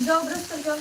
जाओ ब्रश कर जाओ।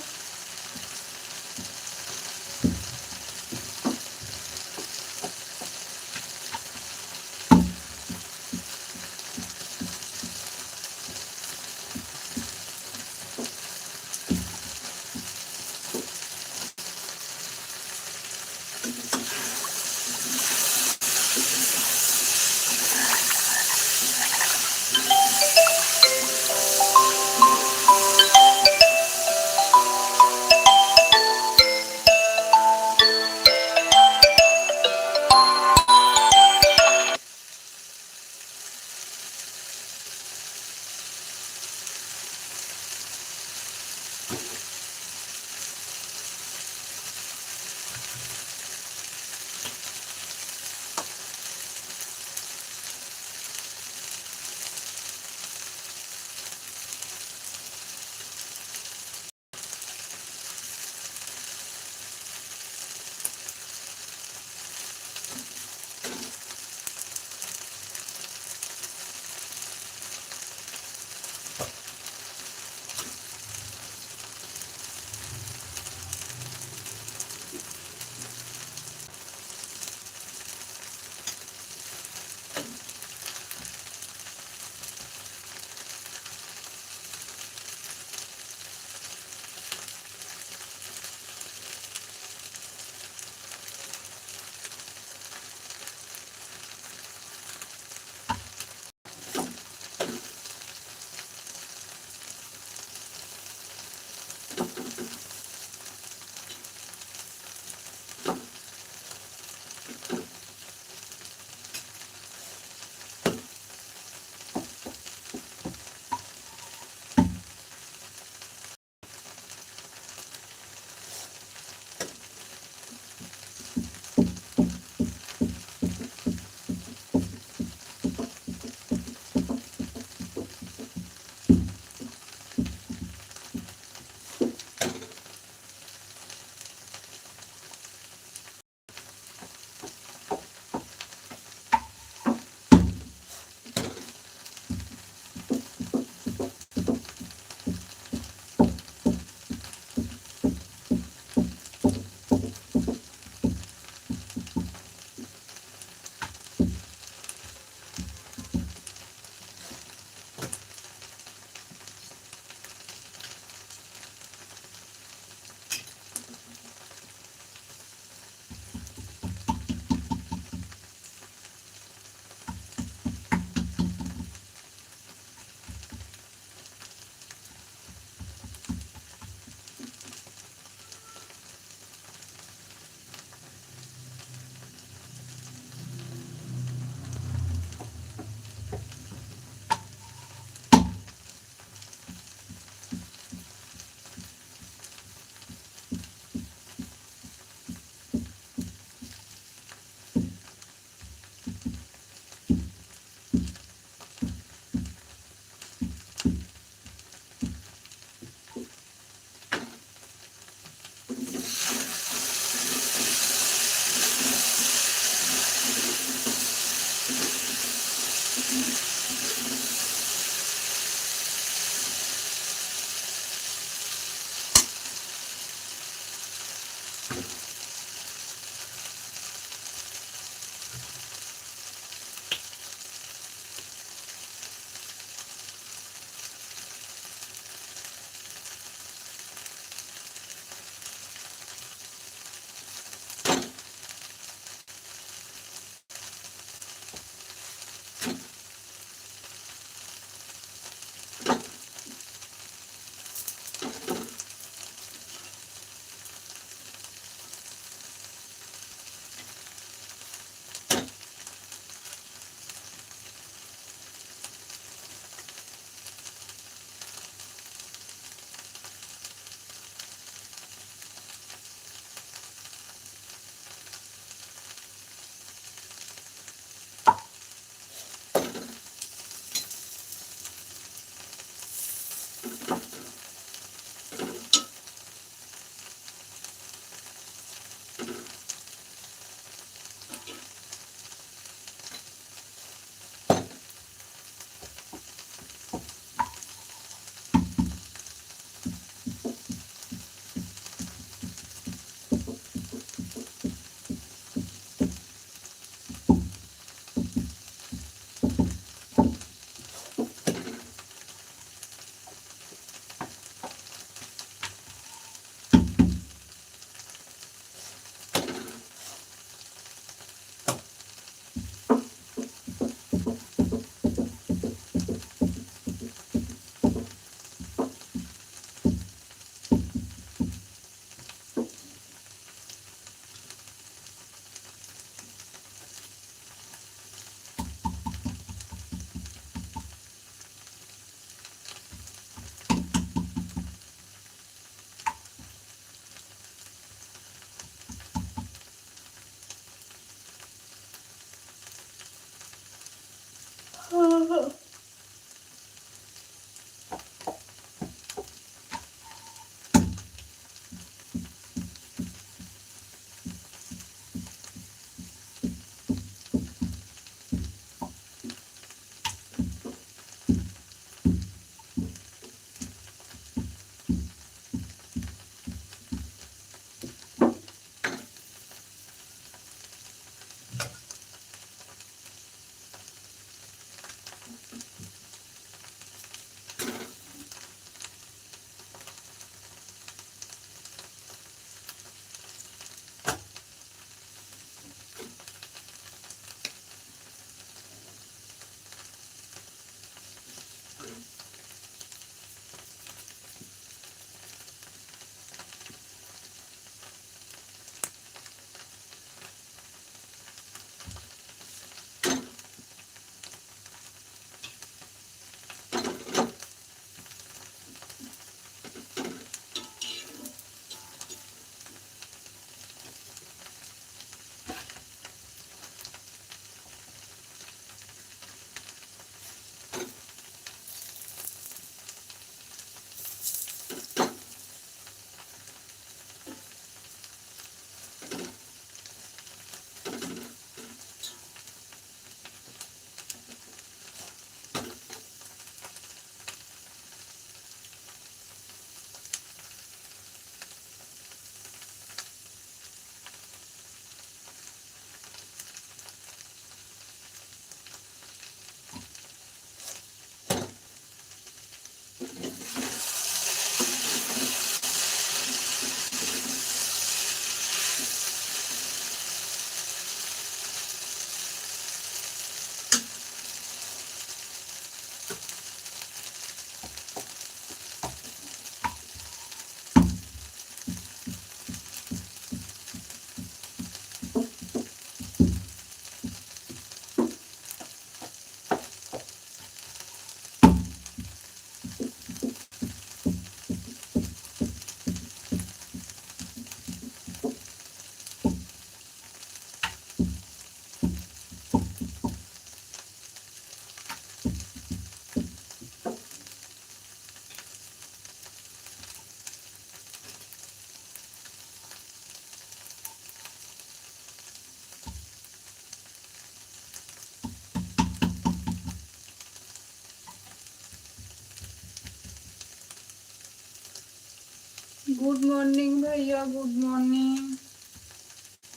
गुड मॉर्निंग भैया, गुड मॉर्निंग।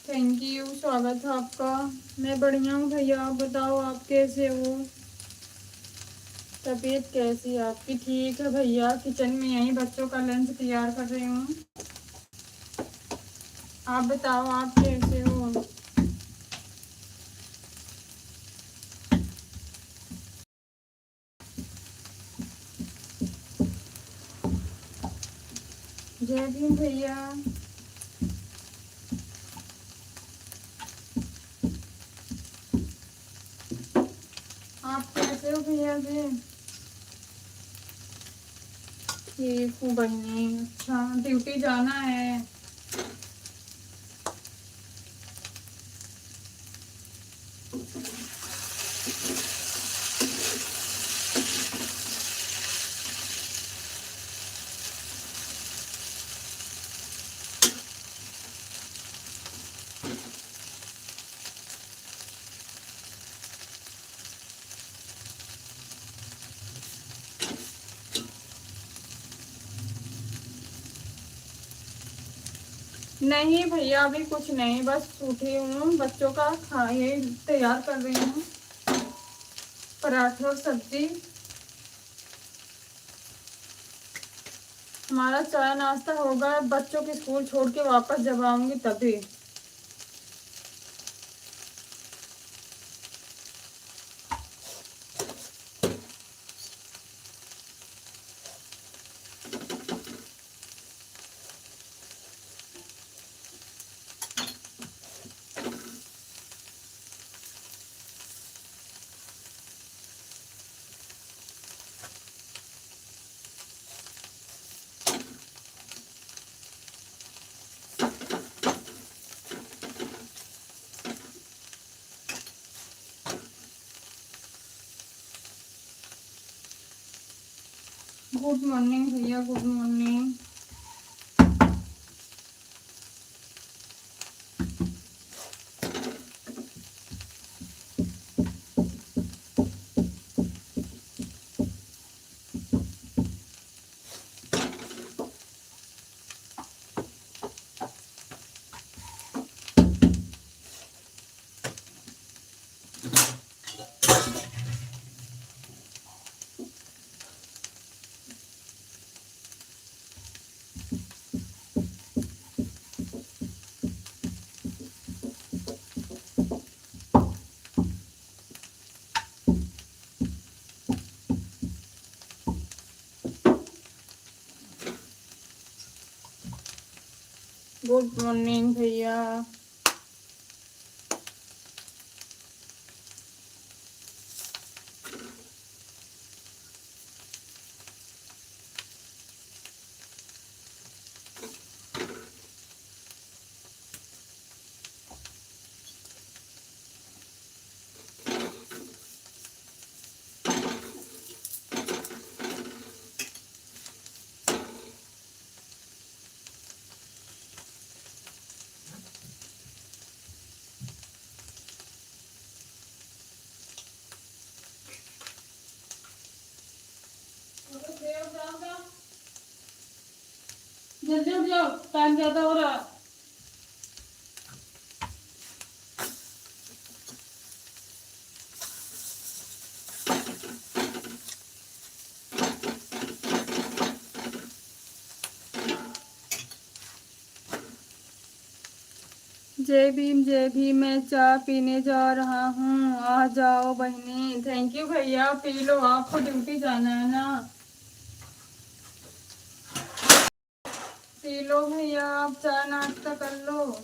थैंक यू, स्वागत है आपका। मैं बढ़िया हूँ भैया, आप बताओ आप कैसे हो? तबीयत कैसी है आपकी? ठीक है भैया, किचन में यही बच्चों का लंच तैयार कर रही हूँ। आप बताओ आप कैसे हो? जय भीम भैया। आप कैसे हो भैया जी? ठीक हूँ बहनी। अच्छा, ड्यूटी जाना है? नहीं भैया, अभी कुछ नहीं, बस उठी हूँ। बच्चों का खाए तैयार कर रही हूँ, पराठे और सब्जी। हमारा चाय नाश्ता होगा, बच्चों के स्कूल छोड़ के वापस जब आऊंगी तभी। गुड मॉर्निंग भैया, गुड मॉर्निंग। गुड मॉर्निंग भैया। जल्दी उठ जाओ, टाइम ज्यादा हो रहा। जय भीम, जय भीम। मैं चाय पीने जा रहा हूँ, आ जाओ बहनी। थैंक यू भैया, पी लो, आपको ड्यूटी जाना है ना। पी लो भैया, आप चाय नाश्ता कर लो।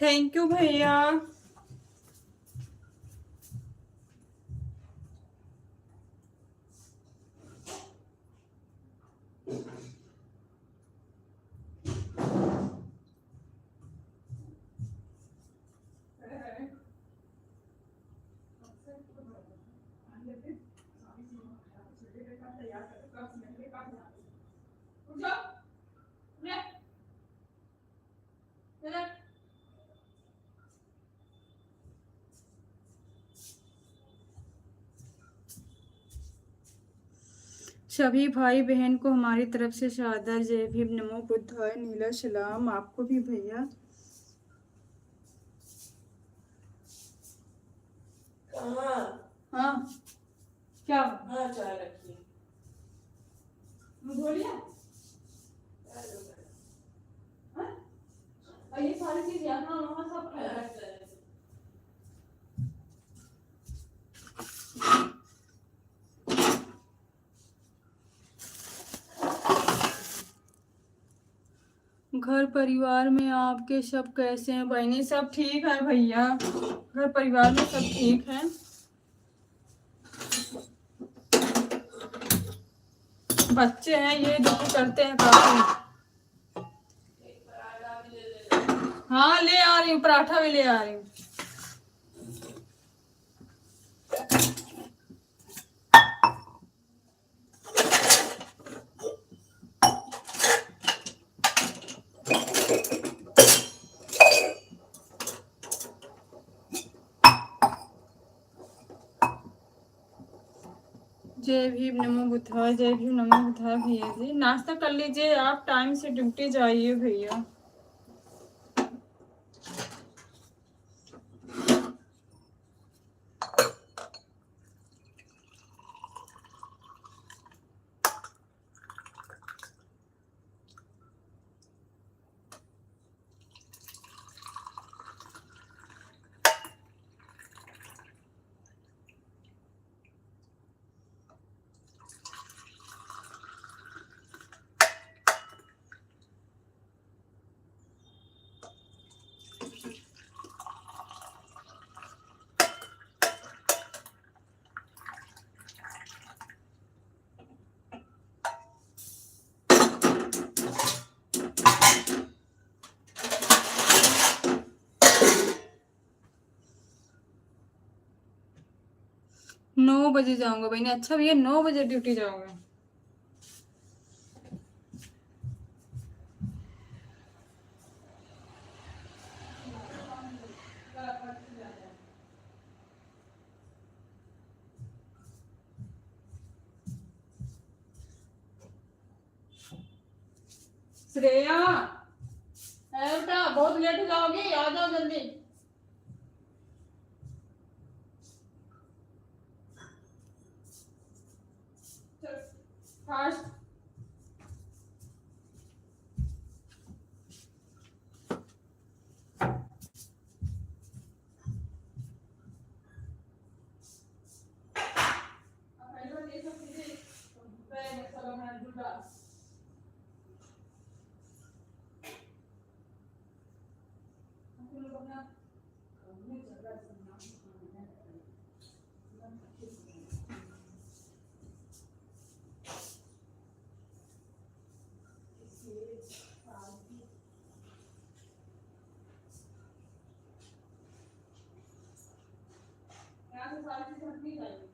थैंक यू भैया। सभी भाई बहन को हमारी तरफ से सादर जय भीम, नमो बुद्धाय, नीला सलाम। आपको भी भैया। हाँ क्या चाय रखिए। बोलिए। ये सारी चीज यहाँ वहाँ सब घर परिवार में आपके सब कैसे हैं बहनी? सब ठीक है भैया, घर परिवार में सब ठीक है। बच्चे हैं ये दुख करते हैं काफी। हाँ ले आ रही हूँ, पराठा भी ले आ रही हूँ। जय भीम नमो बुद्धाय, जय भीम नमो बुद्धाय। भैया जी नाश्ता कर लीजिए, आप टाइम से ड्यूटी जाइए भैया। नौ बजे जाऊंगा बहनी। अच्छा भैया 9 बजे ड्यूटी जाऊंगा। श्रेया बेटा बहुत लेट हो जाओगी, आ जाओ जल्दी। फास्ट सारी चीजें हटनी चाहिए।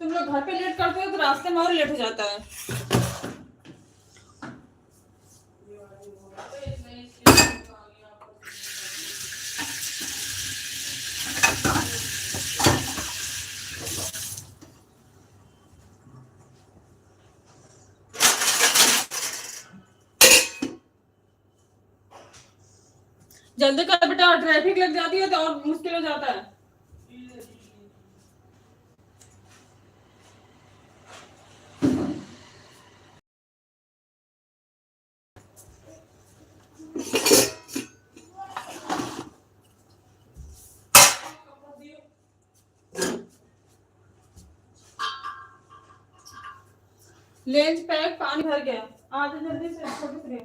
तुम लोग घर पे लेट करते हो तो रास्ते में और लेट हो जाता है। जल्दी कर बेटा, ट्रैफिक लग जाती है तो और मुश्किल हो जाता है। लेंस पैक पानी भर गया, आ जा जल्दी से, छोटी सी।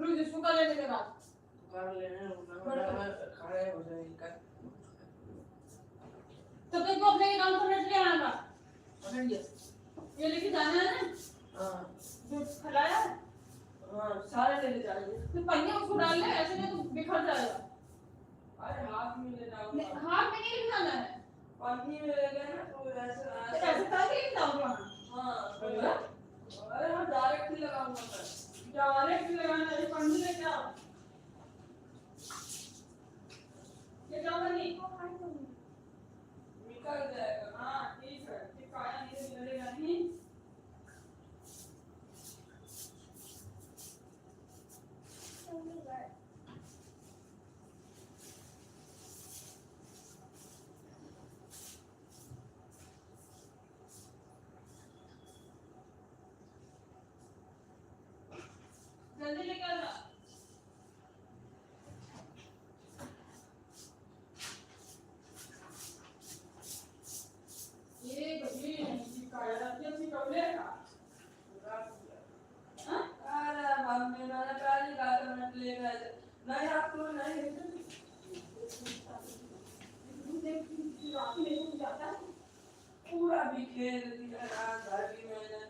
रुक इसको कर लेने के बाद कर लेने खड़े हो जाएंगे। तो तुमको अपने काम करने के लिए आना था। ये लेके जाना है ना? हाँ जो खिलाया है? हाँ सारे लेके जाएंगे। तो पन्नी उसको डाल ले, ऐसे नहीं तो बिखर जाएगा। अरे हाथ में ले जाओ। हाथ में नहीं ले जाना है, पन्नी में ले गए ना तो ऐसे ऐसे करके ले जाओगे वहाँ। हाँ अरे हाँ डायरेक्ट ही लगाऊंगा मैं। डायरेक्ट लगाना है, पन्नी लेके आओ। ये जाओ पन्नी। निकल जाएगा। हाँ ठीक है, ठीक आया नहीं तो मिलेगा नहीं। जल्दी लेके आ जा। ये बड़ी ठीक आया, अपनी कपड़े का। हाँ? अरे मम्मी मैंने पहली बार में ले गए नहीं आपको नहीं पूरा बिखेर दिया घर की मैंने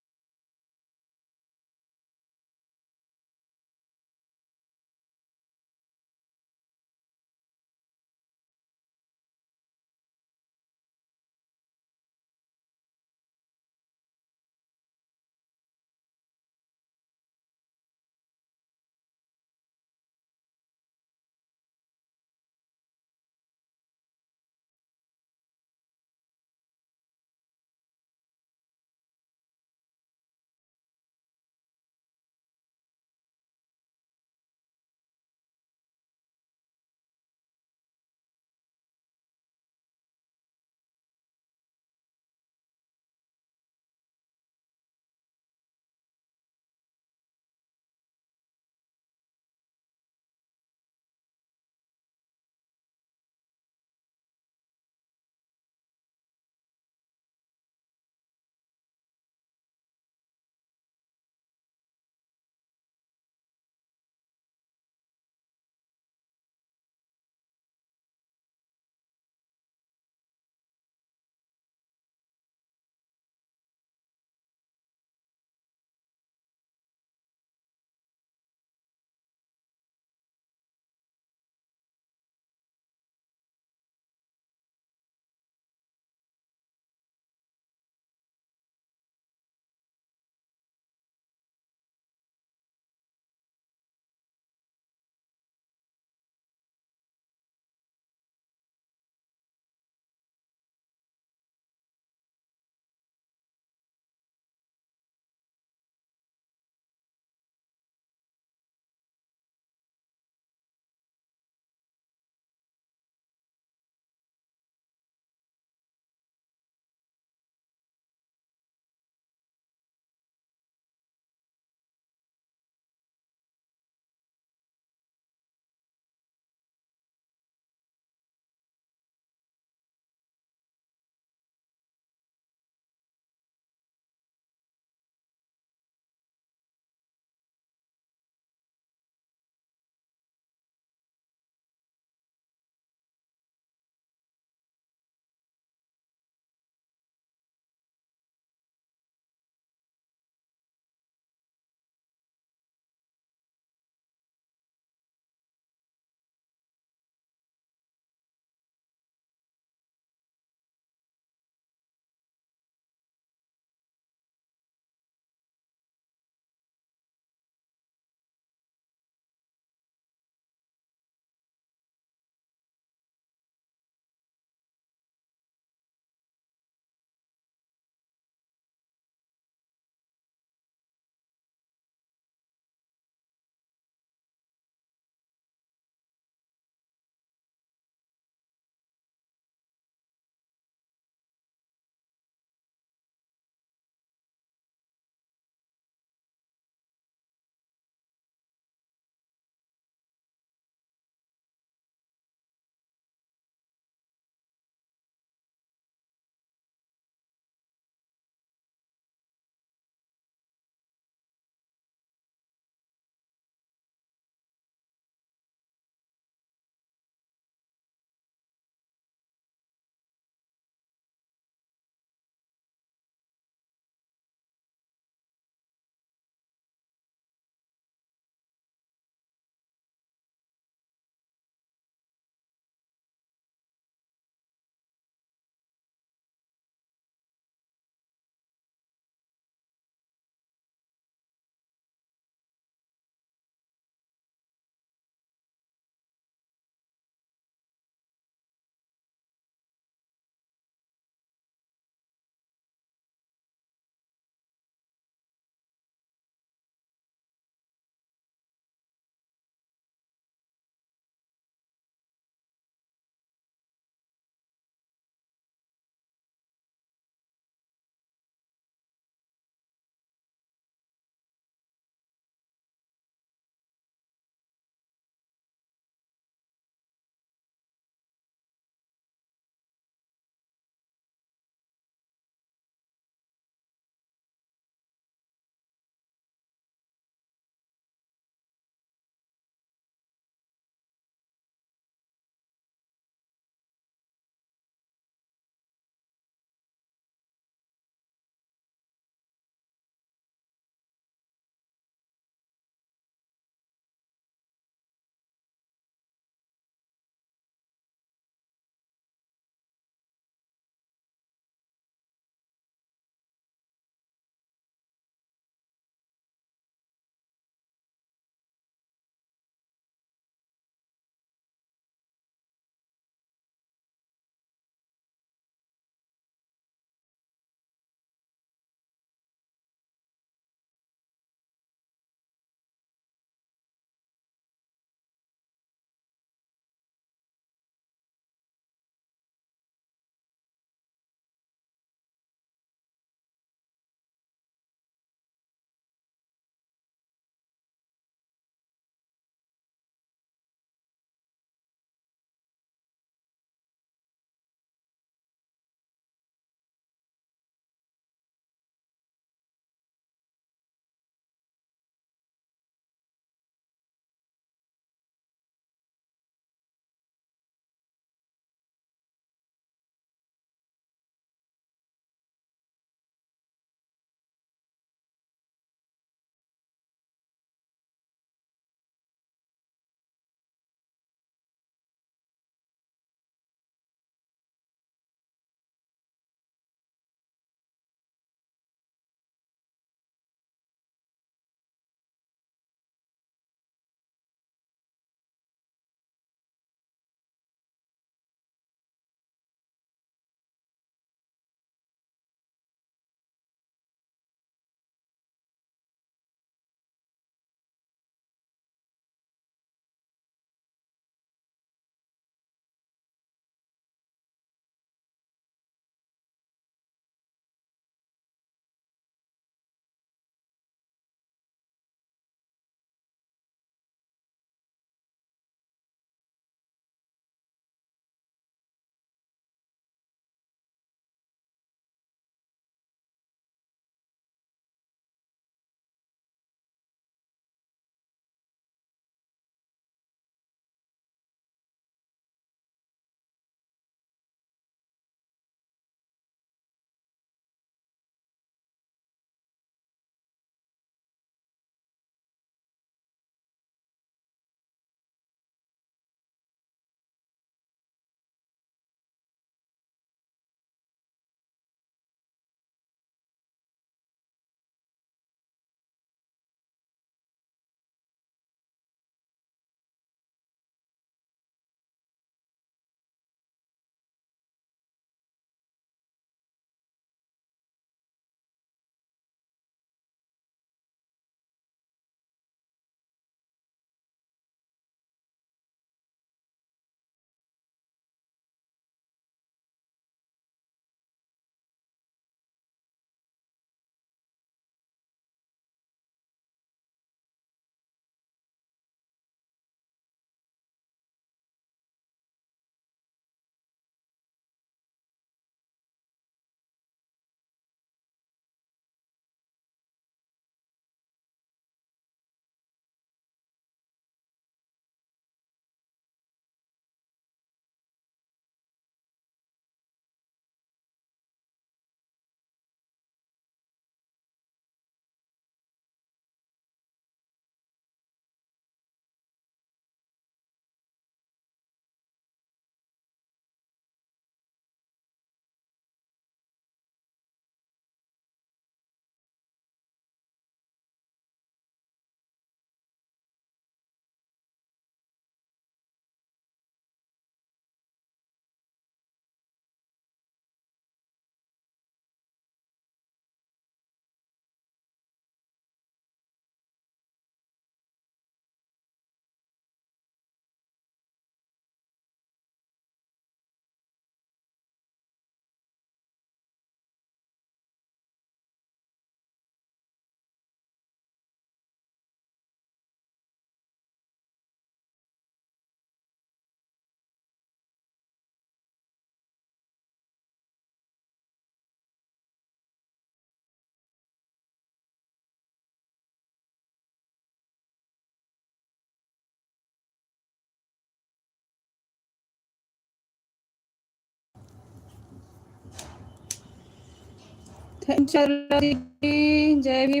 चलो दीदी, जय भी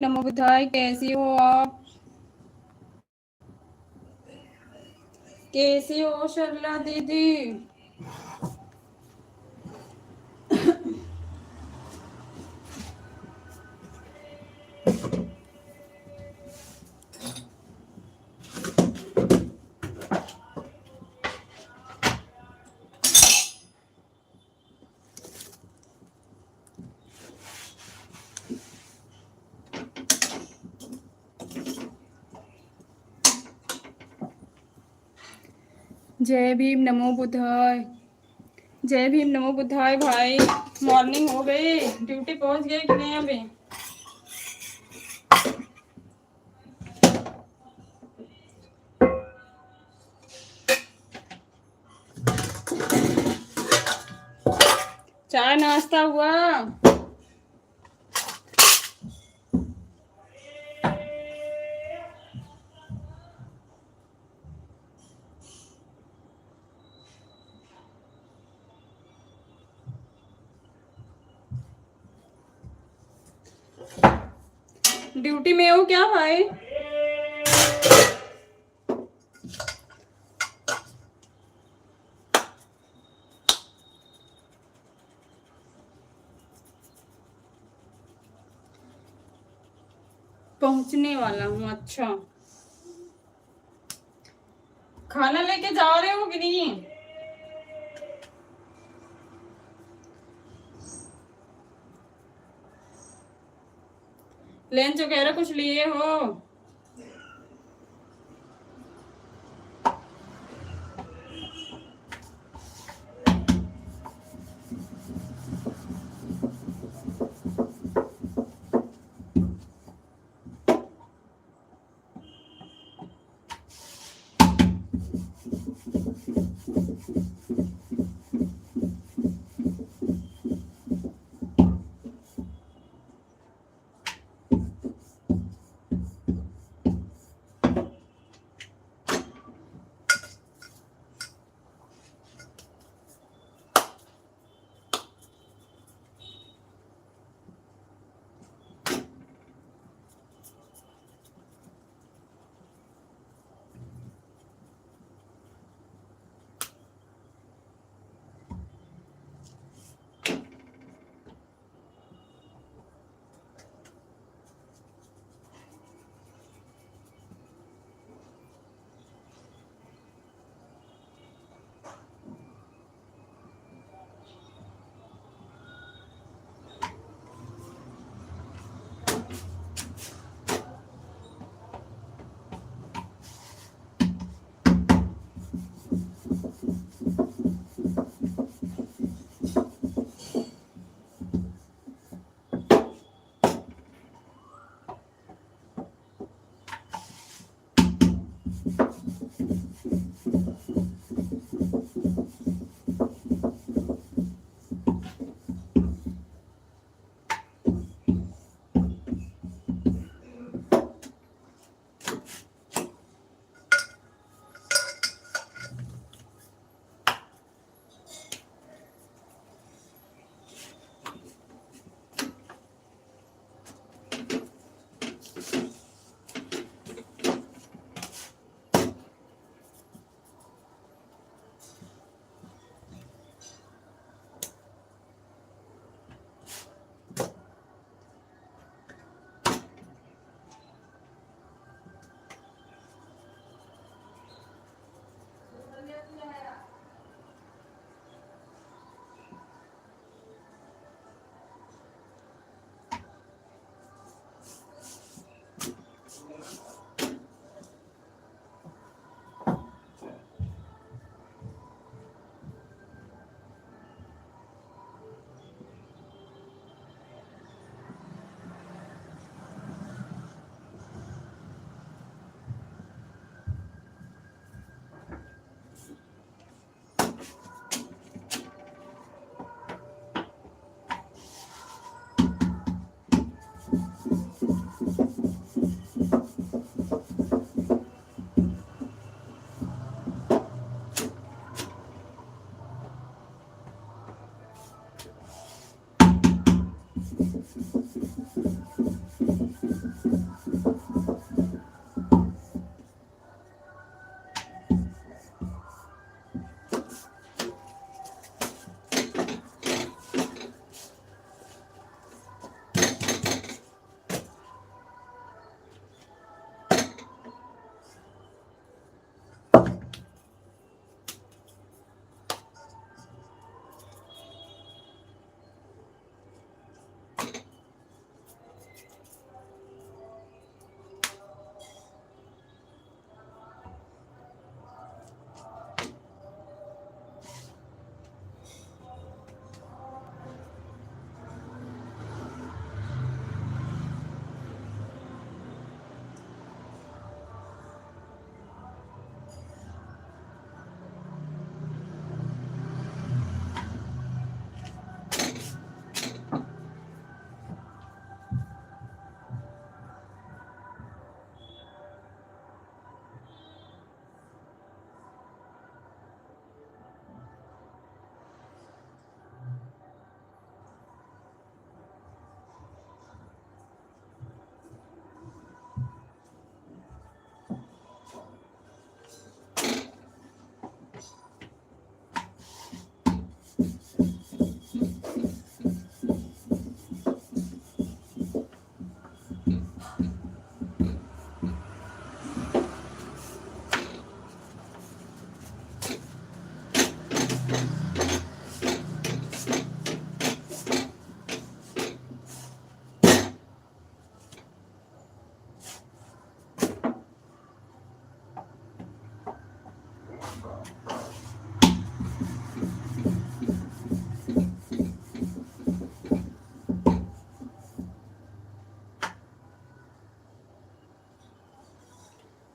नमो बुद्धाय। कैसी हो आप? कैसी हो शर्ला दीदी? जय भीम नमो बुद्धाय। जय भीम नमो बुद्धाय भाई। मॉर्निंग हो गई, ड्यूटी पहुंच गए कि नहीं अभी? चाय नाश्ता हुआ? ड्यूटी में हो क्या भाई? पहुंचने वाला हूँ। अच्छा, खाना लेके जा रहे हो कि नहीं? लंच वगैरह कुछ लिए हो?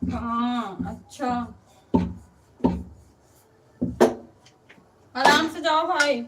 हाँ अच्छा, आराम से जाओ भाई।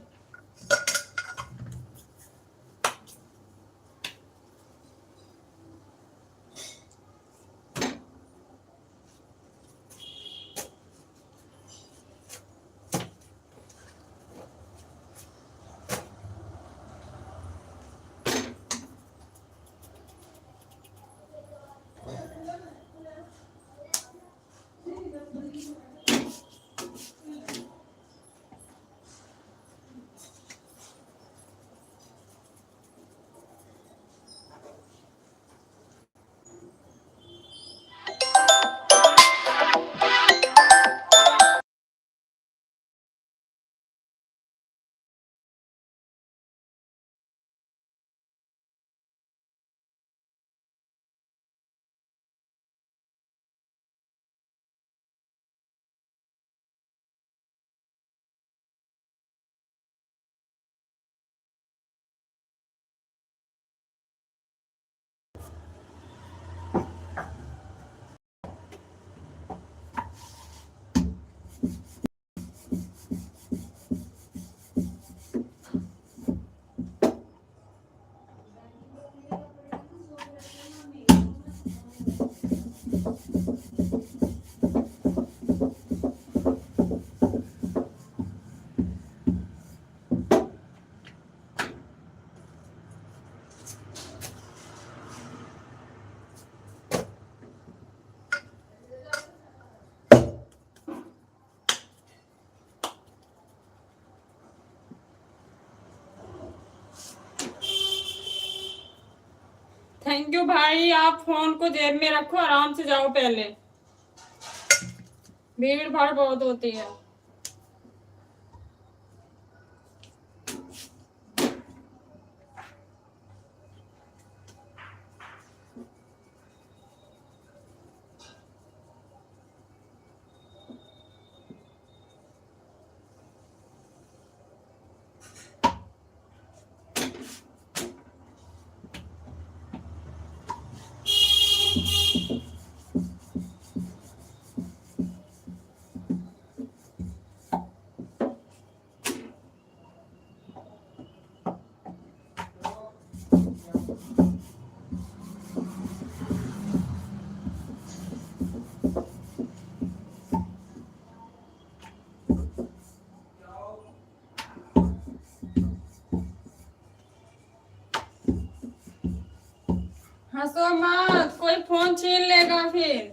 थैंक यू भाई, आप फोन को जेब में रखो, आराम से जाओ, पहले भीड़ भाड़ बहुत होती है। हंसो मत, कोई फोन छीन लेगा फिर।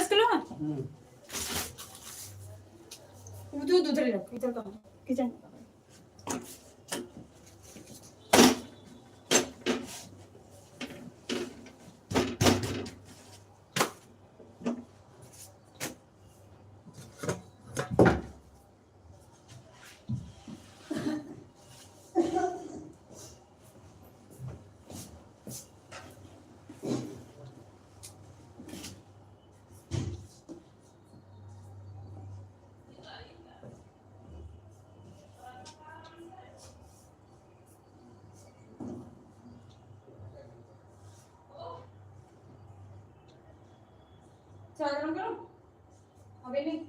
किलो दूध उधर ही रखो, इधर करो किचन। चाय गरम करो। अबे नहीं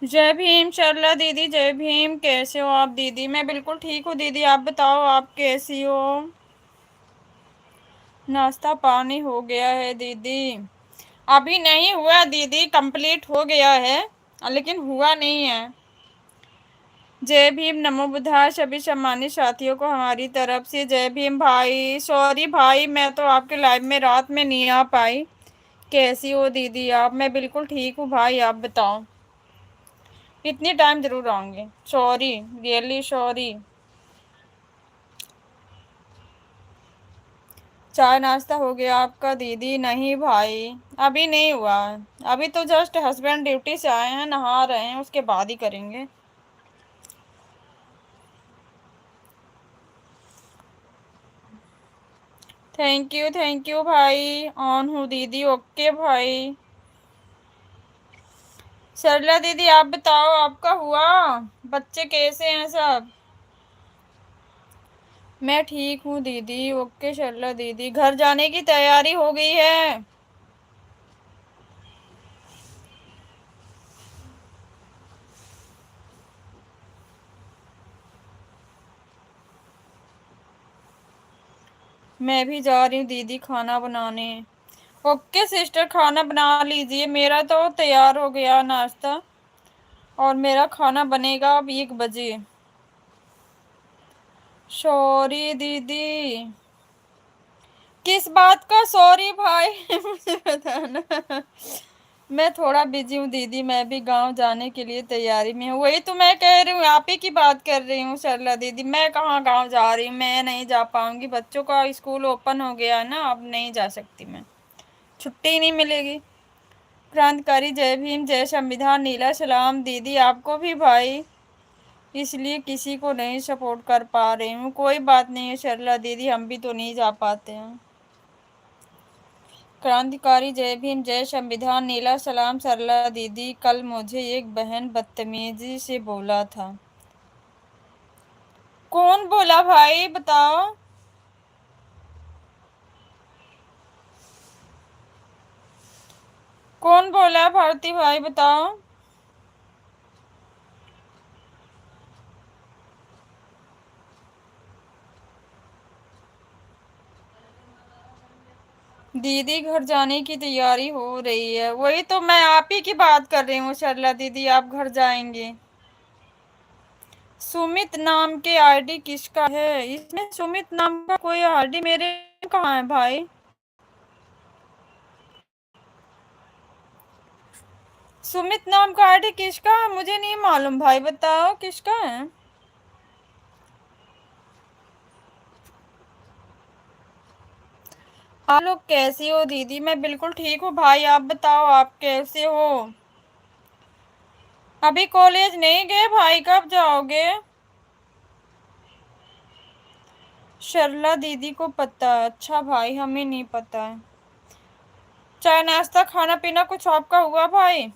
जय भीम शर्ला दीदी, जय भीम। कैसे हो आप दीदी? मैं बिल्कुल ठीक हूँ दीदी, आप बताओ आप कैसी हो? नाश्ता पानी हो गया है दीदी? अभी नहीं हुआ दीदी, कंप्लीट हो गया है लेकिन हुआ नहीं है। जय भीम, नमो बुद्धाय। सभी सम्मानित साथियों को हमारी तरफ से जय भीम। भाई सॉरी भाई, मैं तो आपके लाइव में रात में नहीं आ पाई। कैसी हो दीदी आप? मैं बिल्कुल ठीक हूँ भाई, आप बताओ। इतनी टाइम जरूर आऊंगी, सॉरी, रियली सॉरी। चाय नाश्ता हो गया आपका दीदी? नहीं भाई, अभी नहीं हुआ। अभी तो जस्ट हस्बैंड ड्यूटी से आए हैं, नहा रहे हैं, उसके बाद ही करेंगे। थैंक यू भाई। ऑन हूँ दीदी, ओके भाई। सरला दीदी आप बताओ, आपका हुआ? बच्चे कैसे हैं सब? मैं ठीक हूँ दीदी, ओके सरला दीदी। घर जाने की तैयारी हो गई है? मैं भी जा रही हूँ दीदी खाना बनाने। ओके सिस्टर, खाना बना लीजिए। मेरा तो तैयार हो गया नाश्ता, और मेरा खाना बनेगा अब 1 बजे। सॉरी दीदी। किस बात का सॉरी भाई? मुझे बताना। मैं थोड़ा बिजी हूँ दीदी, मैं भी गांव जाने के लिए तैयारी में हूँ। वही तो मैं कह रही हूँ, आप ही की बात कर रही हूँ सरला दीदी। मैं कहाँ गांव जा रही हूँ, मैं नहीं जा पाऊंगी। बच्चों का स्कूल ओपन हो गया है ना, अब नहीं जा सकती मैं, छुट्टी ही नहीं मिलेगी। क्रांतिकारी जय भीम, जय संविधान, नीला सलाम दीदी आपको भी भाई। इसलिए किसी को नहीं सपोर्ट कर पा रही हूँ। कोई बात नहीं है सरला दीदी, हम भी तो नहीं जा पाते हैं। क्रांतिकारी जय भीम, जय संविधान, नीला सलाम सरला दीदी। कल मुझे एक बहन बदतमीजी से बोला था। कौन बोला भाई बताओ? कौन बोला भारती भाई बताओ? दीदी घर जाने की तैयारी हो रही है, वही तो मैं आप ही की बात कर रही हूँ सरला दीदी, आप घर जाएंगे। सुमित नाम के आईडी किसका है? इसमें सुमित नाम का कोई आईडी मेरे कहाँ है भाई? सुमित नाम का आईडी किसका है? मुझे नहीं मालूम भाई, बताओ किसका है? आप लोग कैसी हो दीदी? मैं बिल्कुल ठीक हूँ भाई, आप बताओ आप कैसे हो? अभी कॉलेज नहीं गए भाई, कब जाओगे? शर्ला दीदी को पता है? अच्छा भाई, हमें नहीं पता है। चाय नाश्ता खाना पीना कुछ आपका हुआ भाई?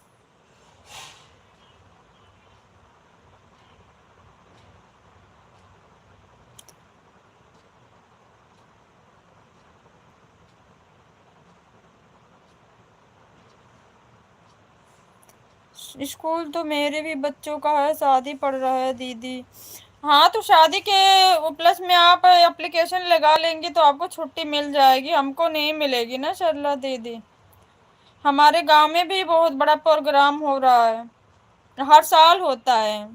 स्कूल तो मेरे भी बच्चों का है, शादी पड़ रहा है दीदी। हाँ तो शादी के उपलक्ष्य में आप एप्लीकेशन लगा लेंगी तो आपको छुट्टी मिल जाएगी, हमको नहीं मिलेगी ना शर्ला दीदी। हमारे गांव में भी बहुत बड़ा प्रोग्राम हो रहा है, हर साल होता है।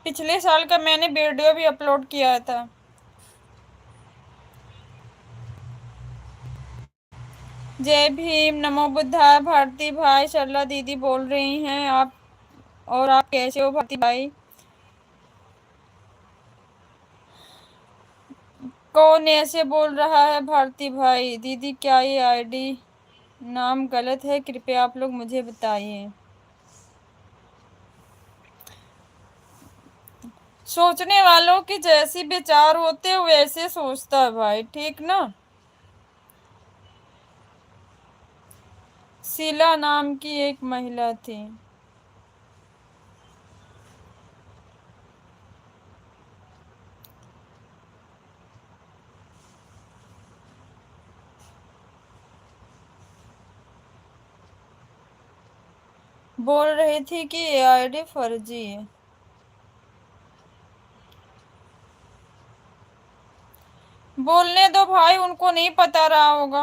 पिछले साल का मैंने वीडियो भी अपलोड किया था। जय भीम, नमो बुद्धाय। भारती भाई शर्ला दीदी बोल रही हैं आप, और आप कैसे हो भारती भाई? कौन ऐसे बोल रहा है भारती भाई? दीदी क्या ये आईडी नाम गलत है? कृपया आप लोग मुझे बताइए। सोचने वालों की जैसी विचार होते वैसे सोचता है भाई, ठीक ना? शीला नाम की एक महिला थी। बोल रही थी कि एआईडी फर्जी है। बोलने दो भाई, उनको नहीं पता रहा होगा।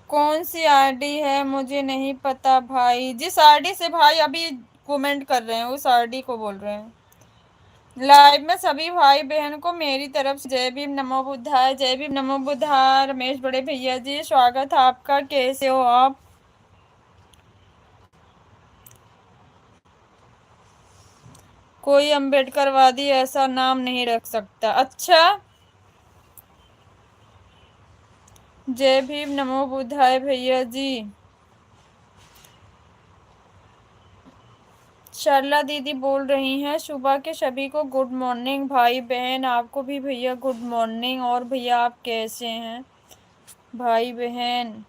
कौन सी आईडी है मुझे नहीं पता भाई। जिस आईडी से भाई अभी कमेंट कर रहे हैं उस आईडी को बोल रहे हैं। लाइव में सभी भाई बहन को मेरी तरफ से जय भीम नमो बुद्धाय, जय भीम नमो बुद्धाय। रमेश बड़े भैया जी स्वागत है आपका, कैसे हो आप? कोई अम्बेडकरवादी ऐसा नाम नहीं रख सकता। अच्छा, जय भीम नमो बुद्धाय भैया जी। सरला दीदी बोल रही हैं सुबह के सभी को गुड मॉर्निंग भाई बहन, आपको भी भैया गुड मॉर्निंग। और भैया आप कैसे हैं भाई बहन?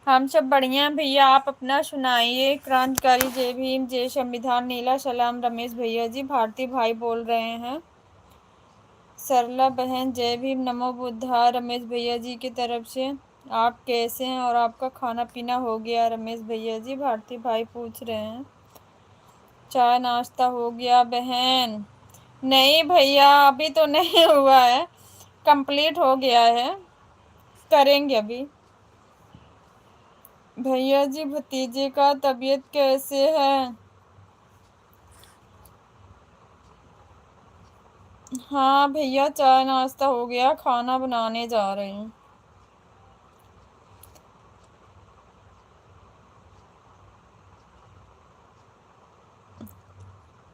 हम सब बढ़िया भैया, आप अपना सुनाइए। क्रांतिकारी जय भीम, जय संविधान, नीला सलाम रमेश भैया जी। भारती भाई बोल रहे हैं सरला बहन जय भीम नमो बुद्धा रमेश भैया जी की तरफ से। आप कैसे हैं और आपका खाना पीना हो गया रमेश भैया जी? भारती भाई पूछ रहे हैं चाय नाश्ता हो गया बहन? नहीं भैया अभी तो नहीं हुआ है, कंप्लीट हो गया है, करेंगे अभी। भैया जी भतीजे का तबीयत कैसे है? हाँ भैया चाय नाश्ता हो गया, खाना बनाने जा रही हूँ।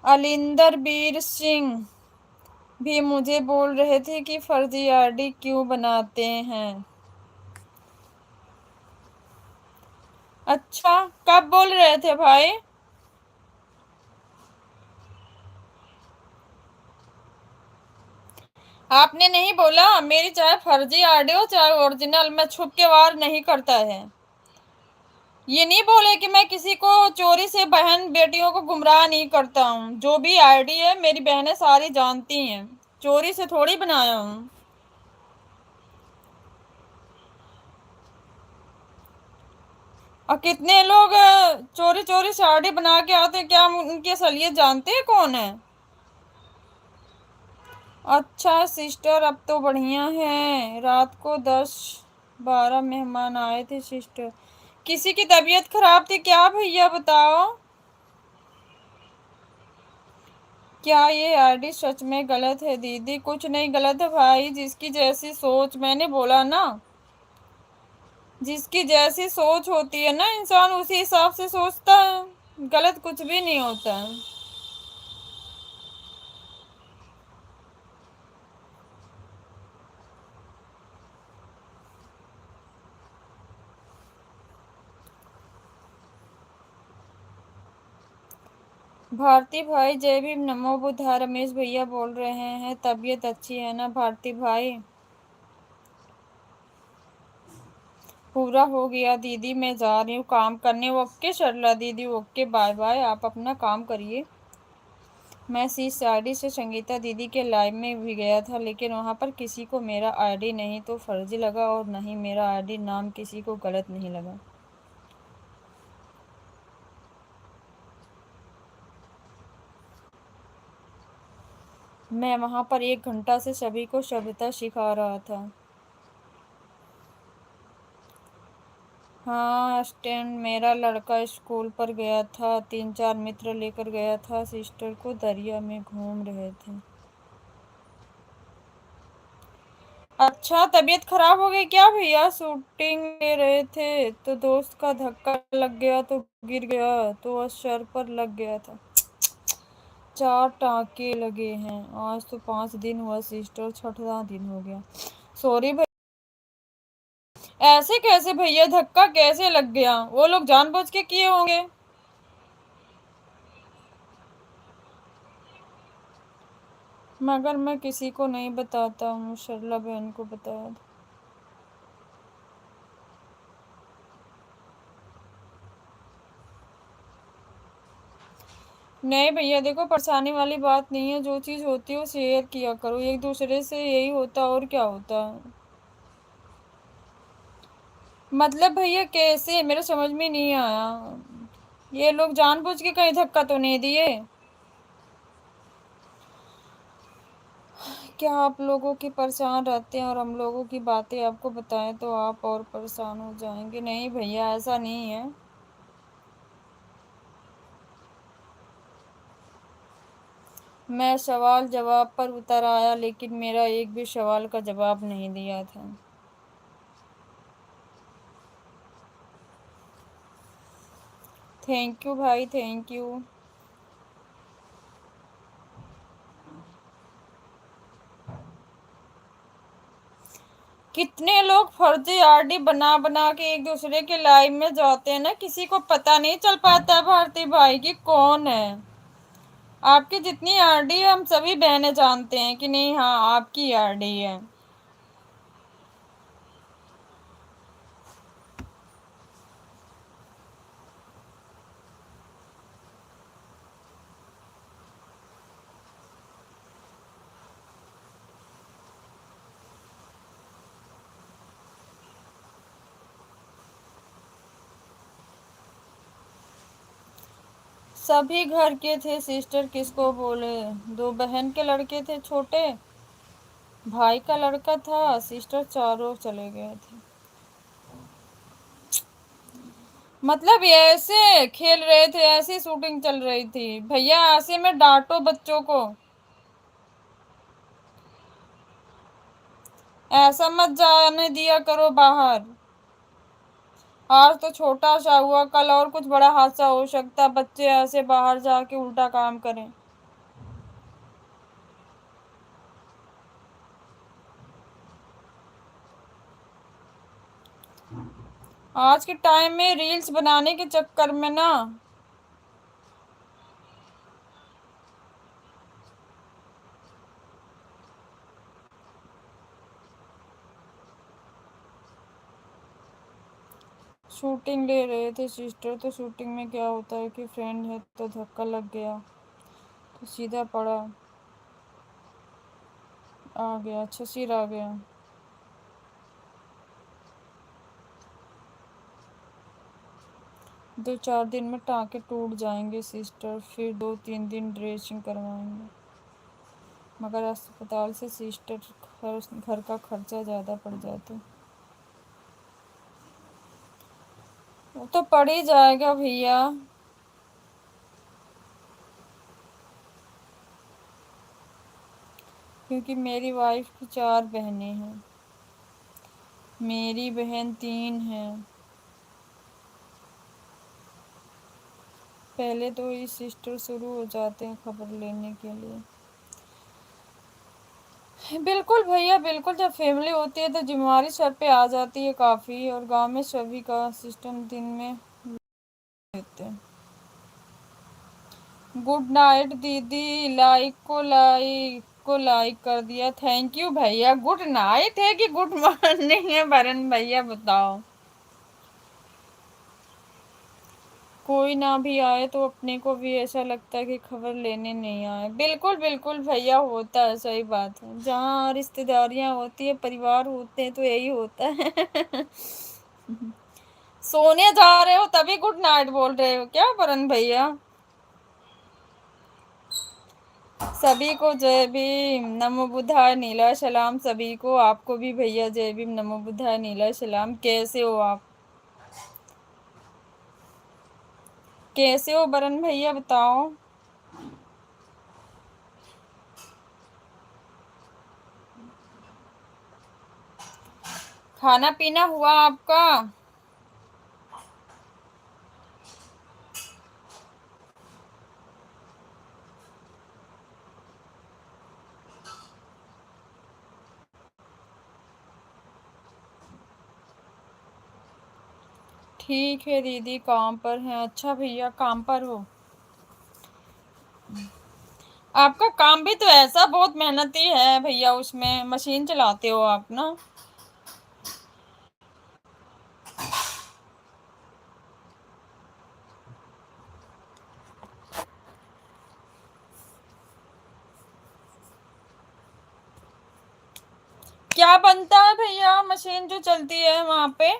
अलिंदर बीर सिंह भी मुझे बोल रहे थे कि फर्जी आईडी क्यों बनाते हैं। अच्छा, कब बोल रहे थे भाई? आपने नहीं बोला मेरी चाहे फर्जी आईडी हो चाहे ओरिजिनल, मैं छुप के वार नहीं करता है। ये नहीं बोले कि मैं किसी को चोरी से बहन बेटियों को गुमराह नहीं करता हूँ। जो भी आईडी है मेरी बहनें सारी जानती हैं, चोरी से थोड़ी बनाया हूँ। और कितने लोग चोरी चोरी से आईडी बना के आते हैं, क्या हम उनकी असलियत जानते हैं कौन है? अच्छा सिस्टर अब तो बढ़िया है। रात को 10-12 मेहमान आए थे सिस्टर। किसी की तबीयत खराब थी क्या भैया बताओ? क्या ये आईडी सच में गलत है दीदी? कुछ नहीं गलत है भाई, जिसकी जैसी सोच, मैंने बोला ना, जिसकी जैसी सोच होती है ना इंसान उसी हिसाब से सोचता है, गलत कुछ भी नहीं होता है। भारती भाई जय भीम नमो बुद्धा रमेश भैया बोल रहे हैं तबीयत अच्छी है ना भारती भाई? पूरा हो गया दीदी, मैं जा रही हूँ काम करने। ओके सरला दीदी, ओके बाय बाय, आप अपना काम करिए। मैं सी साड़ी से संगीता दीदी के लाइव में भी गया था, लेकिन वहाँ पर किसी को मेरा आईडी नहीं तो फर्जी लगा और नहीं मेरा आईडी नाम किसी को गलत नहीं लगा। मैं वहाँ पर 1 घंटा से सभी को सभ्यता सिखा रहा था। हाँ स्टैंड, मेरा लड़का स्कूल पर गया था, 3-4 मित्र लेकर गया था सिस्टर को, दरिया में घूम रहे थे। अच्छा तबीयत खराब हो गई क्या भैया? शूटिंग ले रहे थे तो दोस्त का धक्का लग गया तो गिर गया तो सर पर लग गया था। 4 टाँके लगे हैं। आज तो 5 दिन हुआ सिस्टर, 6वां दिन हो गया। सॉरी भैया। ऐसे कैसे भैया, धक्का कैसे लग गया? वो लोग जानबूझ के किए होंगे। मगर मैं किसी को नहीं बताता हूँ, सरला बहन को बताया था। नहीं भैया देखो परेशानी वाली बात नहीं है, जो चीज़ होती है वो शेयर किया करो एक दूसरे से, यही होता और क्या होता है। मतलब भैया कैसे, मेरे समझ में नहीं आया। ये लोग जानबूझ के कहीं धक्का तो नहीं दिए? क्या आप लोगों की परेशान रहते हैं और हम लोगों की बातें आपको बताएं तो आप और परेशान हो जाएंगे? नहीं भैया, ऐसा नहीं है। मैं सवाल जवाब पर उतर आया, लेकिन मेरा एक भी सवाल का जवाब नहीं दिया था। थैंक यू भाई, थैंक यू। कितने लोग फर्जी आरडी बना बना के एक दूसरे के लाइव में जाते हैं ना, किसी को पता नहीं चल पाता है भारती भाई की कौन है। आपकी जितनी आरडी है हम सभी बहनें जानते हैं कि नहीं, हाँ आपकी आरडी है। सभी घर के थे सिस्टर, किसको बोले? दो बहन के लड़के थे छोटे, भाई का लड़का था, सिस्टर चारों चले गए थे। मतलब ये ऐसे खेल रहे थे, ऐसी शूटिंग चल रही थी भैया, ऐसे में डांटो बच्चों को, ऐसा मत जाने दिया करो बाहर। आज तो छोटा सा हुआ, कल और कुछ बड़ा हादसा हो सकता है, बच्चे ऐसे बाहर जाके उल्टा काम करें। आज के टाइम में रील्स बनाने के चक्कर में ना, शूटिंग ले रहे थे सिस्टर। तो शूटिंग में क्या होता है कि फ्रेंड है तो धक्का लग गया तो सीधा पड़ा, आ गया, अच्छा सिर आ गया। 2-4 दिन में टाँके टूट जाएंगे सिस्टर, फिर 2-3 दिन ड्रेसिंग करवाएंगे। मगर अस्पताल से सिस्टर घर का खर्चा ज़्यादा पड़ जाता। वो तो पड़ ही जाएगा भैया। क्योंकि मेरी वाइफ की 4 बहनें हैं, मेरी बहन 3 है। पहले तो ये सिस्टर शुरू हो जाते हैं खबर लेने के लिए। बिल्कुल भैया बिल्कुल, जब फैमिली होती है तो जिम्मेवारी सर पे आ जाती है काफ़ी, और गांव में सभी का सिस्टम दिन में देते हैं। गुड नाइट दीदी, लाइक कर दिया, थैंक यू भैया। गुड नाइट है कि गुड मॉर्निंग है वरुण भैया, बताओ। कोई ना भी आए तो अपने को भी ऐसा लगता है कि खबर लेने नहीं आए। बिल्कुल बिल्कुल भैया, होता है, सही बात है। जहाँ रिश्तेदारियां होती है, परिवार होते हैं, तो यही होता है। सोने जा रहे हो तभी गुड नाइट बोल रहे हो क्या वरुण भैया? सभी को जय भीम, नमो बुद्धाय, नीला सलाम सभी को। आपको भी भैया जय भीम, नमो बुद्धाय, नीला सलाम। कैसे हो आप? कैसे हो वरुण भैया, बताओ। खाना पीना हुआ आपका? ठीक है दीदी, काम पर हैं। अच्छा भैया काम पर हो? आपका काम भी तो ऐसा बहुत मेहनती है भैया, उसमें मशीन चलाते हो आप ना। क्या बनता है भैया मशीन जो चलती है वहां पे?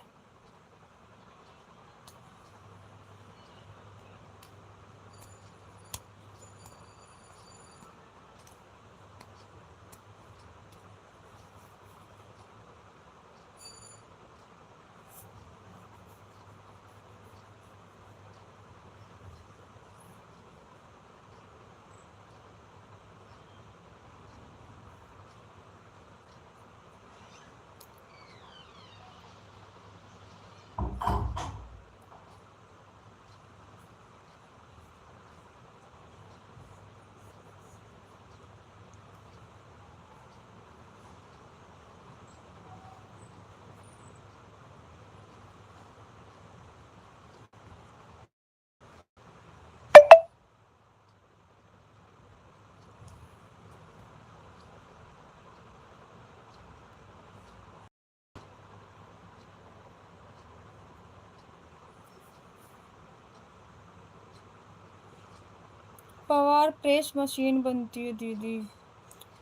पवार प्रेस मशीन बनती है दीदी।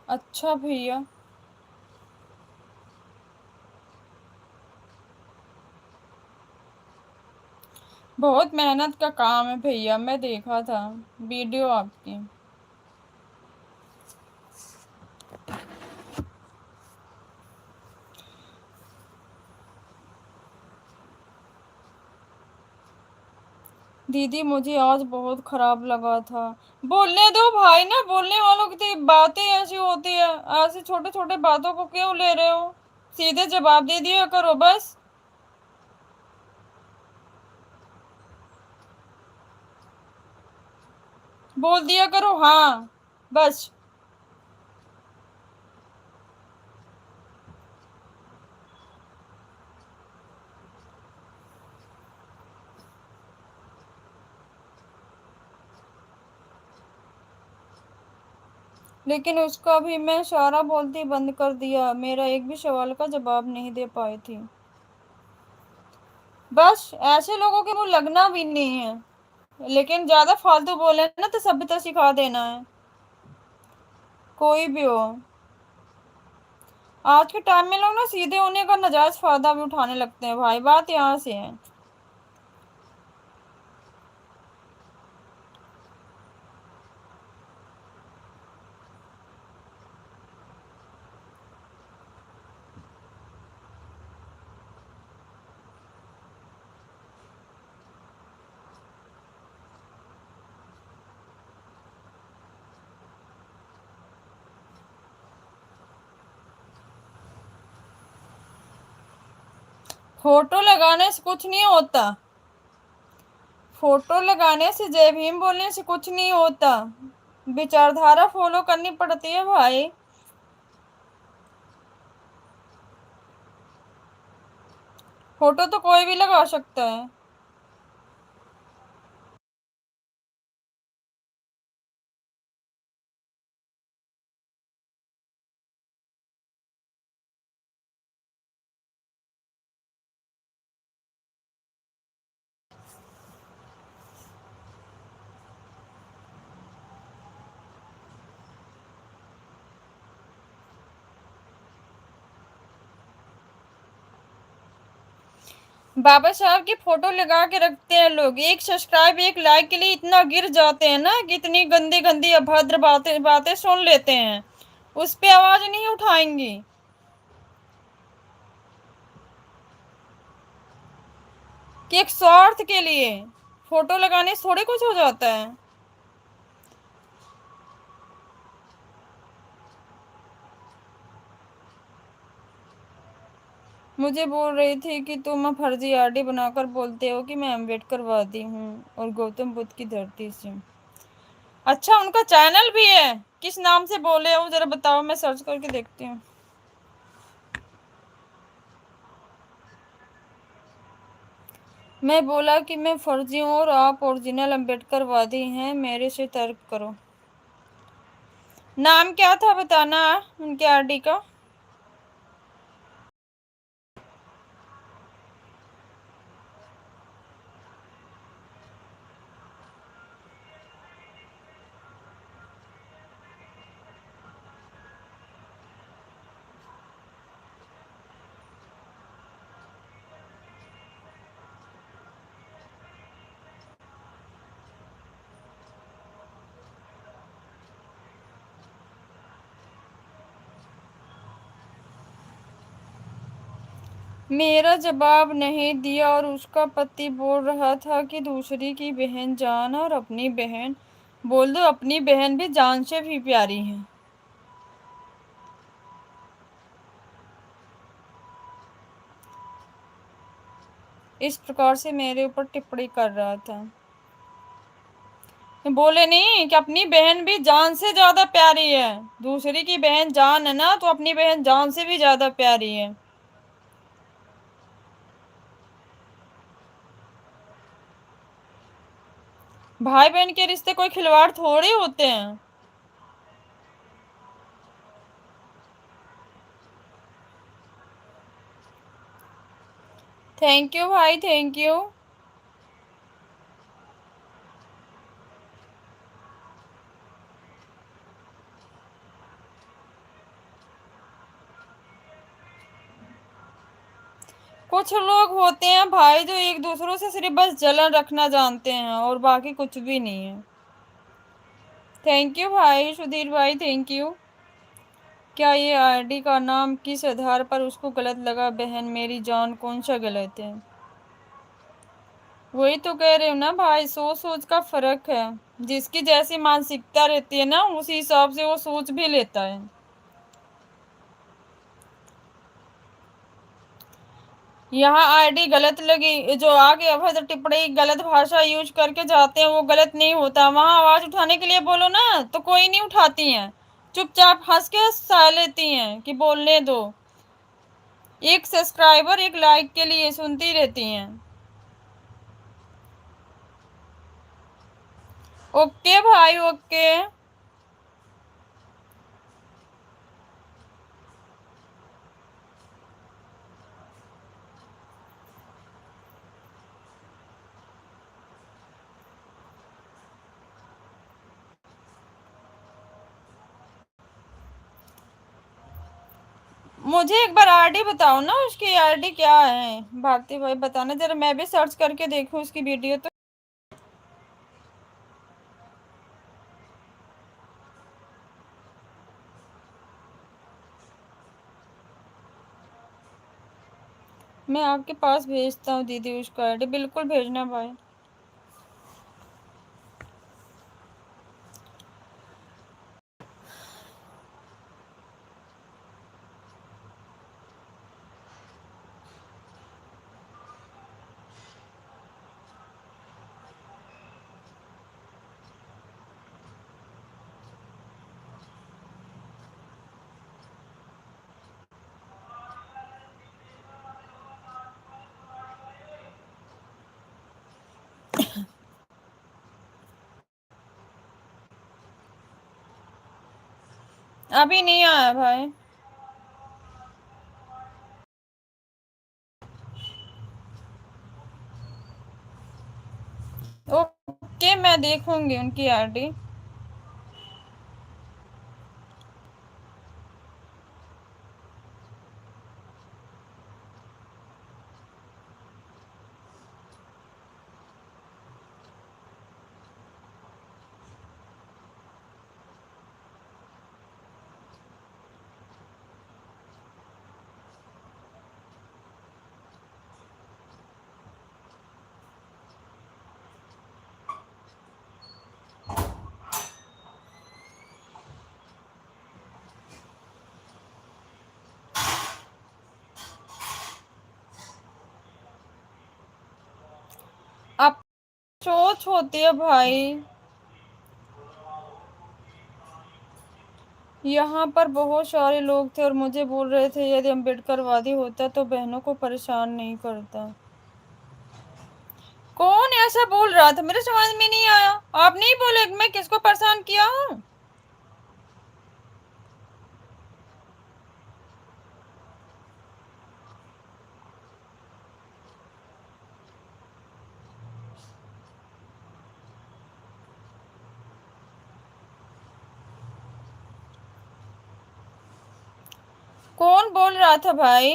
अच्छा भैया। बहुत मेहनत का काम है भैया, मैं देखा था वीडियो आपकी। दीदी मुझे आज बहुत खराब लगा था। बोलने दो भाई, ना बोलने वालों की तो बातें ऐसी होती है, ऐसे छोटे छोटे बातों को क्यों ले रहे हो? सीधे जवाब दे दिया करो बस। बोल दिया करो हाँ, बस। लेकिन उसका भी मैं इशारा बोलती बंद कर दिया, मेरा एक भी सवाल का जवाब नहीं दे पाई थी। बस ऐसे लोगों के मुंह लगना भी नहीं है, लेकिन ज्यादा फालतू बोले ना तो सभ्यता सिखा देना है, कोई भी हो। आज के टाइम में लोग ना सीधे होने का नाजायज फायदा भी उठाने लगते हैं भाई, बात यहाँ से है। फोटो लगाने से कुछ नहीं होता, फोटो लगाने से, जय भीम बोलने से कुछ नहीं होता, विचारधारा फॉलो करनी पड़ती है भाई। फोटो तो कोई भी लगा सकता है। बाबा साहब की फोटो लगा के रखते हैं लोग, एक सब्सक्राइब एक लाइक के लिए इतना गिर जाते हैं ना कि इतनी गंदी गंदी अभद्र बातें बातें सुन लेते हैं, उस पे आवाज नहीं उठाएंगी। कि एक स्वार्थ के लिए फोटो लगाने से थोड़ी कुछ हो जाता है। मुझे बोल रही थी कि तुम फर्जी आरडी बनाकर बोलते हो कि मैं अम्बेडकरवादी हूँ और गौतम बुद्ध की धरती से। अच्छा उनका चैनल भी है, किस नाम से बोले हो जरा बताओ, मैं सर्च करके देखती हूँ। मैं बोला कि मैं फर्जी हूँ और आप ओरिजिनल अम्बेडकरवादी हैं, मेरे से तर्क करो। नाम क्या था बताना उनके आरडी का। मेरा जवाब नहीं दिया और उसका पति बोल रहा था कि दूसरी की बहन जान और अपनी बहन, बोल दो अपनी बहन भी जान से भी प्यारी है। इस प्रकार से मेरे ऊपर टिप्पणी कर रहा था। बोले नहीं कि अपनी बहन भी जान से ज्यादा प्यारी है, दूसरी की बहन जान है ना तो अपनी बहन जान से भी ज्यादा प्यारी है। भाई बहन के रिश्ते कोई खिलवाड़ थोड़ी होते हैं। थैंक यू भाई, थैंक यू। कुछ लोग होते हैं भाई जो एक दूसरों से सिर्फ बस जलन रखना जानते हैं और बाकी कुछ भी नहीं है। थैंक यू भाई सुधीर भाई, थैंक यू। क्या ये आईडी का नाम किस आधार पर उसको गलत लगा? बहन मेरी जान, कौन सा गलत है? वही तो कह रहे हो ना भाई, सोच सोच का फर्क है। जिसकी जैसी मानसिकता रहती है ना, उसी हिसाब से वो सोच भी लेता है। यहाँ आईडी गलत लगी, जो आगे अभद्र टिप्पणी गलत भाषा यूज करके जाते हैं वो गलत नहीं होता। वहां आवाज उठाने के लिए बोलो ना तो कोई नहीं उठाती हैं, चुपचाप हंस के सह लेती हैं कि बोलने दो। एक सब्सक्राइबर एक लाइक के लिए सुनती रहती हैं। ओके भाई ओके। मुझे एक बार आईडी बताओ ना, उसकी आईडी क्या है? भारती भाई बताना जरा, मैं भी सर्च करके देखूं उसकी वीडियो तो। मैं आपके पास भेजता हूँ दीदी उसका आईडी, बिल्कुल भेजना भाई। अभी नहीं आया भाई। ओके मैं देखूंगी उनकी आईडी। अब सोच होती है भाई। यहाँ पर बहुत सारे लोग थे और मुझे बोल रहे थे यदि अम्बेडकरवादी होता तो बहनों को परेशान नहीं करता। कौन ऐसा बोल रहा था? मेरे समझ में नहीं आया। आप नहीं बोले मैं किसको परेशान किया हूँ? कौन बोल रहा था भाई?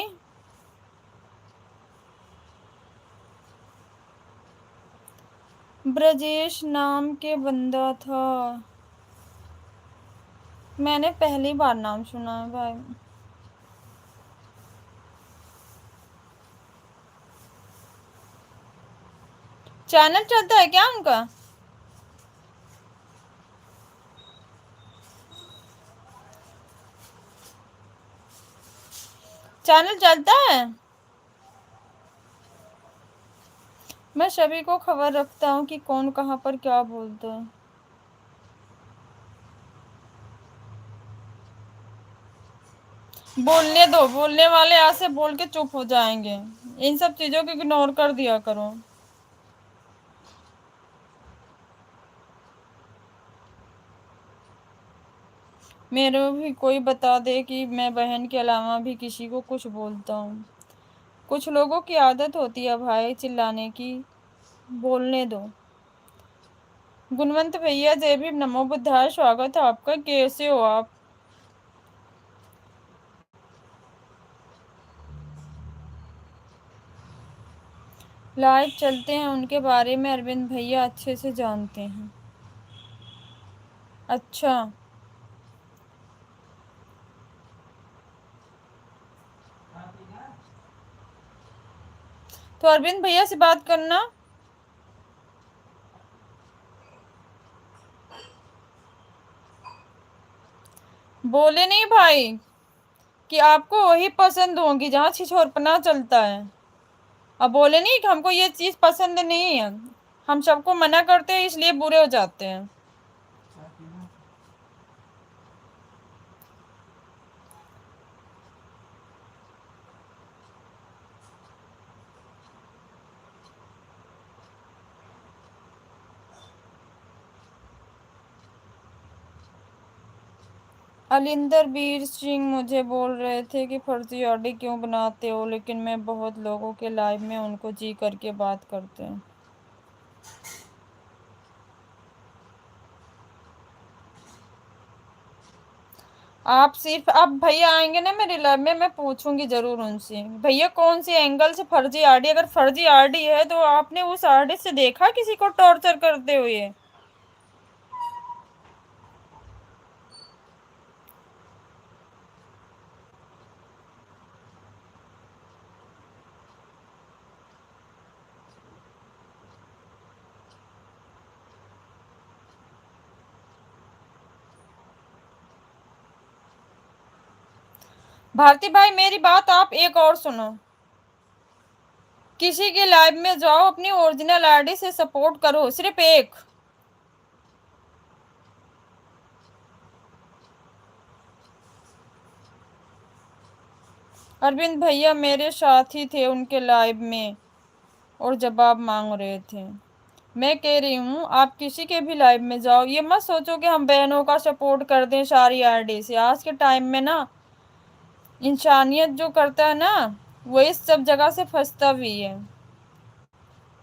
ब्रजेश नाम के बंदा था, मैंने पहली बार नाम सुना है भाई। चैनल चलता है क्या उनका? चैनल चलता है? मैं सभी को खबर रखता हूँ कि कौन कहाँ पर क्या बोलता है। बोलने दो, बोलने वाले ऐसे बोल के चुप हो जाएंगे। इन सब चीजों को इग्नोर कर दिया करो। मेरे भी कोई बता दे कि मैं बहन के अलावा भी किसी को कुछ बोलता हूँ। कुछ लोगों की आदत होती है भाई चिल्लाने की। बोलने दो। गुणवंत भैया जय भीम, नमो बुद्धाय, स्वागत है आपका। कैसे हो आप? लाइव चलते हैं, उनके बारे में अरविंद भैया अच्छे से जानते हैं। अच्छा, तो अरविंद भैया से बात करना। बोले नहीं भाई कि आपको वही पसंद होगी जहाँ छिछोरपना चलता है। अब बोले नहीं कि हमको ये चीज पसंद नहीं है, हम सबको मना करते हैं इसलिए बुरे हो जाते हैं। अलिंदर वीर सिंह मुझे बोल रहे थे कि फर्जी ऑडी क्यों बनाते हो, लेकिन मैं बहुत लोगों के लाइव में उनको जी करके बात करते हैं। आप सिर्फ, अब भैया आएंगे ना मेरे लाइव में, मैं पूछूंगी जरूर उनसे, भैया कौन सी एंगल से फर्जी आरडी, अगर फर्जी आरडी है तो आपने उस आरडी से देखा किसी को टॉर्चर करते हुए? भारती भाई मेरी बात आप एक और सुनो, किसी के लाइव में जाओ, अपनी ओरिजिनल आईडी से सपोर्ट करो, सिर्फ एक। अरविंद भैया मेरे साथ ही थे उनके लाइव में और जवाब मांग रहे थे। मैं कह रही हूँ आप किसी के भी लाइव में जाओ, ये मत सोचो कि हम बहनों का सपोर्ट कर दें सारी आईडी से। आज के टाइम में ना इंसानियत जो करता है ना, वो इस सब जगह से फंसता भी है।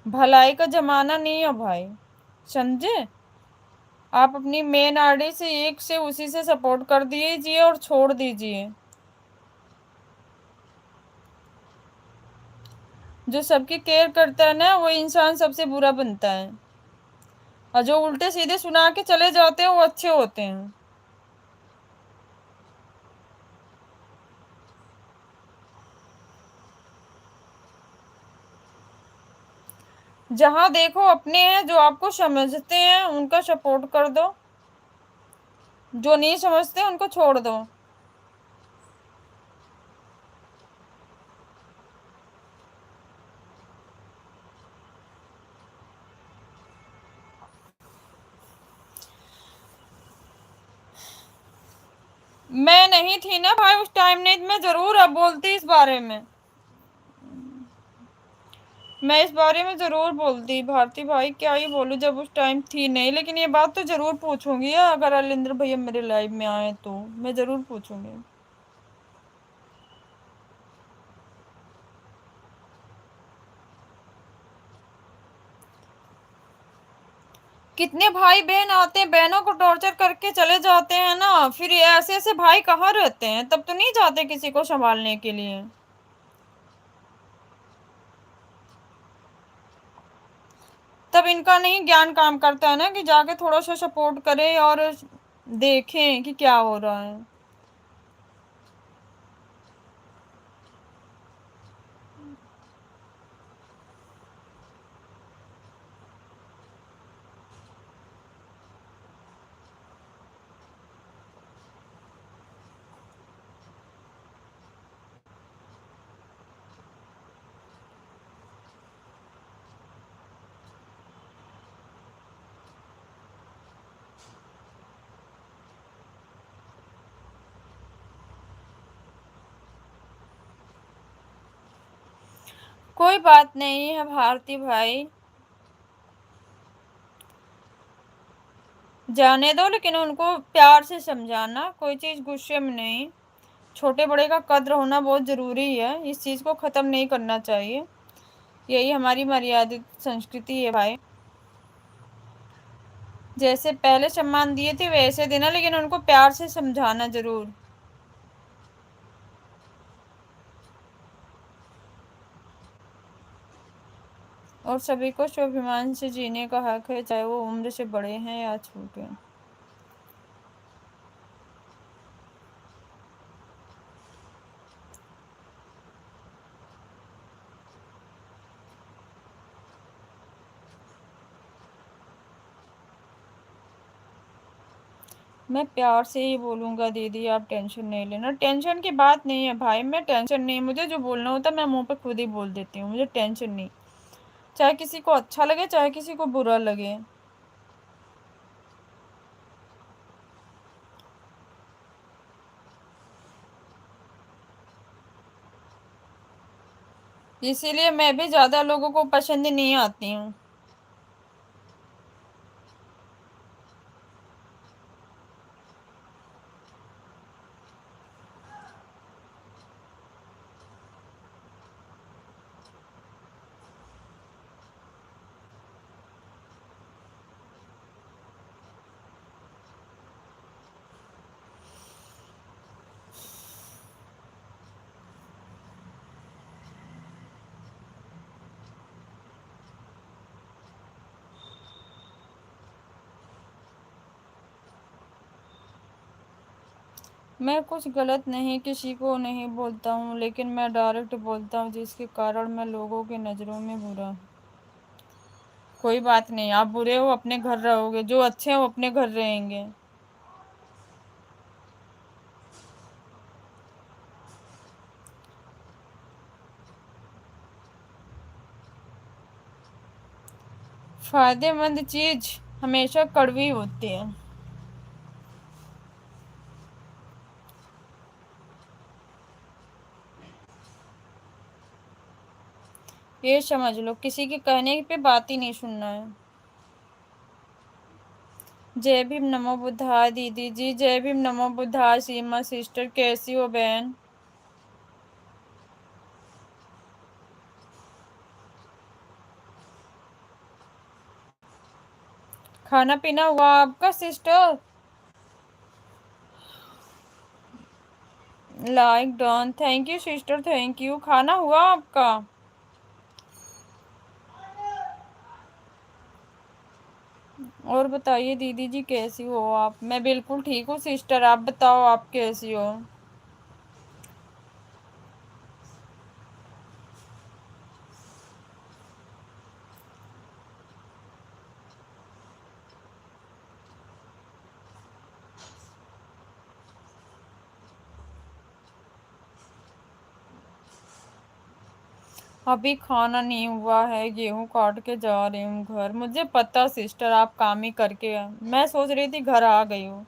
भलाई का जमाना नहीं है भाई, समझे? आप अपनी मेन आईडी से एक से उसी से सपोर्ट कर दीजिए और छोड़ दीजिए। जो सबकी केयर करता है ना, वो इंसान सबसे बुरा बनता है, और जो उल्टे सीधे सुना के चले जाते हैं वो अच्छे होते हैं। जहां देखो अपने हैं, जो आपको समझते हैं उनका सपोर्ट कर दो, जो नहीं समझते उनको छोड़ दो। मैं नहीं थी ना भाई उस टाइम, नहीं मैं जरूर अब बोलती इस बारे में, मैं इस बारे में जरूर बोलती भारती भाई, क्या ही बोलूं जब उस टाइम थी नहीं, लेकिन ये बात तो जरूर पूछूंगी अगर अलिंदर भैया मेरे लाइव में आए तो मैं जरूर पूछूंगी। कितने भाई बहन आते हैं, बहनों को टॉर्चर करके चले जाते हैं ना, फिर ये ऐसे ऐसे भाई कहाँ रहते हैं, तब तो नहीं जाते किसी को संभालने के लिए। तब इनका नहीं ज्ञान काम करता है ना कि जाके थोड़ा सा सपोर्ट करें और देखें कि क्या हो रहा है। कोई बात नहीं है भारती भाई, जाने दो, लेकिन उनको प्यार से समझाना, कोई चीज गुस्से में नहीं। छोटे बड़े का कद्र होना बहुत जरूरी है, इस चीज को खत्म नहीं करना चाहिए, यही हमारी मर्यादित संस्कृति है भाई। जैसे पहले सम्मान दिए थे वैसे देना, लेकिन उनको प्यार से समझाना जरूर। और सभी को स्वाभिमान से जीने का हक है, चाहे वो उम्र से बड़े हैं या छोटे। मैं प्यार से ही बोलूंगा दीदी, आप टेंशन नहीं लेना। टेंशन की बात नहीं है भाई, मैं टेंशन नहीं, मुझे जो बोलना होता है मैं मुंह पे खुद ही बोल देती हूँ, मुझे टेंशन नहीं। चाहे किसी को अच्छा लगे चाहे किसी को बुरा लगे। इसीलिए मैं भी ज्यादा लोगों को पसंद नहीं आती हूँ। मैं कुछ गलत नहीं, किसी को नहीं बोलता हूँ, लेकिन मैं डायरेक्ट बोलता हूँ जिसके कारण मैं लोगों की नज़रों में बुरा। कोई बात नहीं, आप बुरे हो अपने घर रहोगे, जो अच्छे हो अपने घर रहेंगे। फायदेमंद चीज हमेशा कड़वी होती है। ये समझ लो, किसी के कहने पे बात ही नहीं सुनना है। जय भीम नमो बुद्धाय दीदी जी, जय भीम नमो बुद्धाय सीमा सिस्टर, कैसी हो बहन? खाना पीना हुआ आपका sister? Like done, thank you sister, thank you. खाना हुआ आपका? और बताइए दीदी जी कैसी हो आप? मैं बिल्कुल ठीक हूँ सिस्टर, आप बताओ आप कैसी हो? अभी खाना नहीं हुआ है, गेहूं काट के जा रही हूँ घर। मुझे पता सिस्टर आप काम ही करके, मैं सोच रही थी घर आ गई हूँ।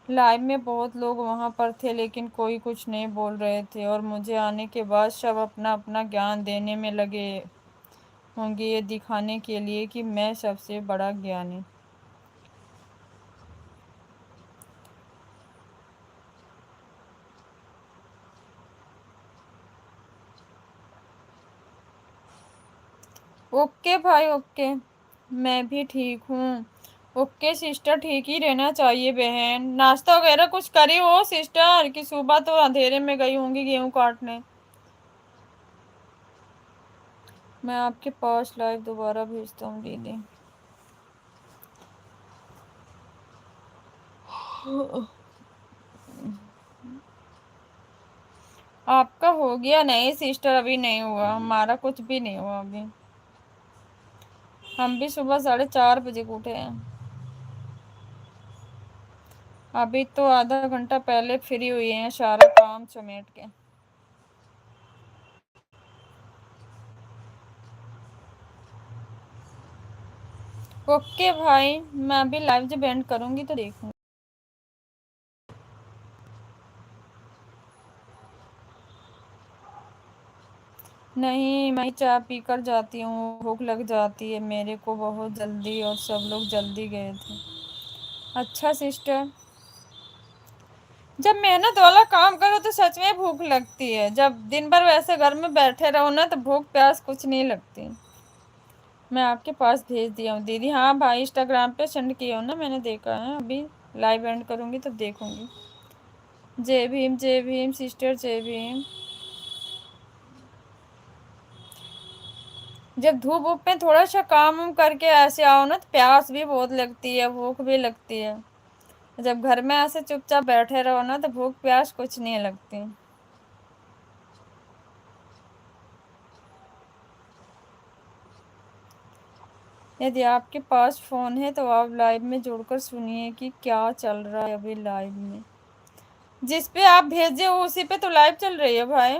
लाइव में बहुत लोग वहां पर थे लेकिन कोई कुछ नहीं बोल रहे थे, और मुझे आने के बाद सब अपना अपना ज्ञान देने में लगे होंगे, ये दिखाने के लिए कि मैं सबसे बड़ा ज्ञानी। ओके भाई ओके, मैं भी ठीक हूँ। ओके सिस्टर, ठीक ही रहना चाहिए बहन। नाश्ता वगैरह कुछ करी हो सिस्टर, कि सुबह तो अंधेरे में गई होंगी गेहूं काटने? मैं आपके पास लाइव दोबारा भेजता हूँ दीदी। आपका हो गया? नहीं सिस्टर अभी नहीं हुआ, हमारा कुछ भी नहीं हुआ अभी। हम भी सुबह 4:30 बजे को उठे हैं। अभी तो आधा घंटा पहले फ्री हुई हैं सारा काम समेट के। ओके भाई, मैं अभी लाइव जब एंड करूंगी तो देखूंगी। नहीं, मैं चाय पीकर जाती हूँ, भूख लग जाती है मेरे को बहुत जल्दी, और सब लोग जल्दी गए थे। अच्छा सिस्टर, जब मेहनत वाला काम करो तो सच में भूख लगती है। जब दिन भर वैसे घर में बैठे रहो ना तो भूख प्यास कुछ नहीं लगती। मैं आपके पास भेज दिया हूँ दीदी। हाँ भाई, इंस्टाग्राम पे सेंड किया हूँ ना, मैंने देखा है। अभी लाइव एंड करूँगी तो देखूंगी। जय भीम सिस्टर, जय भीम। जब धूप वूप में थोड़ा सा काम वाम करके ऐसे आओ ना तो प्यास भी बहुत लगती है, भूख भी लगती है। जब घर में ऐसे चुपचाप बैठे रहो ना तो भूख प्यास कुछ नहीं लगती। यदि आपके पास फोन है तो आप लाइव में जुड़कर सुनिए कि क्या चल रहा है अभी लाइव में। जिस पे आप भेजे हो उसी पे तो लाइव चल रही है भाई।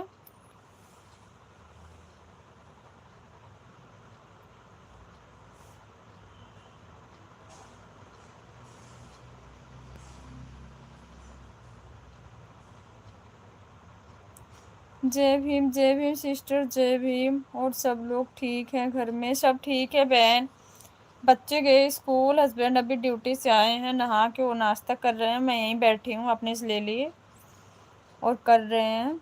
जय भीम सिस्टर, जय भीम। और सब लोग ठीक हैं? घर में सब ठीक है बहन? बच्चे गए स्कूल, हस्बैंड अभी ड्यूटी से आए हैं, नहा के वो नाश्ता कर रहे हैं, मैं यहीं बैठी हूँ अपने से ले लिए और कर रहे हैं।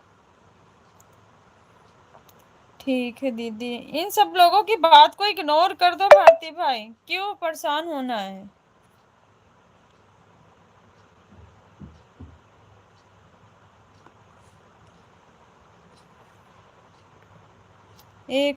ठीक है दीदी, इन सब लोगों की बात को इग्नोर कर दो भारती भाई, क्यों परेशान होना है। एक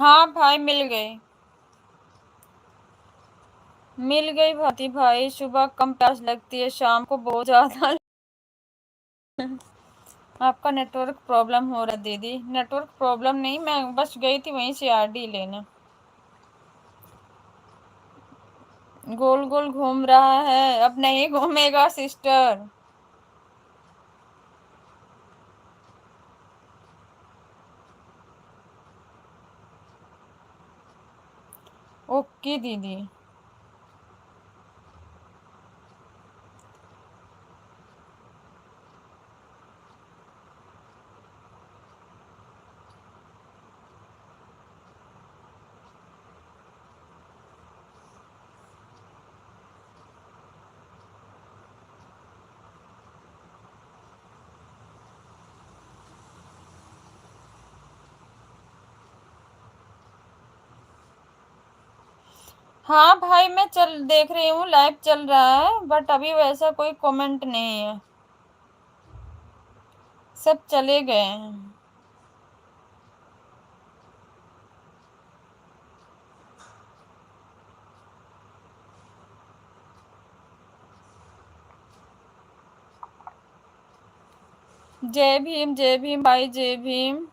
हाँ भाई मिल गई भाती भाई। सुबह कम प्यास लगती है, शाम को बहुत ज्यादा। आपका नेटवर्क प्रॉब्लम हो रहा दीदी। नेटवर्क प्रॉब्लम नहीं, मैं बस गई थी वहीं से आरडी लेने। गोल गोल घूम रहा है, अब नहीं घूमेगा सिस्टर। ओके दीदी। हाँ भाई मैं चल देख रही हूँ, लाइव चल रहा है, बट अभी वैसा कोई कमेंट नहीं है, सब चले गए हैं। जय भीम भाई, जय भीम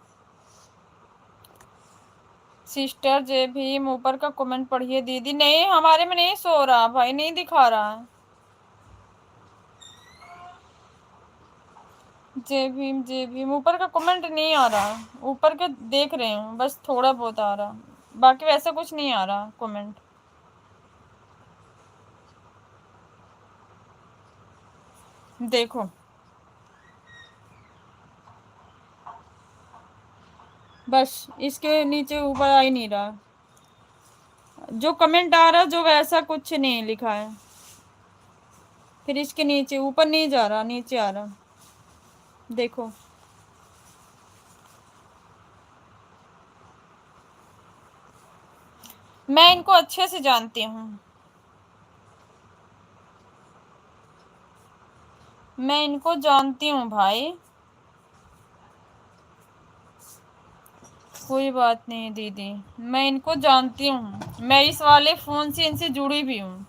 सिस्टर, जय भीम। ऊपर का कमेंट पढ़िए दीदी। नहीं हमारे में नहीं सो रहा भाई, नहीं दिखा रहा है। जय भीम ऊपर का कमेंट नहीं आ रहा, ऊपर के देख रहे हूँ बस थोड़ा बहुत आ रहा, बाकी वैसा कुछ नहीं आ रहा कमेंट। देखो बस इसके नीचे ऊपर आ ही नहीं रहा, जो कमेंट आ रहा जो वैसा कुछ नहीं लिखा है। फिर इसके नीचे ऊपर नहीं जा रहा, नीचे आ रहा, देखो। मैं इनको अच्छे से जानती हूँ, मैं इनको जानती हूँ भाई। कोई बात नहीं दीदी, मैं इनको जानती हूँ, मैं इस वाले फोन से इनसे जुड़ी भी हूँ।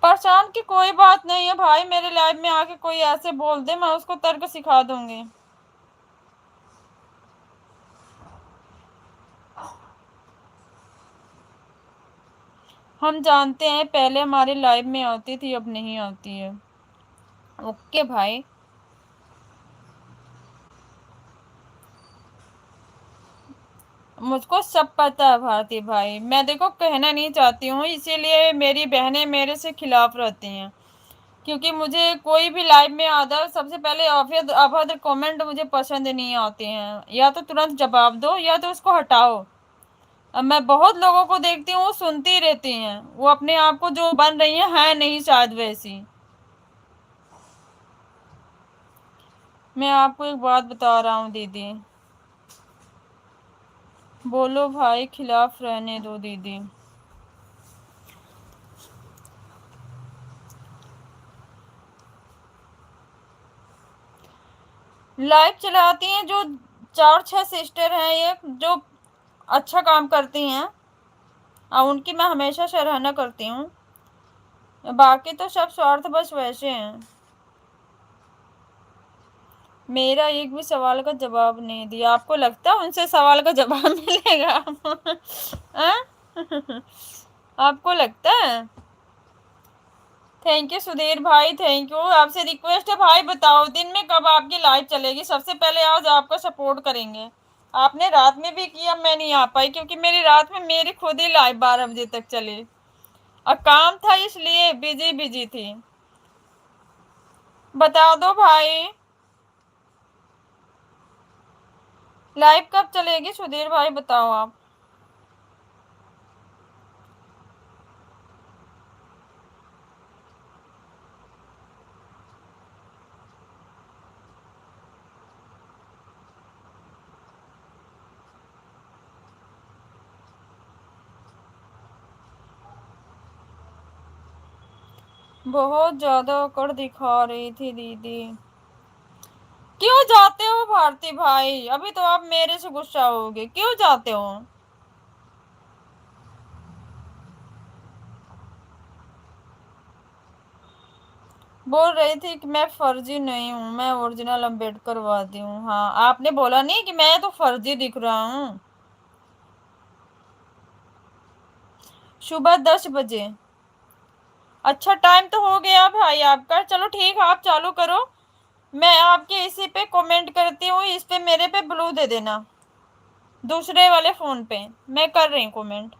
परेशान की कोई बात नहीं है भाई, मेरे लाइफ में आके कोई ऐसे बोल दे मैं उसको तर्क सिखा दूंगी। हम जानते हैं, पहले हमारी लाइफ में आती थी, अब नहीं आती है। ओके भाई। मुझको सब पता है भारती भाई, मैं देखो कहना नहीं चाहती हूँ, इसीलिए मेरी बहनें मेरे से खिलाफ रहती हैं, क्योंकि मुझे कोई भी लाइव में आता सबसे पहले अभद्र अभद्र कमेंट मुझे पसंद नहीं आते हैं, या तो तुरंत जवाब दो या तो उसको हटाओ। अब मैं बहुत लोगों को देखती हूँ, वो सुनती रहती हैं, वो अपने आप को जो बन रही है नहीं शायद वैसी। मैं आपको एक बात बता रहा हूँ दीदी। बोलो भाई, खिलाफ रहने दो दीदी। लाइव चलाती हैं जो 4-6 सिस्टर हैं ये, जो अच्छा काम करती हैं और उनकी मैं हमेशा सराहना करती हूँ। बाकी तो सब स्वार्थ बस वैसे हैं। मेरा एक भी सवाल का जवाब नहीं दिया, आपको लगता है उनसे सवाल का जवाब मिलेगा? आपको लगता है? थैंक यू सुधीर भाई, थैंक यू। आपसे रिक्वेस्ट है भाई, बताओ दिन में कब आपकी लाइव चलेगी? सबसे पहले आज आपका सपोर्ट करेंगे। आपने रात में भी किया, मैं नहीं आ पाई क्योंकि मेरी रात में मेरी खुद ही लाइव 12 बजे तक चली और काम था इसलिए बिजी बिजी थी। बता दो भाई लाइव कब चलेगी? सुधीर भाई बताओ आप। बहुत ज्यादा अकड़ दिखा रही थी दीदी। क्यों जाते हो भारती भाई? अभी तो आप मेरे से गुस्सा होगे, क्यों जाते हो? बोल रही थी कि मैं फर्जी नहीं हूँ, मैं ओरिजिनल अम्बेडकरवादी हूँ। हाँ, आपने बोला नहीं कि मैं तो फर्जी दिख रहा हूँ। सुबह 10 बजे। अच्छा टाइम तो हो गया भाई आपका, चलो ठीक है, आप चालू करो। मैं आपके इसी पे कमेंट करती हूँ, इस पे मेरे पे ब्लू दे देना, दूसरे वाले फोन पे मैं कर रही हूँ कमेंट,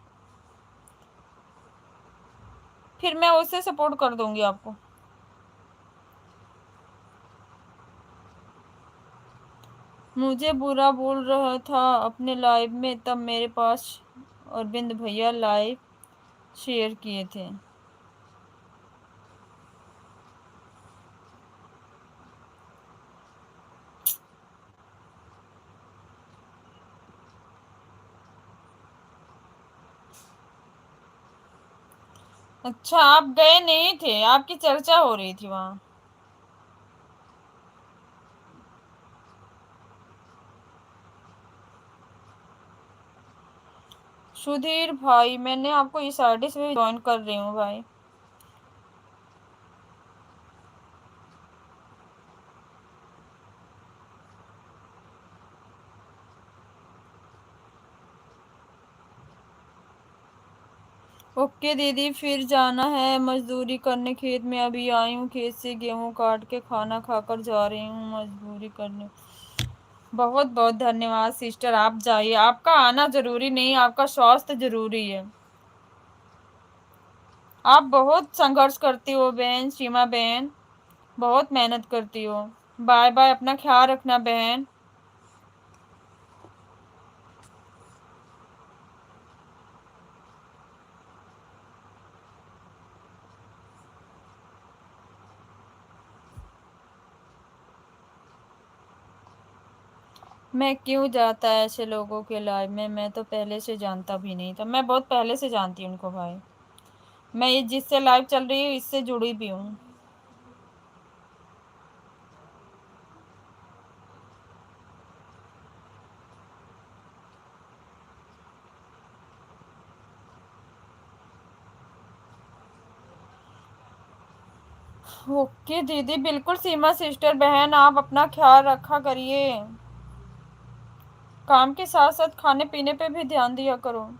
फिर मैं उससे सपोर्ट कर दूंगी आपको। मुझे बुरा बोल रहा था अपने लाइव में, तब मेरे पास अरविंद भैया लाइव शेयर किए थे। अच्छा, आप गए नहीं थे, आपकी चर्चा हो रही थी वहां। सुधीर भाई, मैंने आपको इस आईडी से भी ज्वाइन कर रही हूँ भाई। ओके दीदी, फिर जाना है मजदूरी करने खेत में, अभी आई हूँ खेत से, गेहूं काट के खाना खाकर जा रही हूँ मजदूरी करने। बहुत बहुत धन्यवाद सिस्टर, आप जाइए, आपका आना जरूरी नहीं, आपका स्वास्थ्य जरूरी है। आप बहुत संघर्ष करती हो बहन, सीमा बहन, बहुत मेहनत करती हो। बाय बाय, अपना ख्याल रखना बहन। मैं क्यों जाता है ऐसे लोगों के लाइव में? मैं तो पहले से जानता भी नहीं था, मैं बहुत पहले से जानती हूँ उनको भाई। मैं ये जिससे लाइव चल रही हूँ इससे जुड़ी भी हूँ। ओके दीदी, बिल्कुल सीमा सिस्टर बहन, आप अपना ख्याल रखा करिए, काम के साथ साथ खाने पीने पे भी ध्यान दिया करो।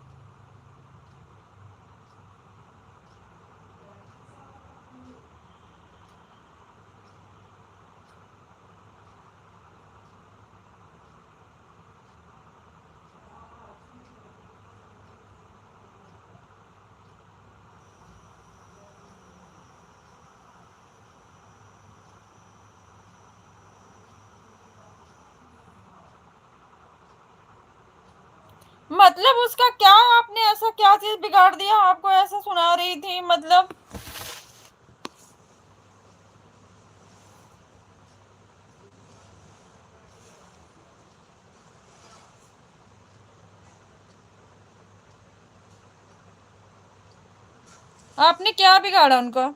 मतलब उसका क्या, आपने ऐसा क्या चीज बिगाड़ दिया, आपको ऐसा सुना रही थी मतलब। आपने क्या बिगाड़ा उनका?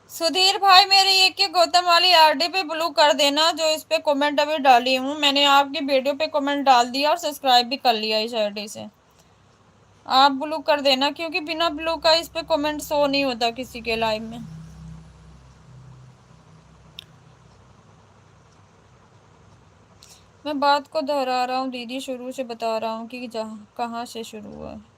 सुधीर भाई, मेरे ये कि गौतम वाली आरडी पे ब्लू कर देना, जो इस पे कमेंट अभी डाली हूँ मैंने, आपकी वीडियो पे कमेंट डाल दिया और सब्सक्राइब भी कर लिया इस आरडी से। आप ब्लू कर देना, क्योंकि बिना ब्लू का इस पे कमेंट शो नहीं होता किसी के लाइव में। मैं बात को दोहरा रहा हूँ दीदी, शुरू से बता रहा हूँ कि जहाँ कहाँ से शुरू हुआ है।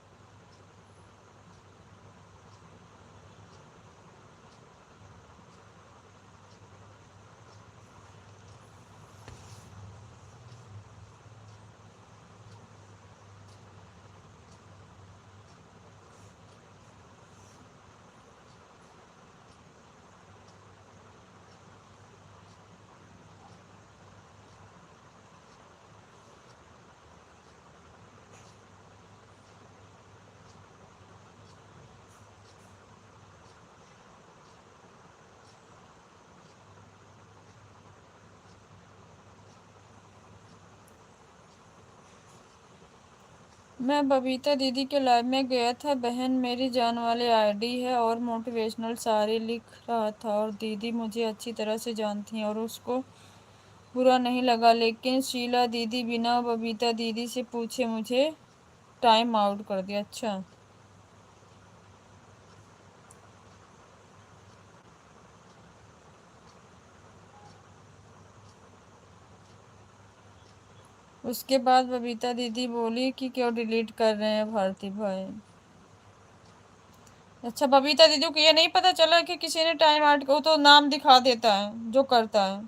मैं बबीता दीदी के लाइव में गया था, बहन मेरी जान वाले आईडी है और मोटिवेशनल सारे लिख रहा था, और दीदी मुझे अच्छी तरह से जानती हैं और उसको बुरा नहीं लगा, लेकिन शीला दीदी बिना बबीता दीदी से पूछे मुझे टाइम आउट कर दिया। अच्छा, उसके बाद बबीता दीदी बोली कि क्यों डिलीट कर रहे हैं भारती भाई। अच्छा, बबीता दीदी को ये नहीं पता चला कि किसी ने टाइम आउट को तो नाम दिखा देता है जो करता है।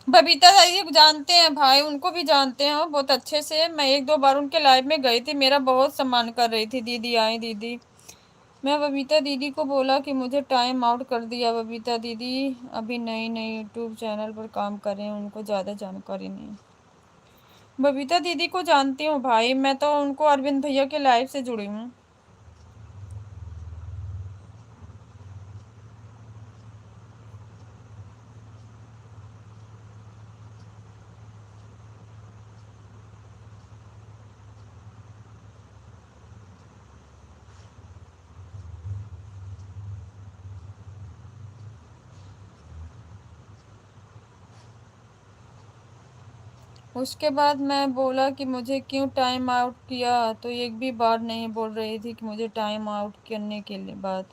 बबीता दीदी को जानते हैं भाई, उनको भी जानते हैं वो बहुत अच्छे से। मैं एक दो बार उनके लाइव में गई थी, मेरा बहुत सम्मान कर रही थी, दीदी आई दीदी। मैं बबीता दीदी को बोला कि मुझे टाइम आउट कर दिया। बबीता दीदी अभी नई नई यूट्यूब चैनल पर काम कर रहे हैं, उनको ज़्यादा जानकारी नहीं। बबीता दीदी को जानती हूँ भाई, मैं तो उनको अरविंद भैया के लाइव से जुड़ी हूँ। उसके बाद मैं बोला कि मुझे क्यों टाइम आउट किया, तो एक भी बार नहीं बोल रही थी कि मुझे टाइम आउट करने के लिए बाद।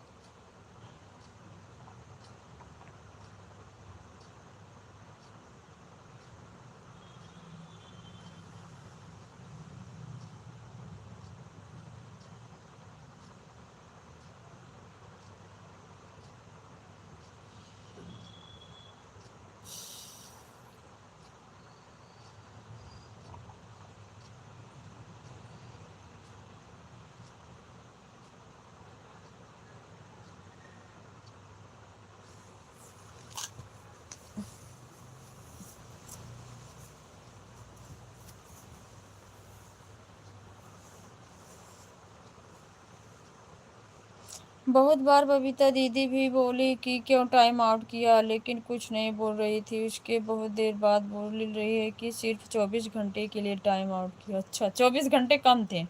बहुत बार बबीता दीदी भी बोली कि क्यों टाइम आउट किया, लेकिन कुछ नहीं बोल रही थी। उसके बहुत देर बाद बोल रही है कि सिर्फ 24 घंटे के लिए टाइम आउट किया। अच्छा, 24 घंटे कम थे।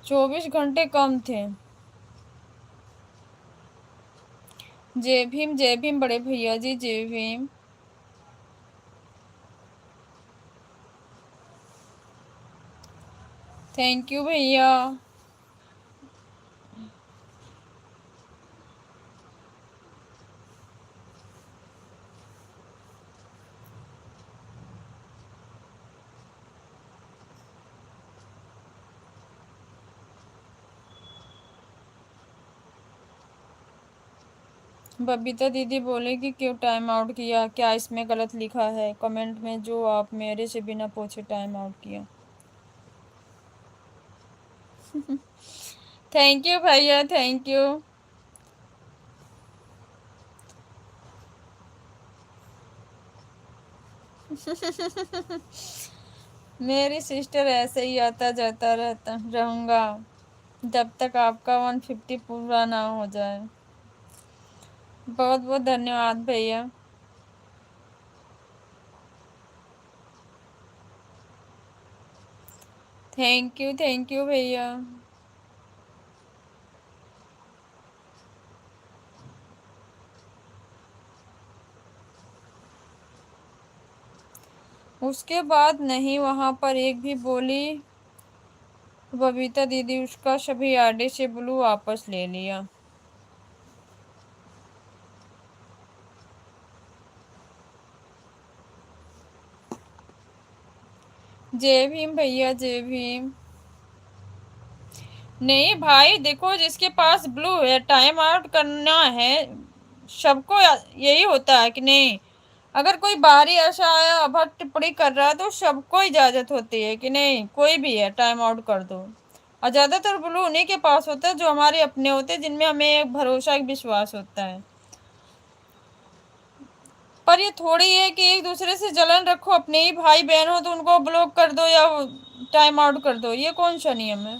24 घंटे कम थे। जय भीम बड़े भैया जी, जय भीम। थैंक यू भैया। बबीता दीदी बोले कि क्यों टाइम आउट किया, क्या इसमें गलत लिखा है कमेंट में जो आप मेरे से बिना पूछे टाइम आउट किया। थैंक यू भैया, थैंक यू। मेरी सिस्टर ऐसे ही आता जाता रहता रहूंगा जब तक आपका 150 पूरा ना हो जाए। बहुत बहुत धन्यवाद भैया। थैंक यू भैया। उसके बाद नहीं वहां पर एक भी बोली बबीता दीदी। उसका सभी आडे से ब्लू वापस ले लिया। जय भीम भैया, जय भीम। नहीं भाई देखो, जिसके पास ब्लू है टाइम आउट करना है, सबको यही होता है कि नहीं। अगर कोई बाहरी ऐसा आया अभद्र टिप्पणी कर रहा है तो सबको इजाजत होती है कि नहीं, कोई भी है टाइम आउट कर दो। और ज्यादातर ब्लू उन्हीं के पास होता है जो हमारे अपने होते हैं, जिनमें हमें एक भरोसा एक विश्वास होता है। पर ये थोड़ी है कि एक दूसरे से जलन रखो, अपने ही भाई बहन हो तो उनको ब्लॉक कर दो या टाइम आउट कर दो, ये कौन सा नियम है।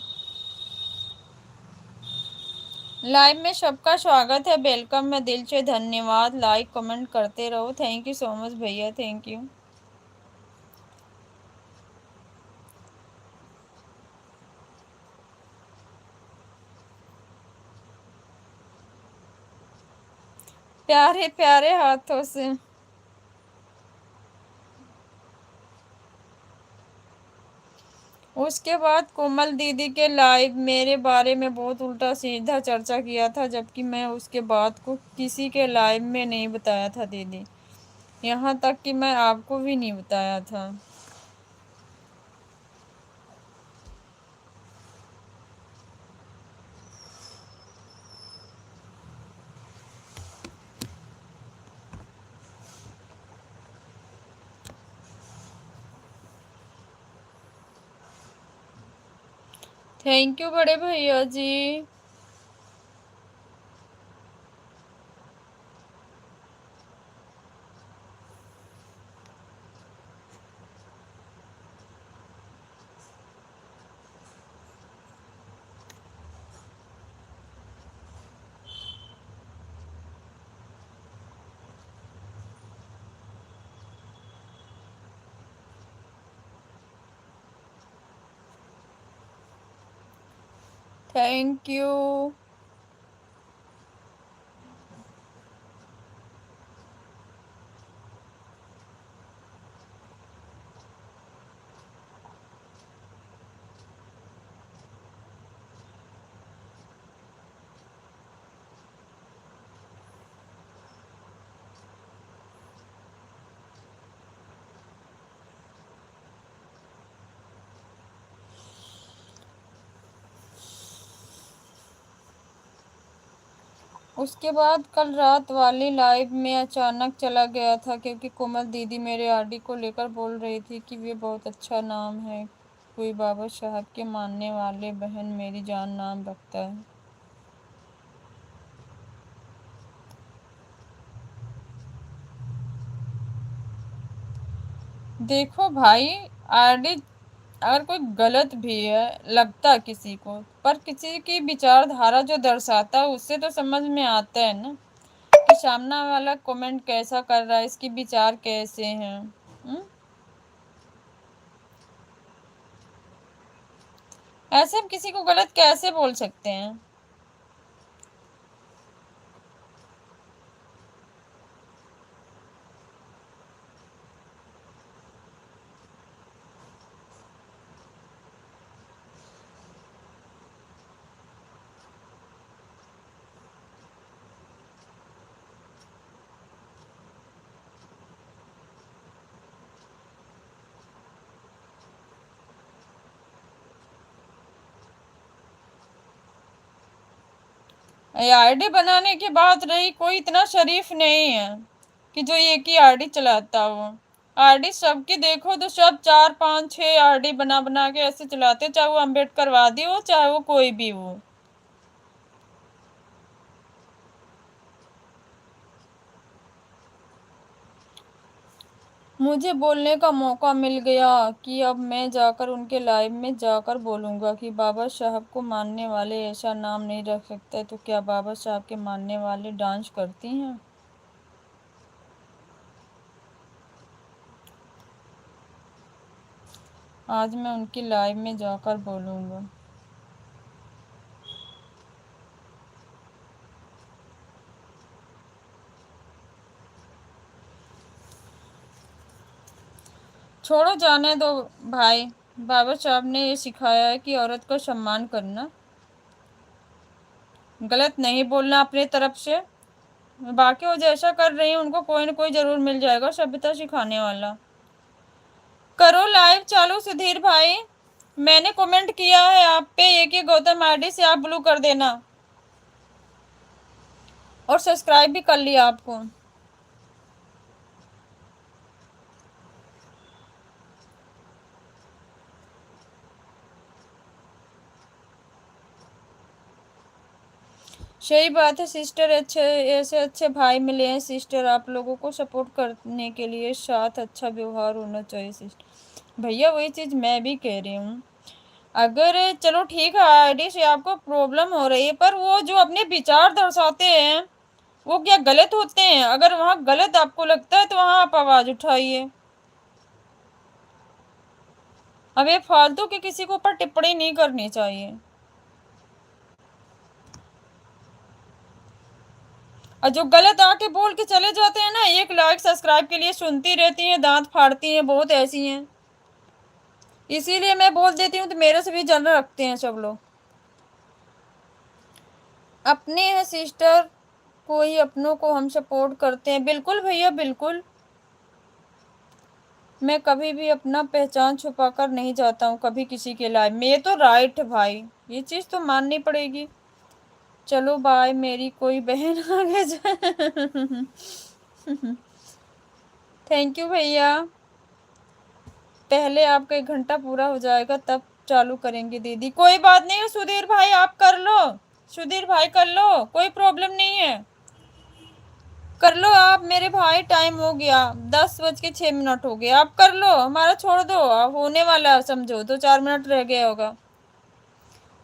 लाइव में सबका स्वागत है, वेलकम। मैं दिल से धन्यवाद। लाइक कमेंट करते रहो। थैंक यू सो मच भैया, थैंक यू। प्यारे प्यारे हाथों से। उसके बाद कोमल दीदी के लाइव मेरे बारे में बहुत उल्टा सीधा चर्चा किया था, जबकि मैं उसके बात को किसी के लाइव में नहीं बताया था दीदी। यहाँ तक कि मैं आपको भी नहीं बताया था। थैंक यू बड़े भैया जी। Thank you. उसके बाद कल रात वाली लाइव में अचानक चला गया था, क्योंकि कोमल दीदी मेरे आरडी को लेकर बोल रही थी कि वे बहुत अच्छा नाम है, कोई बाबा साहब के मानने वाले बहन मेरी जान नाम रखता है। देखो भाई, आरडी अगर कोई गलत भी है लगता किसी को, पर किसी की विचारधारा जो दर्शाता है उससे तो समझ में आता है ना कि सामने वाला कमेंट कैसा कर रहा है, इसकी विचार कैसे हैं। ऐसे हम किसी को गलत कैसे बोल सकते हैं। ये आईडी बनाने की बात रही, कोई इतना शरीफ नहीं है कि जो एक ही आईडी चलाता हो। आईडी सबकी देखो तो सब 4 5 6 आईडी बना बना के ऐसे चलाते, चाहे वो अम्बेडकरवादी हो चाहे वो कोई भी हो। मुझे बोलने का मौका मिल गया कि अब मैं जाकर उनके लाइव में जाकर बोलूंगा कि बाबा साहब को मानने वाले ऐसा नाम नहीं रख सकते, तो क्या बाबा साहब के मानने वाले डांस करती हैं। आज मैं उनकी लाइव में जाकर बोलूंगा। छोड़ो, जाने दो भाई। बाबा साहब ने ये सिखाया है कि औरत का सम्मान करना, गलत नहीं बोलना अपने तरफ से। बाकी वो जैसा कर रही है उनको कोई ना कोई जरूर मिल जाएगा सभ्यता सिखाने वाला। करो लाइव चालू सुधीर भाई। मैंने कमेंट किया है आप पे, एक ही गौतम आईडी से आप ब्लू कर देना, और सब्सक्राइब भी कर लिया आपको। सही बात है सिस्टर, अच्छे ऐसे अच्छे भाई मिले हैं सिस्टर, आप लोगों को सपोर्ट करने के लिए साथ अच्छा व्यवहार होना चाहिए सिस्टर। भैया वही चीज़ मैं भी कह रही हूँ। अगर चलो ठीक है आईडी से आपको प्रॉब्लम हो रही है, पर वो जो अपने विचार दर्शाते हैं वो क्या गलत होते हैं? अगर वहाँ गलत आपको लगता है तो वहाँ आप आवाज उठाइए। अब ये फालतू के किसी के ऊपर टिप्पणी नहीं करनी चाहिए। और जो गलत आके बोल के चले जाते हैं ना, एक लाइक सब्सक्राइब के लिए सुनती रहती हैं, दांत फाड़ती हैं, बहुत ऐसी हैं। इसीलिए मैं बोल देती हूँ तो मेरे से भी जल रखते हैं सब लोग। अपने हैं सिस्टर, कोई अपनों को हम सपोर्ट करते हैं। बिल्कुल भैया बिल्कुल, मैं कभी भी अपना पहचान छुपा कर नहीं जाता हूँ कभी किसी के लाइव में। ये तो राइट है भाई, ये चीज़ तो माननी पड़ेगी। चलो बाय, मेरी कोई बहन आ गए। थैंक यू भैया। पहले आपका 1 घंटा पूरा हो जाएगा तब चालू करेंगे दीदी। कोई बात नहीं है सुधीर भाई, आप कर लो। सुधीर भाई कर लो, कोई प्रॉब्लम नहीं है, कर लो आप मेरे भाई। टाइम हो गया 10:06 हो गए, आप कर लो, हमारा छोड़ दो, होने वाला समझो, 2 4 मिनट रह गया होगा।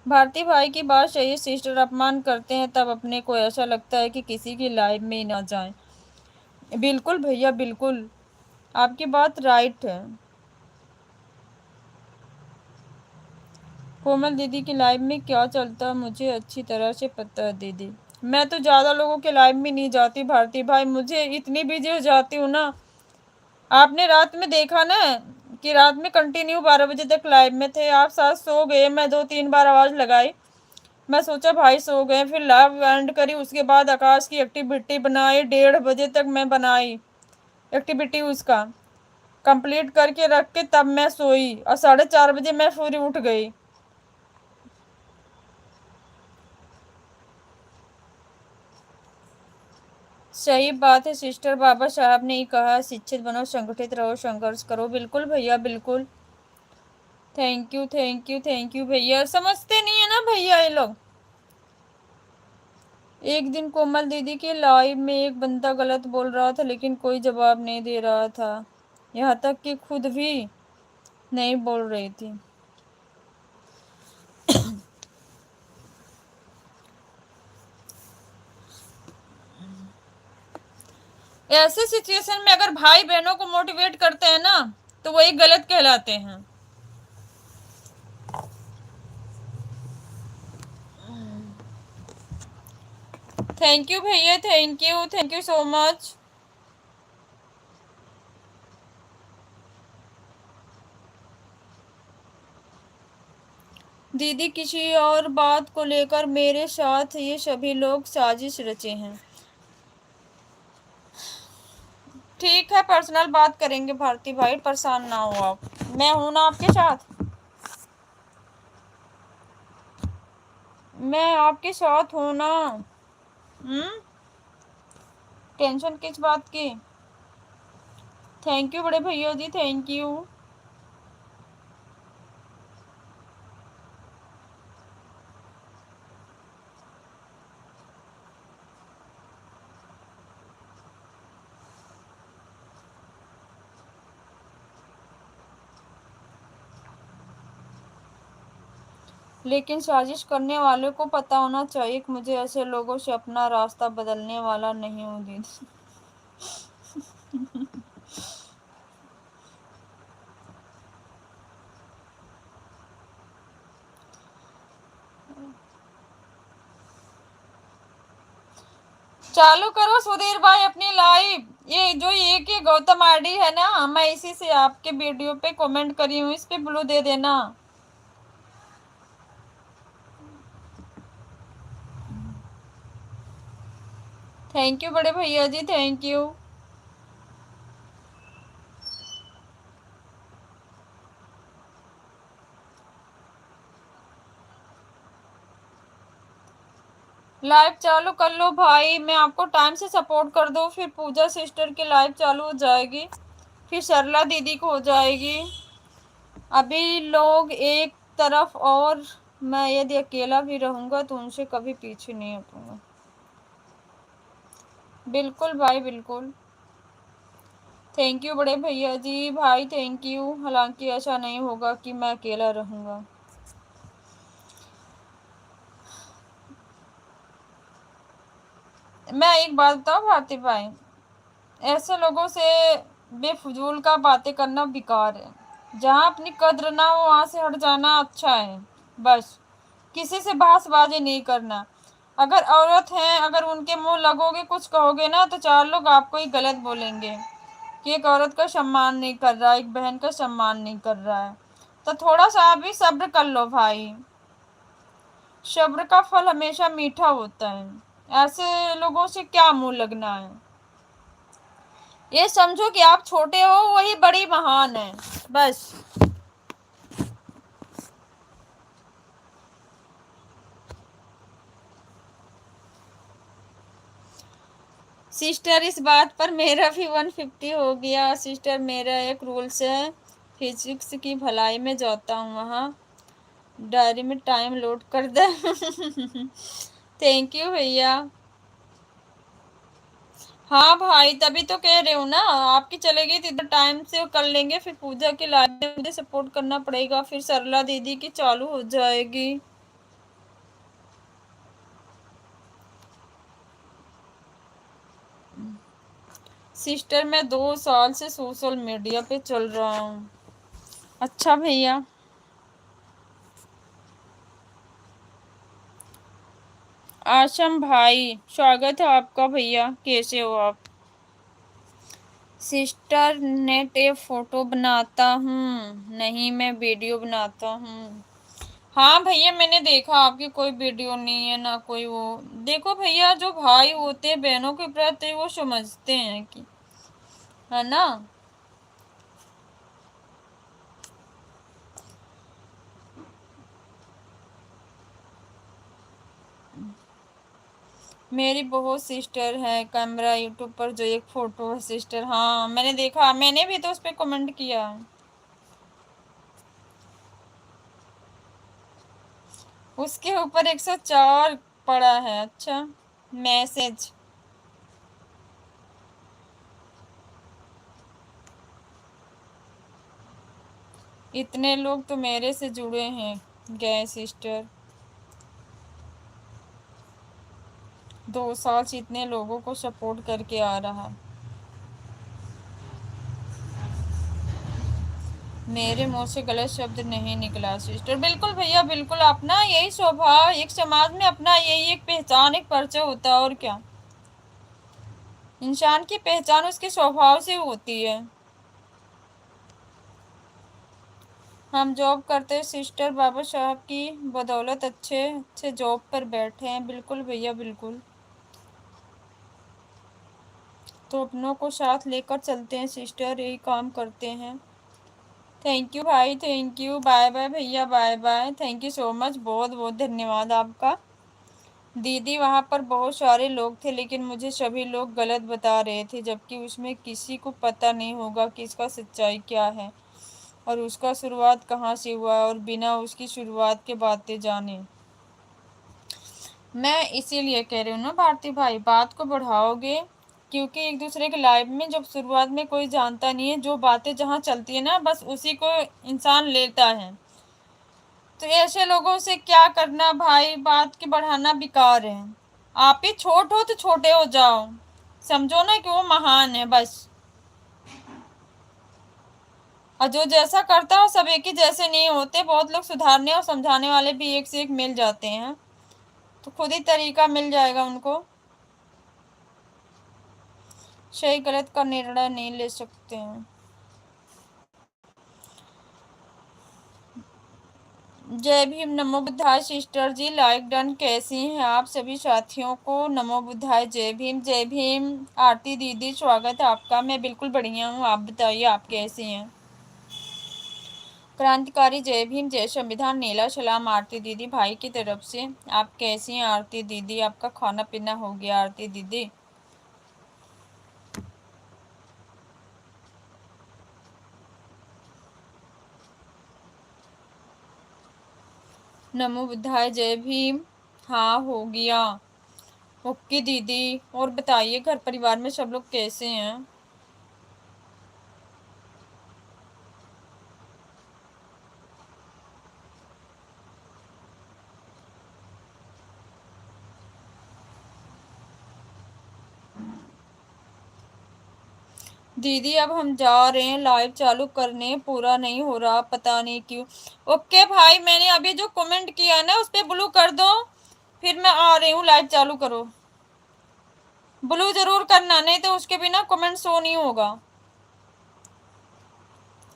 भारती भाई की बात सही है सिस्टर, अपमान करते हैं तब अपने को ऐसा लगता है कि किसी की लाइफ में ही ना जाए। बिल्कुल भैया बिल्कुल, आपकी बात राइट है। कोमल दीदी की लाइव में क्या चलता है मुझे अच्छी तरह से पता है दीदी। मैं तो ज़्यादा लोगों के लाइव में नहीं जाती भारती भाई, मुझे इतनी बिजी हो जाती हूँ ना। आपने रात में देखा ना कि रात में कंटिन्यू 12 बजे तक लाइव में थे, आप साथ सो गए, मैं 2 3 बार आवाज़ लगाई, मैं सोचा भाई सो गए, फिर लाइव एंड करी, उसके बाद आकाश की एक्टिविटी बनाई, 1:30 बजे तक मैं बनाई एक्टिविटी, उसका कंप्लीट करके रख के तब मैं सोई, और 4:30 बजे मैं पूरी उठ गई। सही बात है सिस्टर, बाबा साहब ने ही कहा शिक्षित बनो, संगठित रहो, संघर्ष करो। बिल्कुल भैया बिल्कुल। Thank you thank you thank you भैया, समझते नहीं है ना भैया ये लोग। एक दिन कोमल दीदी के लाइव में एक बंदा गलत बोल रहा था लेकिन कोई जवाब नहीं दे रहा था, यहाँ तक कि खुद भी नहीं बोल रही थी। ऐसे सिचुएशन में अगर भाई बहनों को मोटिवेट करते हैं ना तो वही गलत कहलाते हैं। थैंक यू भैया, थैंक यू सो मच। दीदी किसी और बात को लेकर मेरे साथ ये सभी लोग साजिश रचे हैं। ठीक है, पर्सनल बात करेंगे भारती भाई, परेशान ना हो आप। मैं हूं ना आपके साथ, मैं आपके साथ हूं ना। टेंशन किस बात की? थैंक यू बड़े भैया जी, थैंक यू। लेकिन साजिश करने वाले को पता होना चाहिए कि मुझे ऐसे लोगों से अपना रास्ता बदलने वाला नहीं हूँ दीदी। चालू करो सुधीर भाई अपनी लाइव। ये जो ये की गौतम आईडी है ना, मैं इसी से आपके वीडियो पे कमेंट करी हूँ, इस पे ब्लू दे देना। थैंक यू बड़े भैया जी, थैंक यू। लाइव चालू कर लो भाई, मैं आपको टाइम से सपोर्ट कर दो, फिर पूजा सिस्टर की लाइव चालू हो जाएगी, फिर सरला दीदी को हो जाएगी। अभी लोग एक तरफ और मैं यदि अकेला भी रहूंगा तो उनसे कभी पीछे नहीं हटूंगा। बिल्कुल भाई बिल्कुल। थैंक यू बड़े भैया जी भाई, थैंक यू। हालांकि ऐसा नहीं होगा कि मैं अकेला रहूंगा। मैं एक बात बताऊं भारती भाई, ऐसे लोगों से बेफजूल का बातें करना बेकार है। जहाँ अपनी कद्र ना हो वहां से हट जाना अच्छा है। बस किसी से बहसबाजी नहीं करना। अगर औरत है, अगर उनके मुंह लगोगे, कुछ कहोगे ना तो चार लोग आपको ही गलत बोलेंगे कि एक औरत का सम्मान नहीं कर रहा है, एक बहन का सम्मान नहीं कर रहा है। तो थोड़ा सा आप भी सब्र कर लो भाई, सब्र का फल हमेशा मीठा होता है। ऐसे लोगों से क्या मुंह लगना है। ये समझो कि आप छोटे हो, वही बड़ी महान है, बस। सिस्टर इस बात पर मेरा भी 150 हो गया सिस्टर। मेरा एक रूल्स है, फिजिक्स की भलाई में जाता हूँ वहाँ डायरी में टाइम लोड कर दे। थैंक यू भैया। हाँ भाई, तभी तो कह रही हूँ ना, आपकी चलेगी तो इधर टाइम से कर लेंगे, फिर पूजा के लाइव में मुझे सपोर्ट करना पड़ेगा, फिर सरला दीदी की चालू हो जाएगी। सिस्टर मैं 2 साल से सोशल मीडिया पे चल रहा हूँ। अच्छा भैया। आशम भाई स्वागत है आपका भैया, कैसे हो आप? सिस्टर नेट ए फोटो बनाता हूँ, नहीं मैं वीडियो बनाता हूँ। हाँ भैया, मैंने देखा आपकी कोई वीडियो नहीं है ना कोई वो। देखो भैया, जो भाई होते हैं बहनों के प्रति वो समझते हैं कि, है ना। मेरी बहुत सिस्टर है, कैमरा यूट्यूब पर जो एक फोटो है सिस्टर, हाँ मैंने देखा, मैंने भी तो उस पर कमेंट किया। उसके ऊपर 104 पड़ा है। अच्छा, मैसेज। इतने लोग तो मेरे से जुड़े हैं गए सिस्टर। 2 साल से इतने लोगों को सपोर्ट करके आ रहा। मेरे मुंह से गलत शब्द नहीं निकला सिस्टर। बिल्कुल भैया बिल्कुल, अपना यही स्वभाव, एक समाज में अपना यही एक पहचान, एक परिचय होता है, और क्या। इंसान की पहचान उसके स्वभाव से होती है। हम जॉब करते हैं सिस्टर, बाबा साहब की बदौलत अच्छे अच्छे जॉब पर बैठे हैं। बिल्कुल भैया बिल्कुल, तो अपनों को साथ लेकर चलते हैं सिस्टर, यही काम करते हैं। थैंक यू भाई, थैंक यू। बाय बाय भैया, bye bye. Thank you so much, बहुत बहुत धन्यवाद आपका। दीदी वहां पर बहुत सारे लोग थे, लेकिन मुझे सभी लोग गलत बता रहे थे, जबकि उसमें किसी को पता नहीं होगा कि इसका सच्चाई क्या है और उसका शुरुआत कहाँ से हुआ, और बिना उसकी शुरुआत के बातें जाने। मैं इसीलिए कह रही हूँ ना भारती भाई, बात को बढ़ाओगे, क्योंकि एक दूसरे के लाइफ में जब शुरुआत में कोई जानता नहीं है, जो बातें जहाँ चलती है ना, बस उसी को इंसान लेता है। तो ऐसे लोगों से क्या करना भाई, बात के बढ़ाना बेकार है। आप ही छोट हो तो छोटे हो जाओ, समझो ना कि वो महान है बस। और जो जैसा करता है सब एक ही जैसे नहीं होते, बहुत लोग सुधारने और समझाने वाले भी एक से एक मिल जाते हैं, तो खुद ही तरीका मिल जाएगा उनको। सही गलत का निर्णय नहीं ले सकते हैं। जय भीम, नमो बुद्धाय सिस्टर जी, लाइक डन। कैसी हैं आप सभी साथियों को नमो बुद्धाय, जय भीम जय भीम। आरती दीदी स्वागत है आपका। मैं बिल्कुल बढ़िया हूँ, आप बताइए आप कैसी हैं। क्रांतिकारी जय भीम जय संविधान, नीला सलाम आरती दीदी भाई की तरफ से। आप कैसी हैं आरती दीदी, आपका खाना पीना हो गया आरती दीदी। नमो बुद्धाय जय भीम, हाँ हो गया। ओके दीदी, और बताइए घर परिवार में सब लोग कैसे हैं। दीदी अब हम जा रहे हैं लाइव चालू करने, पूरा नहीं हो रहा पता नहीं क्यों। ओके भाई, मैंने अभी जो कमेंट किया है ना उस पे ब्लू कर दो, फिर मैं आ रही हूँ, लाइव चालू करो। ब्लू जरूर करना, नहीं तो उसके बिना कमेंट शो नहीं होगा।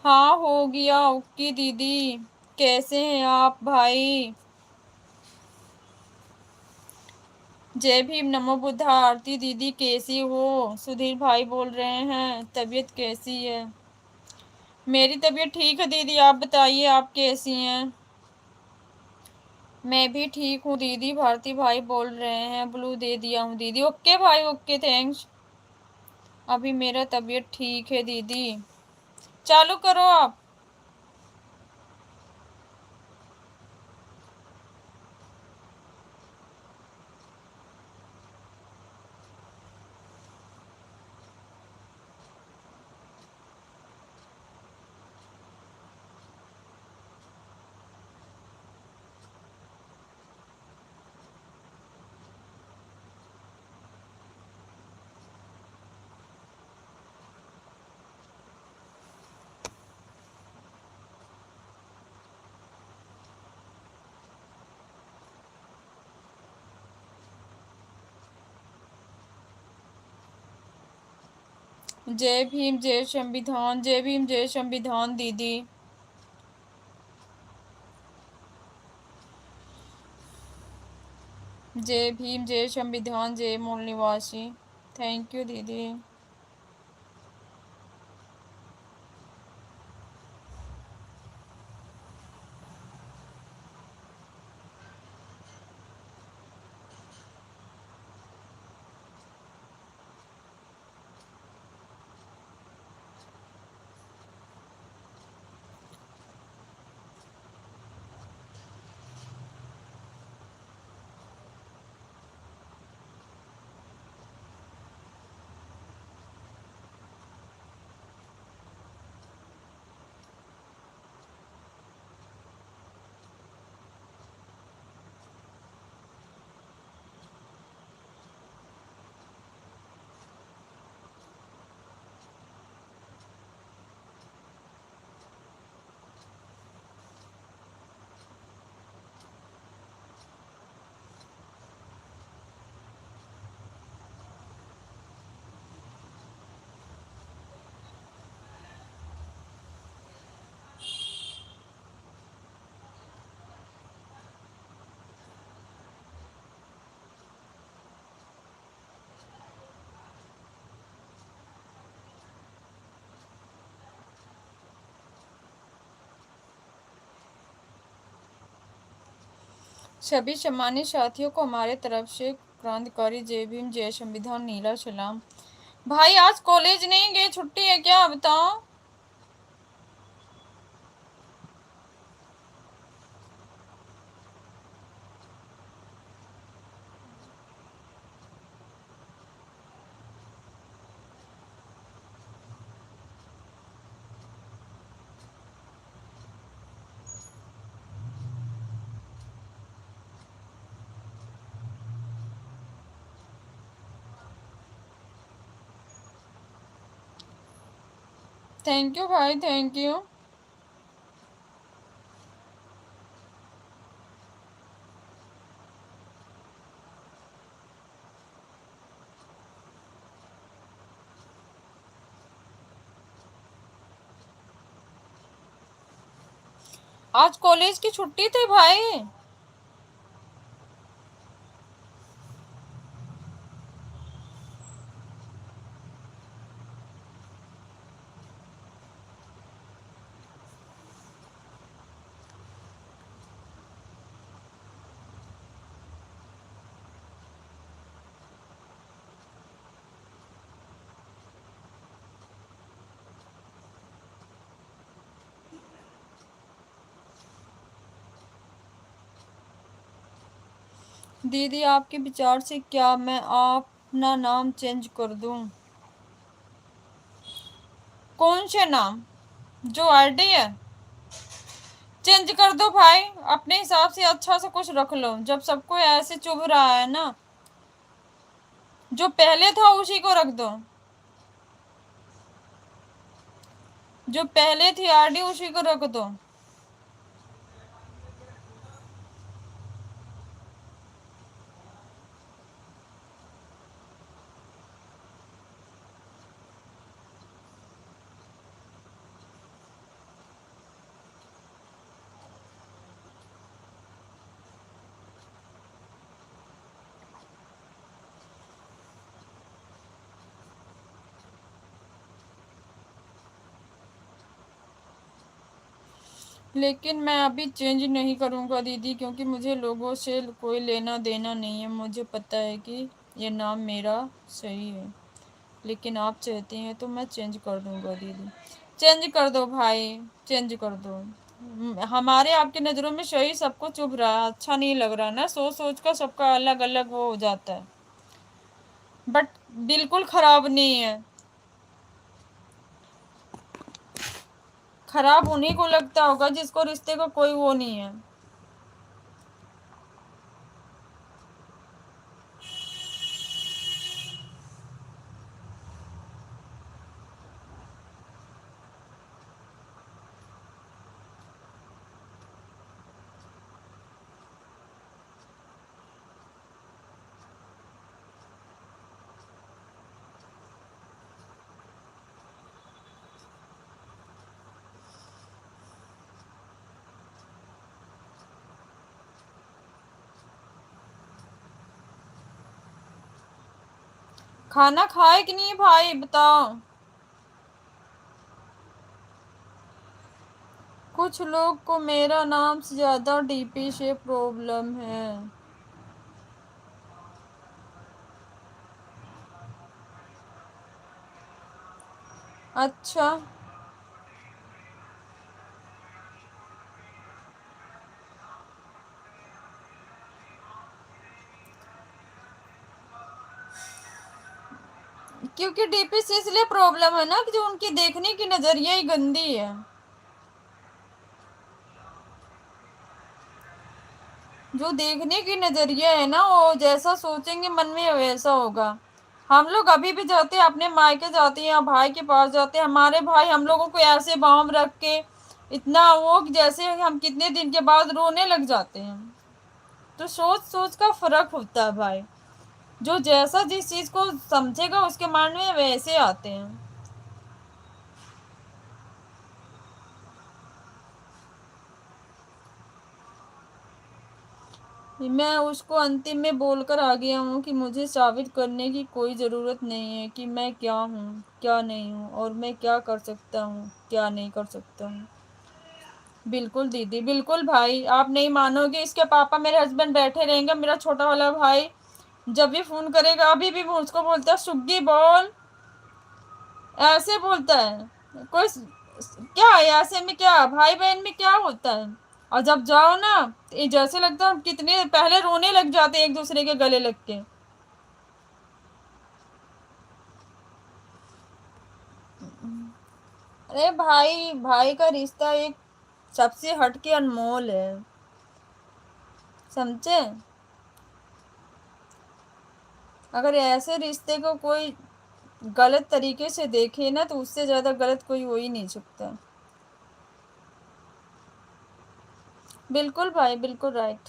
हाँ हो गया। ओके दीदी, कैसे हैं आप भाई। जय भीम, नमो बुद्धा। आरती दीदी कैसी हो। सुधीर भाई बोल रहे हैं तबीयत कैसी है। मेरी तबीयत ठीक है दीदी, आप बताइए आप कैसी हैं। मैं भी ठीक हूँ दीदी। भारती भाई बोल रहे हैं ब्लू दे दिया हूँ दीदी। ओके भाई, ओके थैंक्स। अभी मेरा तबीयत ठीक है दीदी, चालू करो आप। जय भीम जय संविधान, जय भीम जय संविधान दीदी। जय भीम जय संविधान, जय मूल निवासी। थैंक यू दीदी। सभी सम्मानित साथियों को हमारे तरफ से क्रांतिकारी जय भीम, जय संविधान, नीला सलाम। भाई आज कॉलेज नहीं गए, छुट्टी है क्या बताओ? थैंक यू भाई, थैंक यू। आज कॉलेज की छुट्टी थी भाई। दीदी आपके विचार से क्या मैं अपना नाम चेंज कर दूं? कौन से नाम? जो आईडी है चेंज कर दो भाई, अपने हिसाब से अच्छा से कुछ रख लो। जब सबको ऐसे चुभ रहा है ना, जो पहले था उसी को रख दो। जो पहले थी आईडी उसी को रख दो। लेकिन मैं अभी चेंज नहीं करूंगा दीदी, क्योंकि मुझे लोगों से कोई लेना देना नहीं है। मुझे पता है कि ये नाम मेरा सही है, लेकिन आप चाहती हैं तो मैं चेंज कर दूंगा दीदी। चेंज कर दो भाई, चेंज कर दो। हमारे आपकी नज़रों में सही सबको चुभ रहा है, अच्छा नहीं लग रहा ना, सोच सोच कर सबका अलग अलग वो हो जाता है। बट बिल्कुल खराब नहीं है। खराब उन्हीं को लगता होगा जिसको रिश्ते का कोई वो नहीं है। खाना खाए कि नहीं भाई बताओ? कुछ लोग को मेरा नाम से ज्यादा डीपी से प्रॉब्लम है। अच्छा, क्योंकि डीपी से इसलिए प्रॉब्लम है ना कि जो उनकी देखने की नजरिया ही गंदी है। जो देखने की नजरिया है ना, वो जैसा सोचेंगे मन में वैसा होगा। हम लोग अभी भी जाते हैं अपने मायके जाते हैं या भाई के पास जाते हैं, हमारे भाई हम लोगों को ऐसे बांध रख के इतना वो कि जैसे हम कितने दिन के बाद रोने लग जाते हैं। तो सोच सोच का फर्क होता है भाई। जो जैसा जिस चीज को समझेगा उसके माइंड में वैसे आते हैं। मैं उसको अंतिम में बोलकर आ गया हूँ कि मुझे साबित करने की कोई ज़रूरत नहीं है कि मैं क्या हूँ क्या नहीं हूँ, और मैं क्या कर सकता हूँ क्या नहीं कर सकता हूँ। बिल्कुल दीदी, बिल्कुल भाई, आप नहीं मानोगे, इसके पापा मेरे हस्बैंड बैठे रहेंगे, मेरा छोटा वाला भाई जब भी फोन करेगा, अभी भी वो उसको बोलता है सुग्गी बोल, ऐसे बोलता है। कोई क्या है ऐसे में, क्या भाई बहन में क्या होता है। और जब जाओ ना, तो ये जैसे लगता है कितने पहले रोने लग जाते एक दूसरे के गले लग के। अरे भाई, भाई का रिश्ता एक सबसे हटके अनमोल है, समझे। अगर ऐसे रिश्ते को कोई गलत तरीके से देखे ना, तो उससे ज्यादा गलत कोई हो ही नहीं सकता। बिल्कुल भाई, बिल्कुल राइट।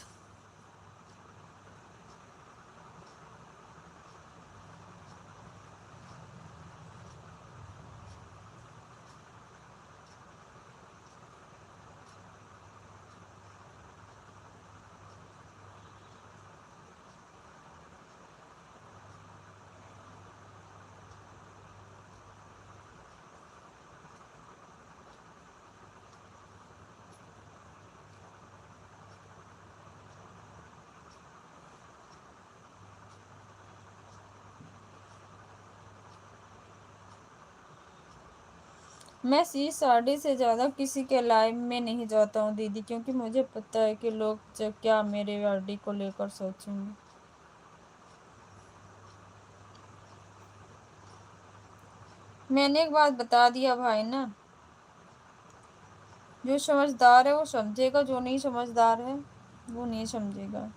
मैं सी साड़ी से ज्यादा किसी के लाइफ में नहीं जाता हूँ दीदी, क्योंकि मुझे पता है कि लोग क्या मेरे आरडी को लेकर सोचेंगे। मैंने एक बात बता दिया भाई ना, जो समझदार है वो समझेगा, जो नहीं समझदार है वो नहीं समझेगा।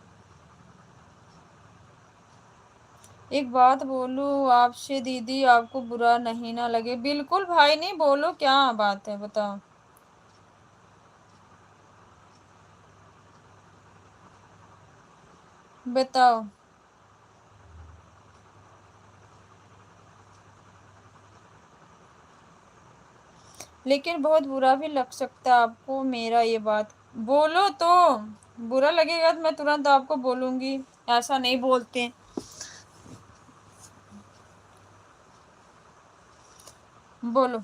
एक बात बोलूं आपसे दीदी, आपको बुरा नहीं ना लगे, बिल्कुल भाई, नहीं बोलो, क्या बात है बताओ। बताओ। लेकिन बहुत बुरा भी लग सकता है आपको मेरा ये बात, बोलो तो। बुरा लगेगा तो मैं तुरंत आपको बोलूंगी, ऐसा नहीं बोलते। बोलो।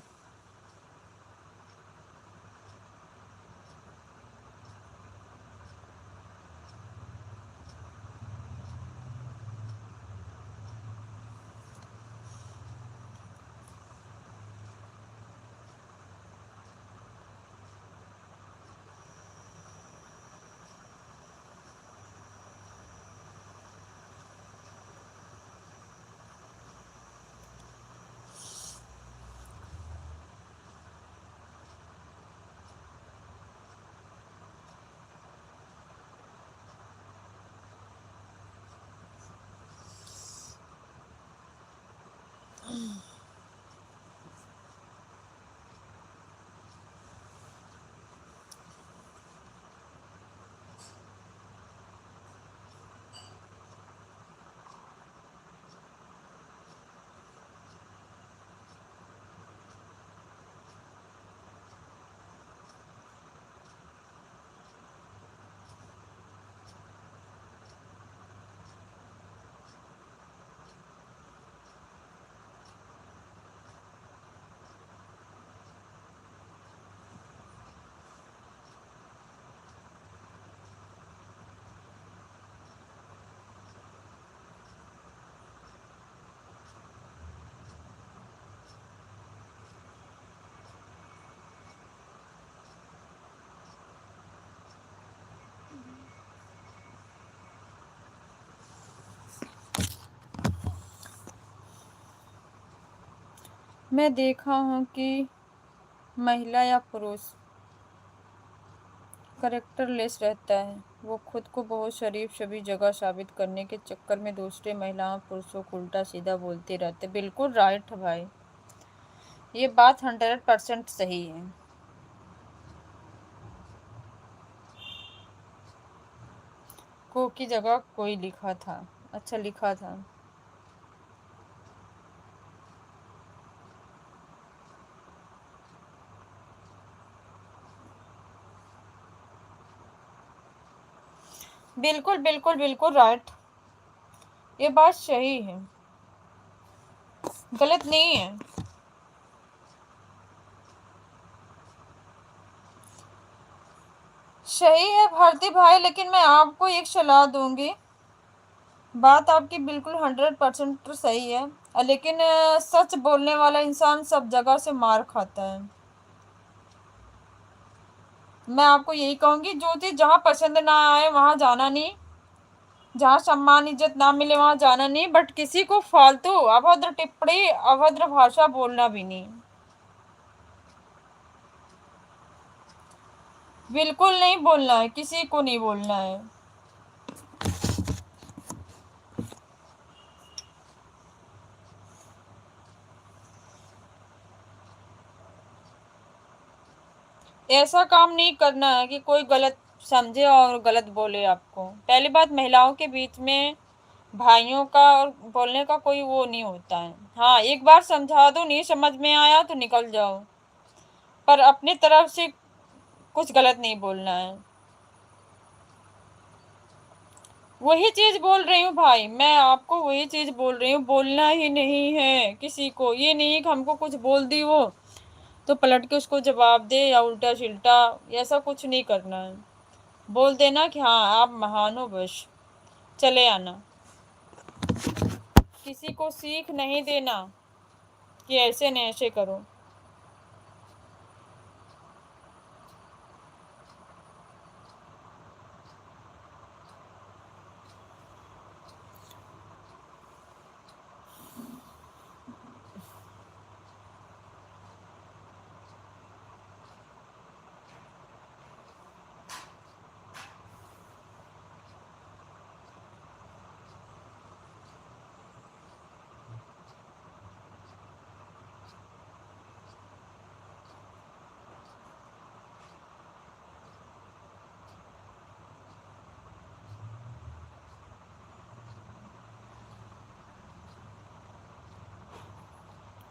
मैं देखा हूँ कि महिला या पुरुष करेक्टरलेस रहता है, वो खुद को बहुत शरीफ सभी जगह साबित करने के चक्कर में दूसरे महिलाओं पुरुषों को उल्टा सीधा बोलते रहते। बिल्कुल राइट भाई, ये बात 100% सही है। को की जगह कोई लिखा था, अच्छा लिखा था। बिल्कुल बिल्कुल बिल्कुल राइट, ये बात सही है, गलत नहीं है। सही है भारती भाई, लेकिन मैं आपको एक सलाह दूंगी। बात आपकी बिल्कुल 100% सही है, लेकिन सच बोलने वाला इंसान सब जगह से मार खाता है। मैं आपको यही कहूंगी, जो चीज जहाँ पसंद ना आए वहां जाना नहीं, जहाँ सम्मान इज्जत ना मिले वहां जाना नहीं, बट किसी को फालतू अभद्र टिप्पणी अभद्र भाषा बोलना भी नहीं, बिल्कुल नहीं बोलना है, किसी को नहीं बोलना है। ऐसा काम नहीं करना है कि कोई गलत समझे और गलत बोले आपको। पहली बात, महिलाओं के बीच में भाइयों का और बोलने का कोई वो नहीं होता है। हाँ, एक बार समझा दो, नहीं समझ में आया तो निकल जाओ, पर अपनी तरफ से कुछ गलत नहीं बोलना है। वही चीज बोल रही हूँ भाई, मैं आपको वही चीज बोल रही हूँ, बोलना ही नहीं है किसी को। ये नहीं कि हमको कुछ बोल दी वो तो पलट के उसको जवाब दे या उल्टा सिल्टा, ऐसा कुछ नहीं करना है। बोल देना कि हाँ आप महान हो, बस चले आना। किसी को सीख नहीं देना कि ऐसे नहीं ऐसे करो।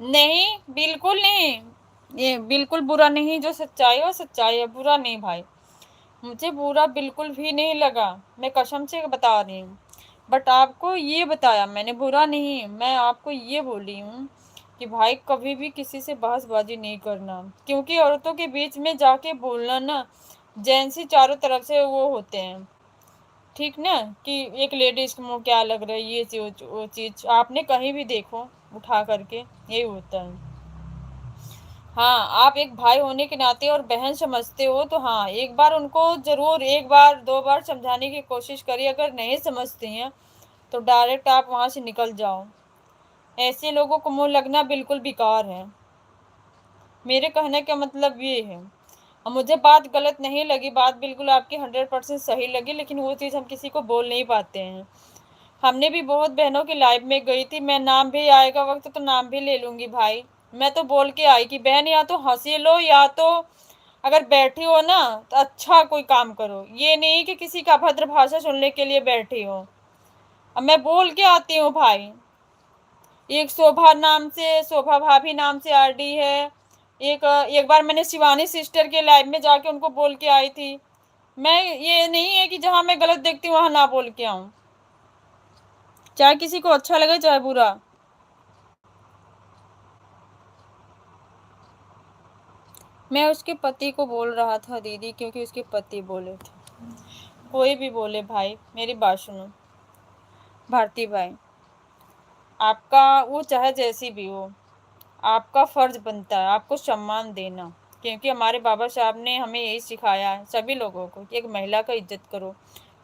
नहीं, बिल्कुल नहीं, ये बिल्कुल बुरा नहीं, जो सच्चाई है वो सच्चाई है, बुरा नहीं भाई। मुझे बुरा बिल्कुल भी नहीं लगा, मैं कसम से बता रही हूँ। बट आपको ये बताया मैंने, बुरा नहीं, मैं आपको ये बोली हूँ कि भाई कभी भी किसी से बहसबाजी नहीं करना, क्योंकि औरतों के बीच में जाके बोलना ना, जेंट्स ही चारों तरफ से वो होते हैं, ठीक ना, कि एक लेडीज को मुँह क्या लग रहा है, ये चीज वो चीज आपने कहीं भी देखो उठा करके, यही होता है। हाँ, आप एक भाई होने के नाते और बहन समझते हो तो हाँ, एक बार उनको जरूर एक बार दो बार समझाने की कोशिश करिए। अगर नहीं समझती हैं तो डायरेक्ट आप वहां से निकल जाओ। ऐसे लोगों को मुंह लगना बिल्कुल बेकार है। मेरे कहने का मतलब ये है। और मुझे बात गलत नहीं लगी, बात बिल्कुल आपकी 100% सही लगी, लेकिन वो चीज़ हम किसी को बोल नहीं पाते हैं। हमने भी बहुत बहनों की लाइफ में गई थी, मैं नाम भी आएगा वक्त तो नाम भी ले लूंगी भाई। मैं तो बोल के आई कि बहन या तो हंसी लो, या तो अगर बैठी हो ना तो अच्छा कोई काम करो, ये नहीं कि किसी का अभद्र भाषा सुनने के लिए बैठी हो। अब मैं बोल के आती हूँ भाई। एक शोभा नाम से, शोभा भाभी नाम से आरडी है। एक बार मैंने शिवानी सिस्टर के लाइव में जाके उनको बोल के आई थी। मैं, ये नहीं है कि जहां मैं गलत देखती हूँ वहां ना बोल के आऊं, चाहे किसी को अच्छा लगे चाहे बुरा। मैं उसके पति को बोल रहा था दीदी, क्योंकि उसके पति बोले थे। कोई भी बोले भाई, मेरी बात सुनो भारती भाई, आपका वो चाहे जैसी भी हो, आपका फर्ज बनता है आपको सम्मान देना, क्योंकि हमारे बाबा साहब ने हमें यही सिखाया है सभी लोगों को कि एक महिला का इज्जत करो,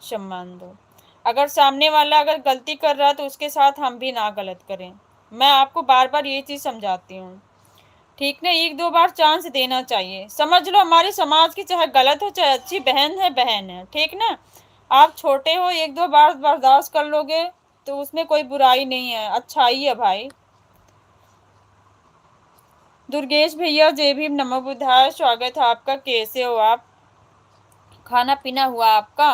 सम्मान दो। अगर सामने वाला अगर गलती कर रहा है तो उसके साथ हम भी ना गलत करें। मैं आपको बार बार ये चीज़ समझाती हूँ, ठीक ना। एक दो बार चांस देना चाहिए, समझ लो हमारे समाज की चाहे गलत हो चाहे अच्छी, बहन है, ठीक ना। आप छोटे हो, एक दो बार बर्दाश्त कर लोगे तो उसमें कोई बुराई नहीं है, अच्छाई है भाई। दुर्गेश भैया जय भीम, नमो बुद्धाय, स्वागत है आपका। कैसे हो आप? खाना पीना हुआ आपका?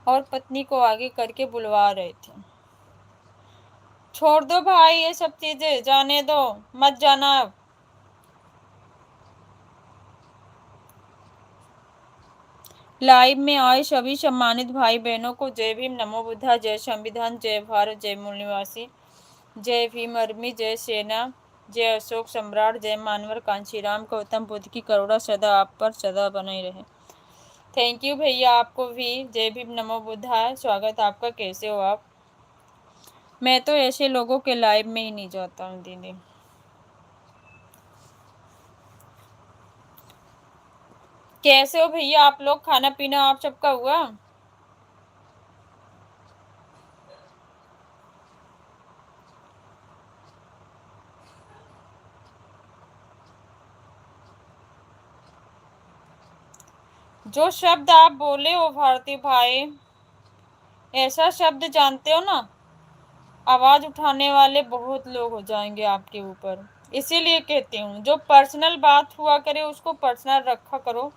और पत्नी को आगे करके बुलवा रहे थे। छोड़ दो भाई ये सब चीजें, जाने दो, मत जाना अब। लाइव में आए सभी सम्मानित भाई बहनों को जय भीम, नमो बुद्धा, जय संविधान, जय भारत, जय मूल निवासी, जय भीम आर्मी, जय सेना। जय अशोक सम्राट, जय मानवर कांची राम, गौतम बुद्ध की करुणा सदा आप पर सदा बनी रहे। थैंक यू भैया, आपको भी जय भीम, नमो बुद्धाय, स्वागत आपका। कैसे हो आप? मैं तो ऐसे लोगों के लाइव में ही नहीं जाता हूँ दीदी। कैसे हो भैया आप लोग? खाना पीना आप सबका हुआ? जो शब्द आप बोले हो भारती भाई, ऐसा शब्द जानते हो ना, आवाज उठाने वाले बहुत लोग हो जाएंगे आपके ऊपर। इसीलिए कहती हूँ, जो पर्सनल बात हुआ करे उसको पर्सनल रखा करो।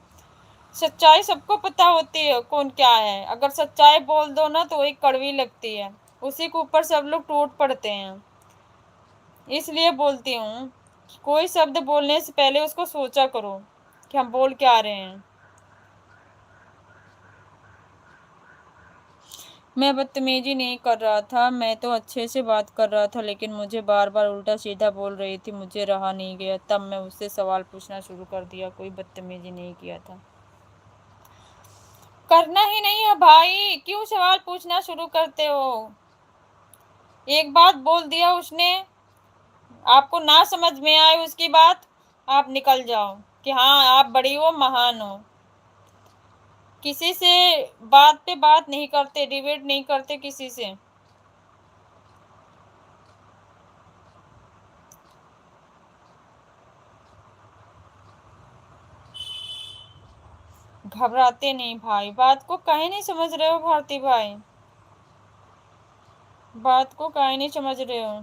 सच्चाई सबको पता होती है कौन क्या है। अगर सच्चाई बोल दो ना तो एक कड़वी लगती है, उसी के ऊपर सब लोग टूट पड़ते हैं। इसलिए बोलती हूँ, कोई शब्द बोलने से पहले उसको सोचा करो कि हम बोल क्या रहे हैं। मैं बदतमीजी नहीं कर रहा था, मैं तो अच्छे से बात कर रहा था, लेकिन मुझे बार बार उल्टा सीधा बोल रही थी, मुझे रहा नहीं गया। तब मैं उससे सवाल पूछना शुरू कर दिया, कोई बदतमीजी नहीं किया था। करना ही नहीं है भाई, क्यों सवाल पूछना शुरू करते हो? एक बात बोल दिया उसने, आपको ना समझ में आए उसकी बात, आप निकल जाओ कि हाँ आप बड़ी हो, महान हो। किसी से बात पे बात नहीं करते, डिबेट नहीं करते किसी से। घबराते नहीं भाई, बात को कहीं नहीं समझ रहे हो भारती भाई, बात को कहीं नहीं समझ रहे हो।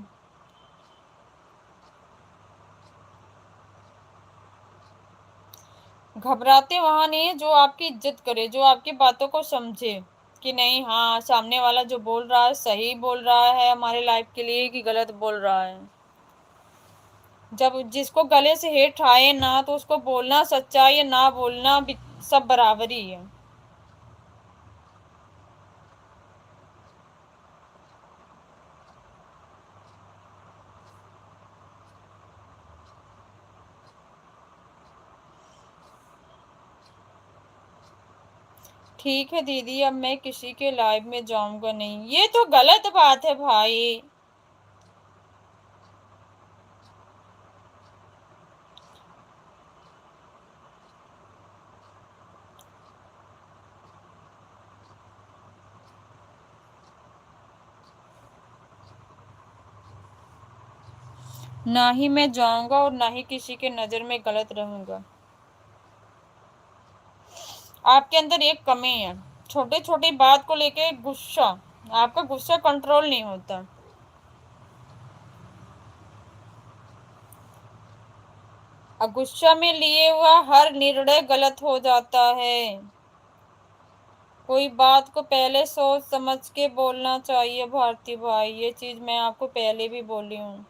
घबराते वहां नहीं है जो आपकी इज्जत करे, जो आपकी बातों को समझे कि नहीं हाँ सामने वाला जो बोल रहा है सही बोल रहा है हमारे लाइफ के लिए कि गलत बोल रहा है। जब जिसको गले से हेठ आए ना तो उसको बोलना सच्चा या ना बोलना सब बराबर ही है। ठीक है दीदी, अब मैं किसी के लाइव में जाऊंगा नहीं, ये तो गलत बात है भाई। ना ही मैं जाऊंगा और ना ही किसी के नजर में गलत रहूंगा। आपके अंदर एक कमी है, छोटे छोटी बात को लेके गुस्सा, आपका गुस्सा कंट्रोल नहीं होता। और गुस्सा में लिए हुआ हर निर्णय गलत हो जाता है। कोई बात को पहले सोच समझ के बोलना चाहिए भारती भाई, ये चीज मैं आपको पहले भी बोली हूँ।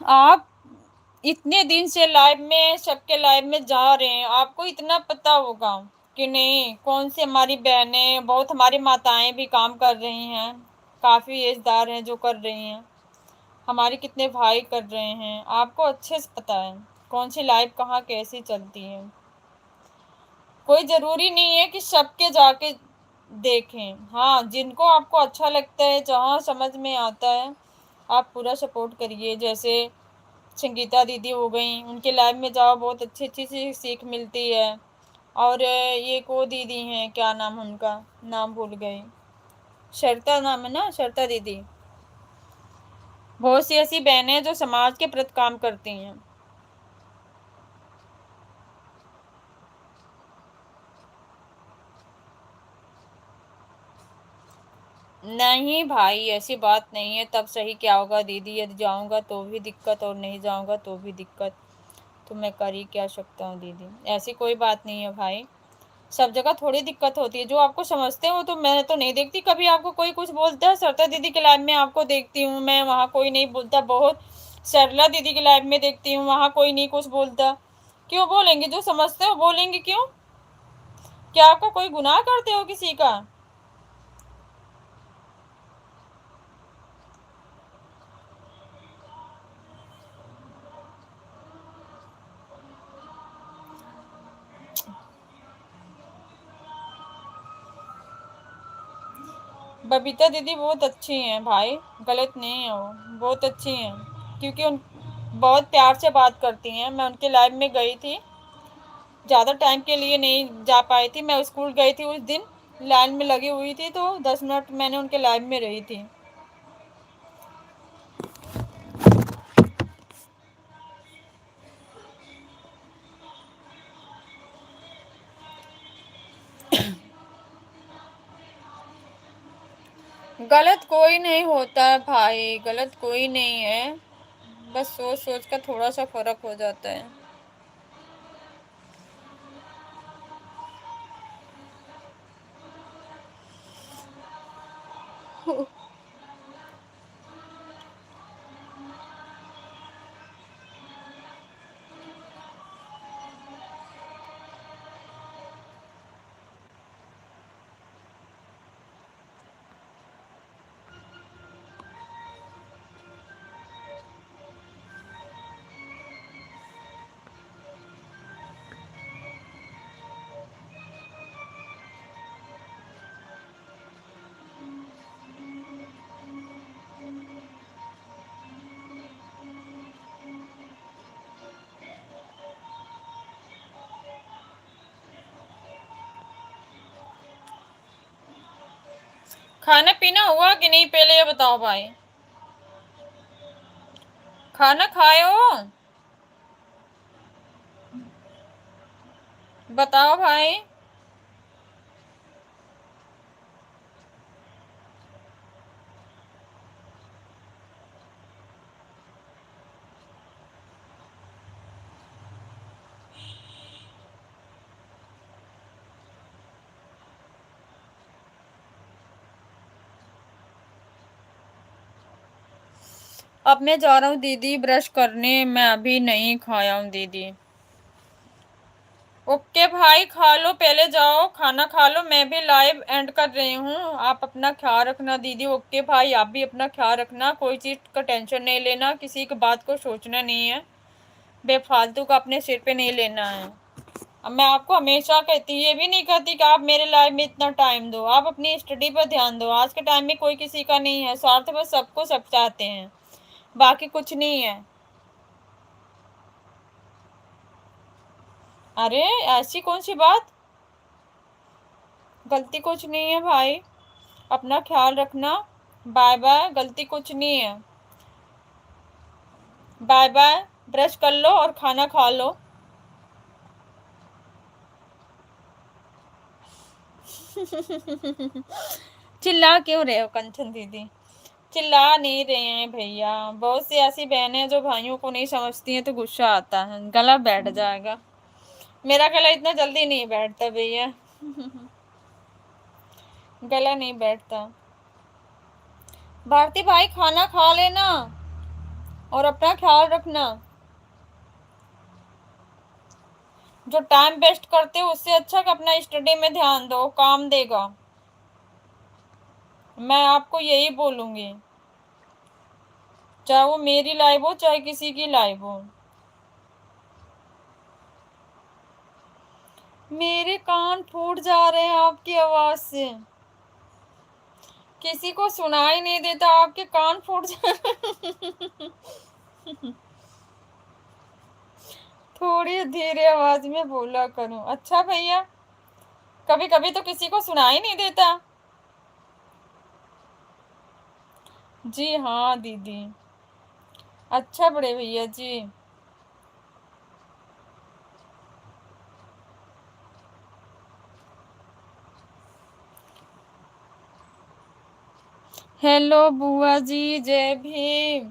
आप इतने दिन से लाइव में, सबके लाइव में जा रहे हैं, आपको इतना पता होगा कि नहीं कौन सी हमारी बहनें, बहुत हमारी माताएं भी काम कर रही हैं, काफी एजदार हैं जो कर रही हैं, हमारे कितने भाई कर रहे हैं, आपको अच्छे से पता है कौन सी लाइव कहाँ कैसी चलती है। कोई जरूरी नहीं है कि सबके जाके देखें, हाँ जिनको आपको अच्छा लगता है, जहाँ समझ में आता है आप पूरा सपोर्ट करिए। जैसे संगीता दीदी हो गई, उनके लाइव में जाओ, बहुत अच्छी अच्छी सी सीख मिलती है। और ये को दीदी हैं, क्या नाम उनका, नाम भूल गई, शर्ता नाम है ना, शर्ता दीदी। बहुत सी ऐसी बहनें जो समाज के प्रति काम करती हैं। नहीं भाई ऐसी बात नहीं है, तब सही क्या होगा दीदी, यदि जाऊंगा तो भी दिक्कत और नहीं जाऊंगा तो भी दिक्कत, तो मैं कर ही क्या सकता हूँ दीदी, ऐसी कोई बात नहीं है भाई। सब जगह थोड़ी दिक्कत होती है, जो आपको समझते हो तो मैं तो नहीं देखती कभी आपको कोई कुछ बोलता है। सरता दीदी के लाइव में आपको देखती हूँ मैं, वहाँ कोई नहीं बोलता, बहुत सरला दीदी की लाइव में देखती हूँ, वहां कोई नहीं कुछ बोलता। क्यों बोलेंगे? जो समझते हो बोलेंगे। क्यों? क्या आपका कोई गुनाह करते हो किसी का? बबीता दीदी बहुत अच्छी हैं भाई, गलत नहीं है वो, बहुत अच्छी हैं। क्योंकि उन बहुत प्यार से बात करती हैं। मैं उनके लाइव में गई थी, ज़्यादा टाइम के लिए नहीं जा पाई थी। मैं स्कूल गई थी उस दिन, लाइन में लगी हुई थी, तो 10 मिनट मैंने उनके लाइव में रही थी। गलत कोई नहीं होता है भाई, गलत कोई नहीं है। बस सोच सोच का थोड़ा सा फर्क हो जाता है। खाना पीना हुआ कि नहीं, पहले ये बताओ भाई। खाना खाए हो? बताओ भाई। अब मैं जा रहा हूँ दीदी ब्रश करने, मैं अभी नहीं खाया हूँ दीदी। ओके भाई, खा लो, पहले जाओ खाना खा लो, मैं भी लाइव एंड कर रही हूँ। आप अपना ख्याल रखना दीदी। ओके भाई, आप भी अपना ख्याल रखना, कोई चीज का टेंशन नहीं लेना, किसी की बात को सोचना नहीं है, बेफालतू का अपने सिर पे नहीं लेना है। अब मैं आपको हमेशा कहती, ये भी नहीं कहती कि आप मेरे लाइफ में इतना टाइम दो, आप अपनी स्टडी पर ध्यान दो। आज के टाइम में कोई किसी का नहीं है, स्वार्थ बस सबको सब चाहते हैं, बाकी कुछ नहीं है। अरे ऐसी कौन सी बात, गलती कुछ नहीं है भाई, अपना ख्याल रखना। बाय बाय, गलती कुछ नहीं है। बाय बाय, ब्रश कर लो और खाना खा लो। चिल्ला क्यों रहे हो कंचन दीदी? चिल्ला नहीं रहे हैं भैया, बहुत सी ऐसी बहनें हैं जो भाइयों को नहीं समझती हैं, तो गुस्सा आता है, गला बैठ जाएगा। मेरा गला इतना जल्दी नहीं बैठता भैया। गला नहीं बैठता। भारती भाई खाना खा लेना और अपना ख्याल रखना। जो टाइम वेस्ट करते हो उससे अच्छा कि अपना स्टडी में ध्यान दो, काम देगा। मैं आपको यही बोलूंगी, चाहे वो मेरी लाइफ हो चाहे किसी की लाइफ हो। मेरे कान फूट जा रहे हैं आपकी आवाज से, किसी को सुनाई नहीं देता, आपके कान फूट जा थोड़ी धीरे आवाज में बोला करूं। अच्छा भैया, कभी कभी तो किसी को सुनाई नहीं देता। जी हाँ दीदी। अच्छा बड़े भैया जी। हेलो बुआ जी, जय भीम।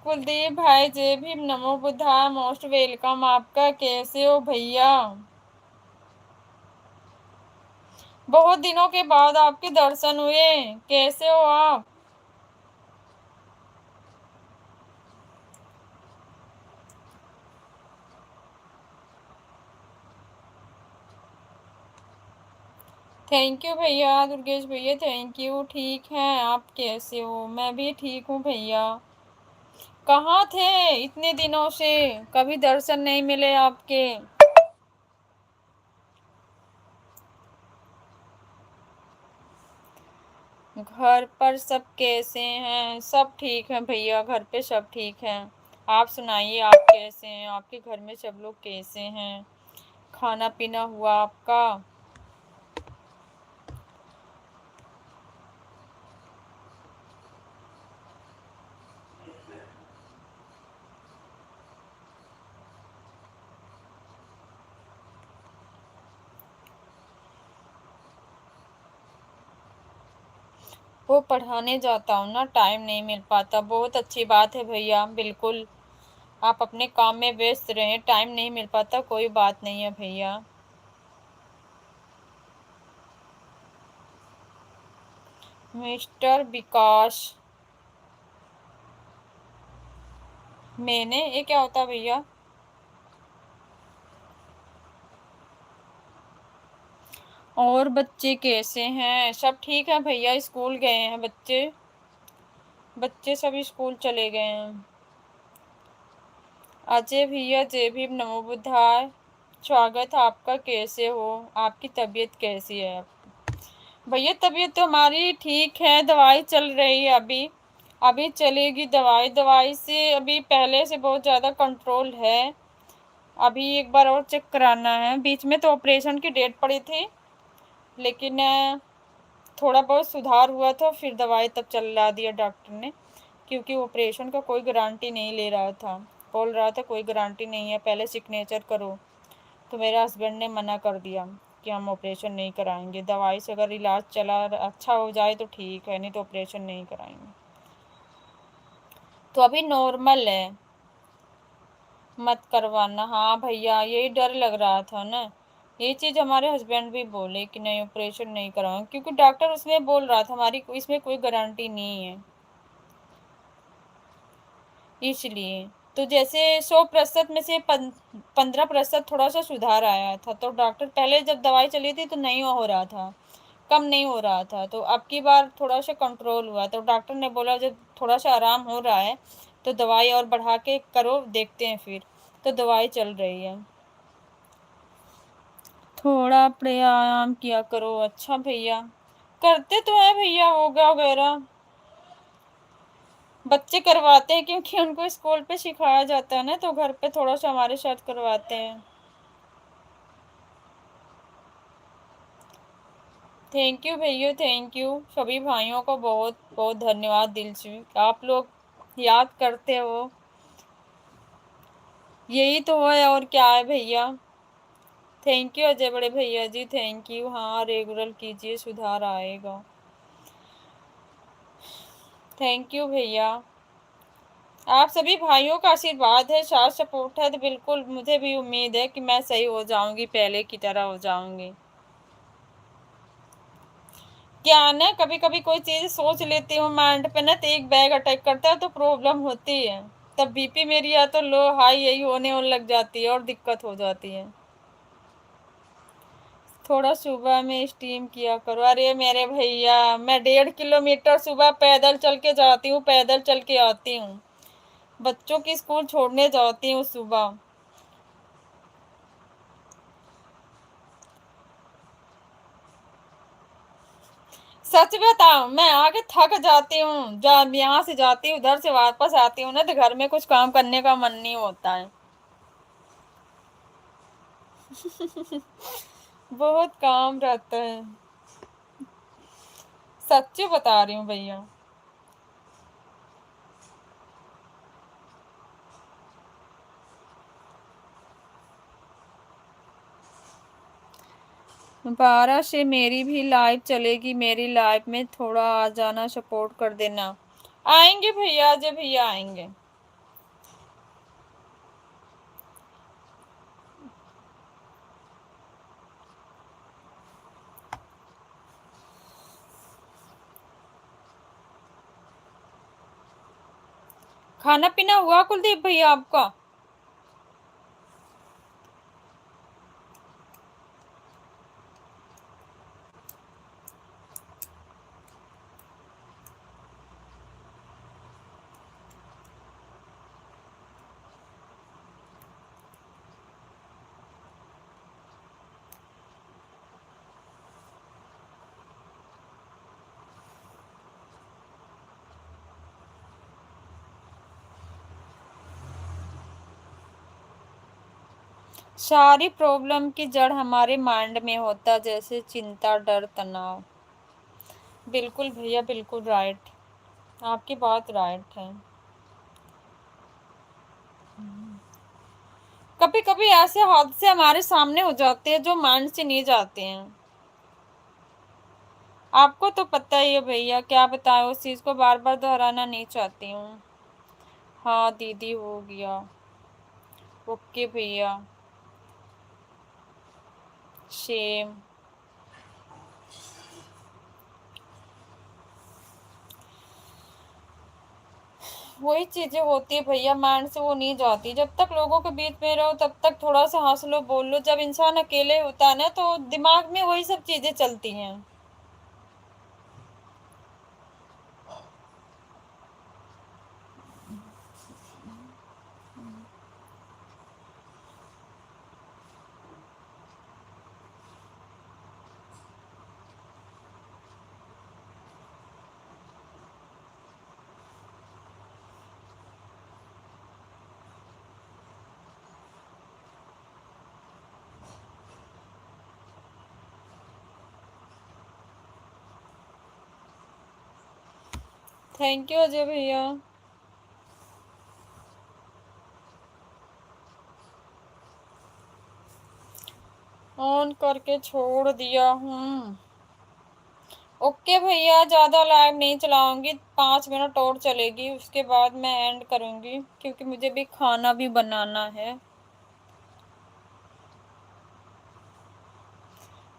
कुलदीप भाई जय भीम, नमो बुद्धाय, मोस्ट वेलकम। आपका कैसे हो भैया? बहुत दिनों के बाद आपके दर्शन हुए, कैसे हो आप? थैंक यू भैया, दुर्गेश भैया थैंक यू। ठीक हैं आप, कैसे हो? मैं भी ठीक हूँ भैया। कहाँ थे इतने दिनों से, कभी दर्शन नहीं मिले आपके। घर पर सब कैसे हैं? सब ठीक हैं भैया, घर पे सब ठीक हैं। आप सुनाइए, आप कैसे हैं? आपके घर में सब लोग कैसे हैं? खाना पीना हुआ आपका? वो पढ़ाने जाता हूँ ना, टाइम नहीं मिल पाता। बहुत अच्छी बात है भैया, बिल्कुल आप अपने काम में व्यस्त रहें, टाइम नहीं मिल पाता, कोई बात नहीं है भैया। मिस्टर विकास, मैंने, ये क्या होता है भैया? और बच्चे कैसे हैं? सब ठीक है भैया, स्कूल गए हैं बच्चे, बच्चे सभी स्कूल चले गए हैं। अजय भैया, जय भीम, नमो बुद्धाय, स्वागत है आपका। कैसे हो? आपकी तबीयत कैसी है? भैया तबीयत तो हमारी ठीक है, दवाई चल रही है अभी, अभी चलेगी दवाई। दवाई से अभी पहले से बहुत ज़्यादा कंट्रोल है। अभी एक बार और चेक कराना है। बीच में तो ऑपरेशन की डेट पड़ी थी, लेकिन थोड़ा बहुत सुधार हुआ था, फिर दवाई तब चला दिया डॉक्टर ने, क्योंकि ऑपरेशन का कोई गारंटी नहीं ले रहा था। बोल रहा था कोई गारंटी नहीं है, पहले सिग्नेचर करो। तो मेरे हस्बैंड ने मना कर दिया कि हम ऑपरेशन नहीं कराएंगे, दवाई से अगर इलाज चला अच्छा हो जाए तो ठीक है, नहीं तो ऑपरेशन नहीं कराएंगे। तो अभी नॉर्मल है, मत करवाना। हाँ भैया, यही डर लग रहा था ना, ये चीज़ हमारे हस्बैंड भी बोले कि नहीं ऑपरेशन नहीं कराएंगे, क्योंकि डॉक्टर उसमें बोल रहा था हमारी इसमें कोई गारंटी नहीं है, इसलिए। तो जैसे 100% में से 15% थोड़ा सा सुधार आया था, तो डॉक्टर पहले जब दवाई चली थी तो नहीं हो रहा था, कम नहीं हो रहा था, तो अब की बार थोड़ा सा कंट्रोल हुआ, तो डॉक्टर ने बोला जब थोड़ा सा आराम हो रहा है तो दवाई और बढ़ा के करो, देखते हैं फिर। तो दवाई चल रही है। थोड़ा प्राणायाम किया करो। अच्छा भैया, करते तो है भैया, योगा वगैरह बच्चे करवाते हैं, क्योंकि उनको स्कूल पे सिखाया जाता है ना, तो घर पे थोड़ा सा हमारे साथ करवाते हैं। थैंक यू भैया, थैंक यू। सभी भाइयों को बहुत बहुत धन्यवाद दिल से, आप लोग याद करते हो, यही तो है और क्या है भैया। थैंक यू अजय बड़े भैया जी, थैंक यू। हाँ रेगुलर कीजिए, सुधार आएगा। थैंक यू भैया, आप सभी भाइयों का आशीर्वाद है, साथ सपोर्ट है, तो बिल्कुल मुझे भी उम्मीद है कि मैं सही हो जाऊंगी, पहले की तरह हो जाऊंगी। क्या ना, कभी कभी कोई चीज सोच लेती हूँ माइंड पे ना, तो एक बैग अटैक करता है तो प्रॉब्लम होती है, तब बीपी मेरी या तो लो हाई यही होने लग जाती है और दिक्कत हो जाती है। थोड़ा सुबह में स्टीम किया करो। अरे मेरे भैया, मैं 1.5 किलोमीटर सुबह पैदल चल के जाती हूँ, पैदल चल के आती हूँ, बच्चों की स्कूल छोड़ने जाती हूँ सुबह। सच बताऊं, मैं आगे थक जाती हूँ, जब यहाँ से जाती हूँ उधर से वापस आती हूँ ना, तो घर में कुछ काम करने का मन नहीं होता है। बहुत काम रहता है, सच्ची बता रही हूँ भैया। दोबारा से मेरी भी लाइव चलेगी, मेरी लाइव में थोड़ा आ जाना, सपोर्ट कर देना। आएंगे भैया, जब भैया आएंगे। खाना पीना हुआ कुलदीप भैया आपका? सारी प्रॉब्लम की जड़ हमारे माइंड में होता, जैसे चिंता, डर, तनाव। बिल्कुल भैया, बिल्कुल राइट, आपकी बात राइट है। कभी कभी ऐसे हादसे हमारे सामने हो जाते हैं जो माइंड से नहीं जाते हैं। आपको तो पता ही है भैया, क्या बताएं, उस चीज को बार बार दोहराना नहीं चाहती हूँ। हाँ दीदी, हो गया। ओके भैया। शेम। वही चीजें होती है भैया, माइंड से वो नहीं जाती। जब तक लोगों के बीच में रहो तब तक थोड़ा सा हंस लो, बोल लो। जब इंसान अकेले होता है ना, तो दिमाग में वही सब चीजें चलती हैं। थैंक यू अजय भैया। ऑन करके छोड़ दिया हूँ। ओके भैया, ज्यादा लाइव नहीं चलाऊंगी, 5 मिनट और चलेगी, उसके बाद मैं एंड करूंगी, क्योंकि मुझे भी खाना भी बनाना है।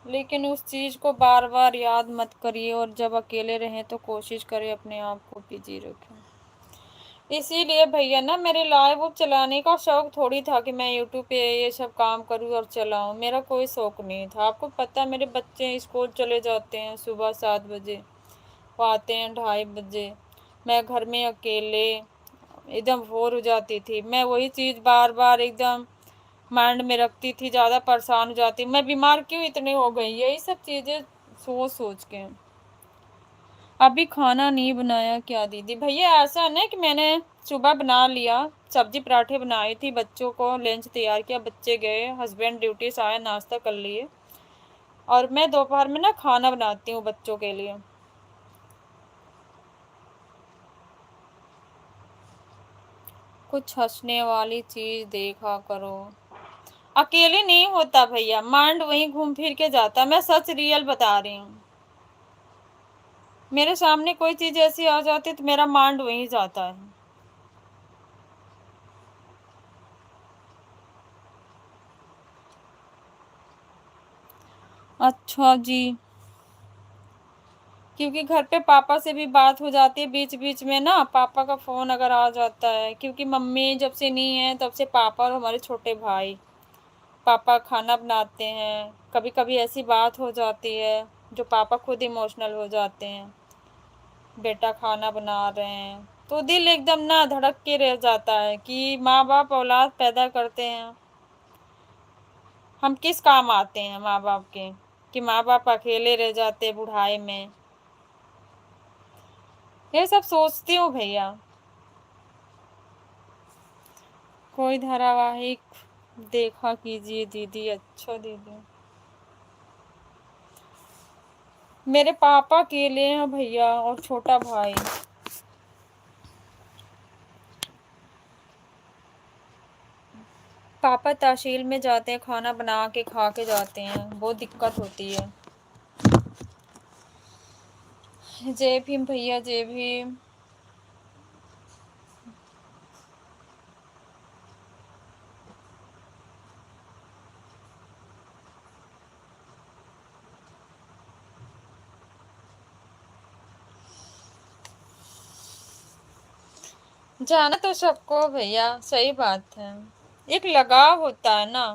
लेकिन उस चीज को बार बार याद मत करिए, और जब अकेले रहें तो कोशिश करें अपने आप को बिजी रखें। इसीलिए भैया ना, मेरे लाइव अब चलाने का शौक थोड़ी था कि मैं यूट्यूब पे ये सब काम करूँ और चलाऊं। मेरा कोई शौक नहीं था। आपको पता है, मेरे बच्चे स्कूल चले जाते हैं सुबह 7 बजे, वो आते हैं 2:30 बजे। मैं घर में अकेले एकदम बोर हो जाती थी। मैं वही चीज़ बार बार एकदम माइंड में रखती थी, ज़्यादा परेशान हो जाती। मैं बीमार क्यों इतनी हो गई, यही सब चीज़ें सोच सोच के। अभी खाना नहीं बनाया क्या दीदी? भैया ऐसा है ना कि मैंने सुबह बना लिया, सब्जी पराठे बनाई थी, बच्चों को लंच तैयार किया, बच्चे गए, हस्बैंड ड्यूटी से आए, नाश्ता कर लिए, और मैं दोपहर में ना खाना बनाती हूँ बच्चों के लिए। कुछ हंसने वाली चीज देखा करो। अकेले नहीं होता भैया, माइंड वहीं घूम फिर के जाता। मैं सच रियल बता रही हूँ। मेरे सामने कोई चीज ऐसी आ जाती तो मेरा माइंड वहीं जाता है। अच्छा जी। क्योंकि घर पे पापा से भी बात हो जाती है बीच बीच में ना, पापा का फोन अगर आ जाता है, क्योंकि मम्मी जब से नहीं है तब से पापा और हमारे छोटे भाई, पापा खाना बनाते हैं। कभी कभी ऐसी बात हो जाती है जो पापा खुद इमोशनल हो जाते हैं, बेटा खाना बना रहे हैं, तो दिल एकदम ना धड़क के रह जाता है कि माँ बाप औलाद पैदा करते हैं, हम किस काम आते हैं माँ बाप के, कि माँ बाप अकेले रह जाते बुढ़ाई में। ये सब सोचती हूँ भैया। कोई धारावाहिक देखा कीजिए दीदी। अच्छा दीदी, मेरे पापा अकेले हैं भैया, और छोटा भाई। पापा तहसील में जाते हैं, खाना बना के खा के जाते हैं, बहुत दिक्कत होती है। जय भीम भैया, जय भीम। जाना तो सबको भैया, सही बात है। एक लगाव होता है ना।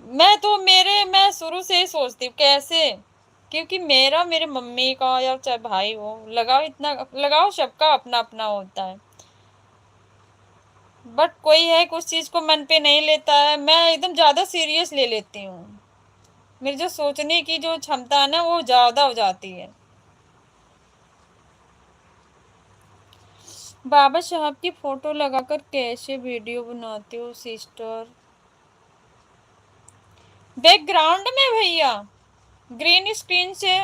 मैं शुरू से ही सोचती हूँ कैसे, क्योंकि मेरा मेरे मम्मी का या चाहे भाई हो, लगाव इतना, लगाव सबका अपना अपना होता है। बट कोई है कुछ चीज को मन पे नहीं लेता है, मैं एकदम ज्यादा सीरियस ले लेती हूँ। मेरी जो सोचने की जो क्षमता है ना, वो ज्यादा हो जाती है। बाबा साहब की फोटो लगाकर कैसे वीडियो बनाते हो सिस्टर? बैकग्राउंड में भैया ग्रीन स्क्रीन से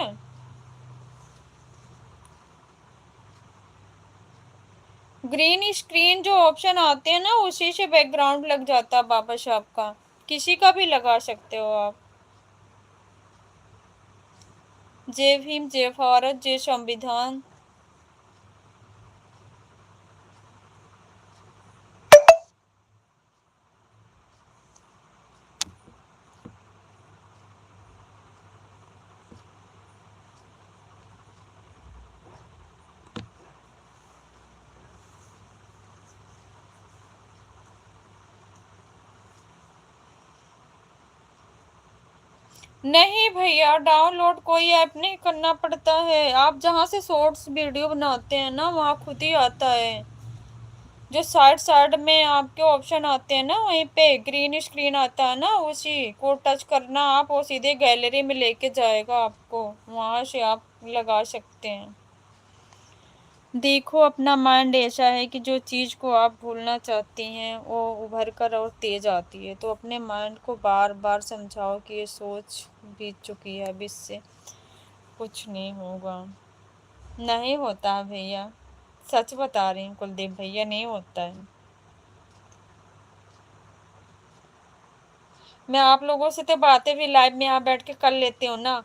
ग्रीन स्क्रीन जो ऑप्शन आते हैं ना उसी से बैकग्राउंड लग जाता है बाबा साहब का, किसी का भी लगा सकते हो आप। जय भीम, जय भारत, जय संविधान। नहीं भैया, डाउनलोड कोई ऐप नहीं करना पड़ता है। आप जहाँ से शॉर्ट्स वीडियो बनाते हैं ना वहाँ खुद ही आता है। जो साइड साइड में आपके ऑप्शन आते हैं ना वहीं पे ग्रीन स्क्रीन आता है ना, उसी को टच करना आप, वो सीधे गैलरी में लेके जाएगा आपको, वहां से आप लगा सकते हैं। देखो अपना माइंड ऐसा है कि जो चीज़ को आप भूलना चाहती हैं वो उभर कर और तेज आती है, तो अपने माइंड को बार बार समझाओ कि ये सोच बीत चुकी है, अब इससे कुछ नहीं होगा। नहीं होता है भैया, सच बता रही हूँ कुलदीप भैया, नहीं होता है। मैं आप लोगों से तो बातें भी लाइव में यहाँ बैठ के कर लेती हूँ ना।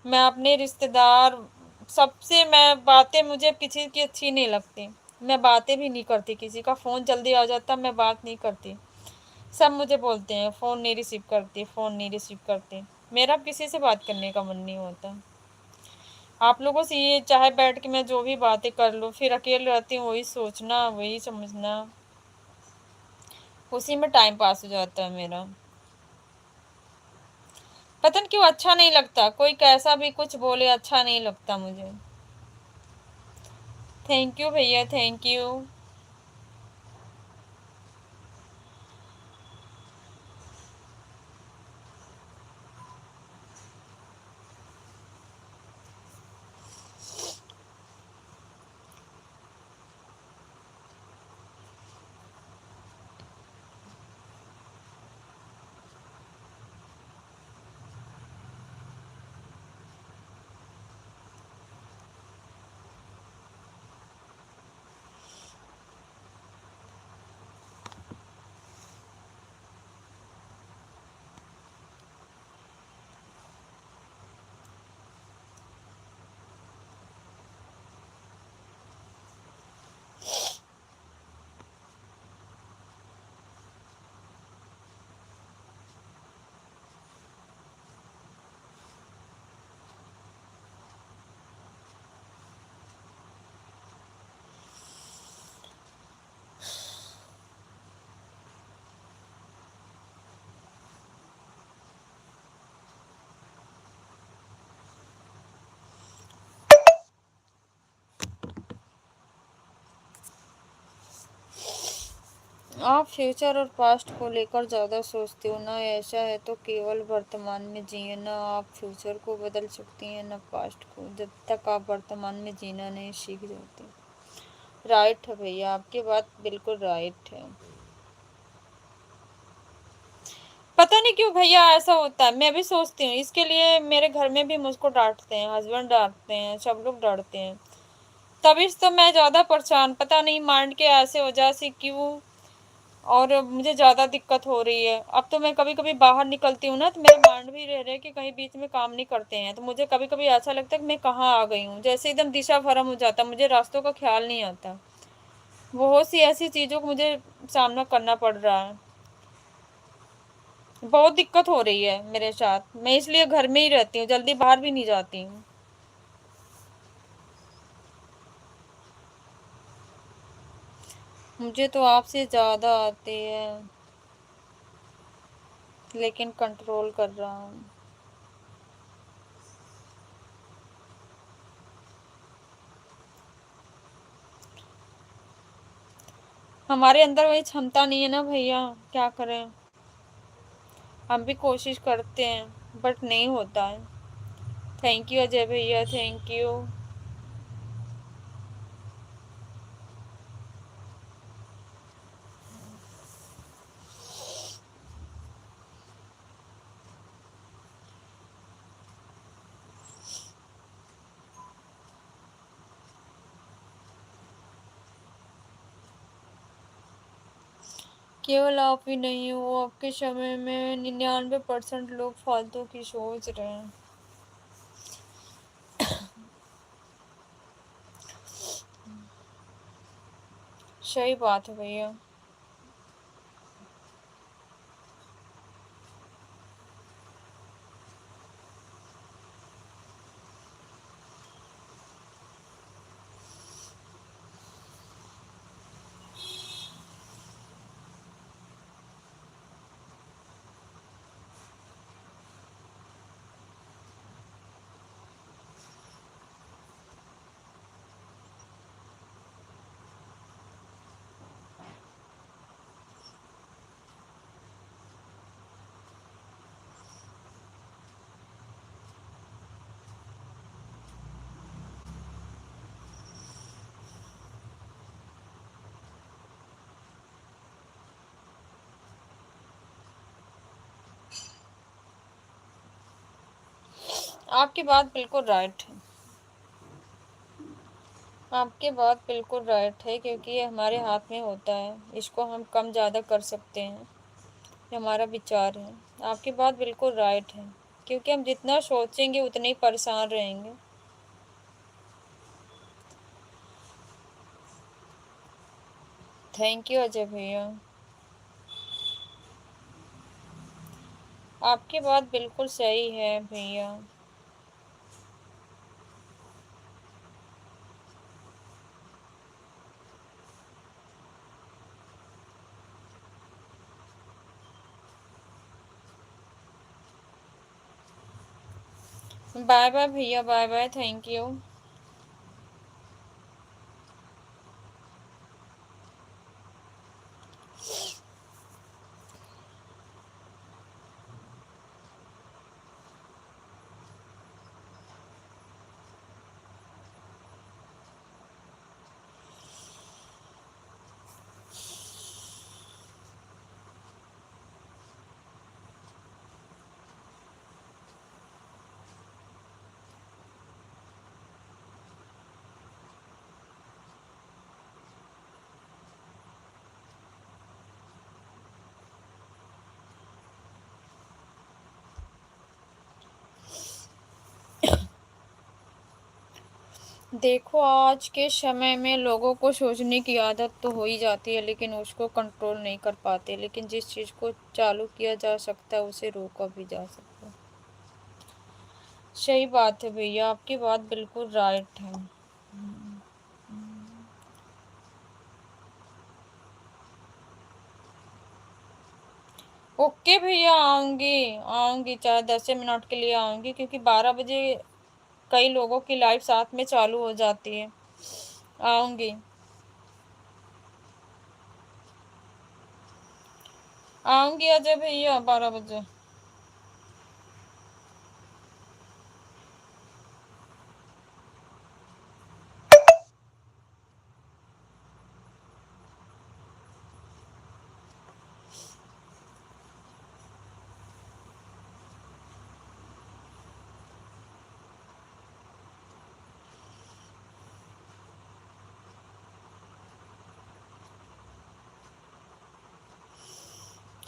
मैं अपने रिश्तेदार सबसे, मैं बातें, मुझे किसी की अच्छी नहीं लगती, मैं बातें भी नहीं करती, किसी का फ़ोन जल्दी आ जाता मैं बात नहीं करती। सब मुझे बोलते हैं फ़ोन नहीं रिसीव करती, फ़ोन नहीं रिसीव करती। मेरा किसी से बात करने का मन नहीं होता। आप लोगों से ये चाहे बैठ के मैं जो भी बातें कर लूँ, फिर अकेले रहती हूँ, वही सोचना, वही समझना, उसी में टाइम पास हो जाता है मेरा। पता नहीं क्यों अच्छा नहीं लगता, कोई कैसा भी कुछ बोले अच्छा नहीं लगता मुझे। थैंक यू भैया, थैंक यू। आप फ्यूचर और पास्ट को लेकर ज़्यादा सोचते हो ना, ऐसा है तो केवल वर्तमान में जिए ना आप फ्यूचर को बदल सकती हैं ना पास्ट को, जब तक आप वर्तमान में जीना नहीं सीख जाती। राइट है भैया, आपकी बात बिल्कुल राइट है। पता नहीं क्यों भैया ऐसा होता है, मैं भी सोचती हूँ इसके लिए, मेरे घर में भी मुझको डांटते हैं, हस्बैंड डांटते हैं, सब लोग डांटते हैं, तभी तो मैं ज़्यादा परेशान, पता नहीं माइंड के ऐसे वजह से क्यों, और मुझे ज़्यादा दिक्कत हो रही है। अब तो मैं कभी कभी बाहर निकलती हूँ ना तो मेरा माइंड भी रह रहा है कि कहीं बीच में काम नहीं करते हैं, तो मुझे कभी कभी ऐसा लगता है कि मैं कहाँ आ गई हूँ, जैसे एकदम दिशा भरम हो जाता, मुझे रास्तों का ख्याल नहीं आता। बहुत सी ऐसी चीज़ों को मुझे सामना करना पड़ रहा है, बहुत दिक्कत हो रही है मेरे साथ, मैं इसलिए घर में ही रहती हूँ, जल्दी बाहर भी नहीं जाती हूँ। मुझे तो आपसे ज़्यादा आती है, लेकिन कंट्रोल कर रहा हूँ। हमारे अंदर वही क्षमता नहीं है ना भैया, क्या करें। हम भी कोशिश करते हैं बट नहीं होता है। थैंक यू अजय भैया, थैंक यू। केवल आप ही नहीं हो, आपके समय में 99% लोग फालतू की सोच रहे हैं। सही बात है भैया। आपकी बात बिल्कुल राइट है। आपकी बात बिल्कुल राइट है, क्योंकि ये हमारे हाथ में होता है, इसको हम कम ज़्यादा कर सकते हैं। ये हमारा विचार है। आपकी बात बिल्कुल राइट है, क्योंकि हम जितना सोचेंगे उतने ही परेशान रहेंगे। थैंक यू अजय भैया। आपकी बात बिल्कुल सही है भैया। बाय बाय भैया, बाय बाय, थैंक यू। देखो, आज के समय में लोगों को सोचने की आदत तो हो ही जाती है, लेकिन उसको कंट्रोल नहीं कर पाते। लेकिन जिस चीज़ को चालू किया जा सकता है उसे रोका भी जा सकता है। सही बात है भैया, आपकी बात बिल्कुल राइट है। ओके भैया, आऊंगी आऊंगी, चाहे 10 मिनट के लिए आऊंगी, क्योंकि 12 बजे कई लोगों की लाइफ साथ में चालू हो जाती है। आऊंगी। आऊंगी अजय भैया 12 बजे।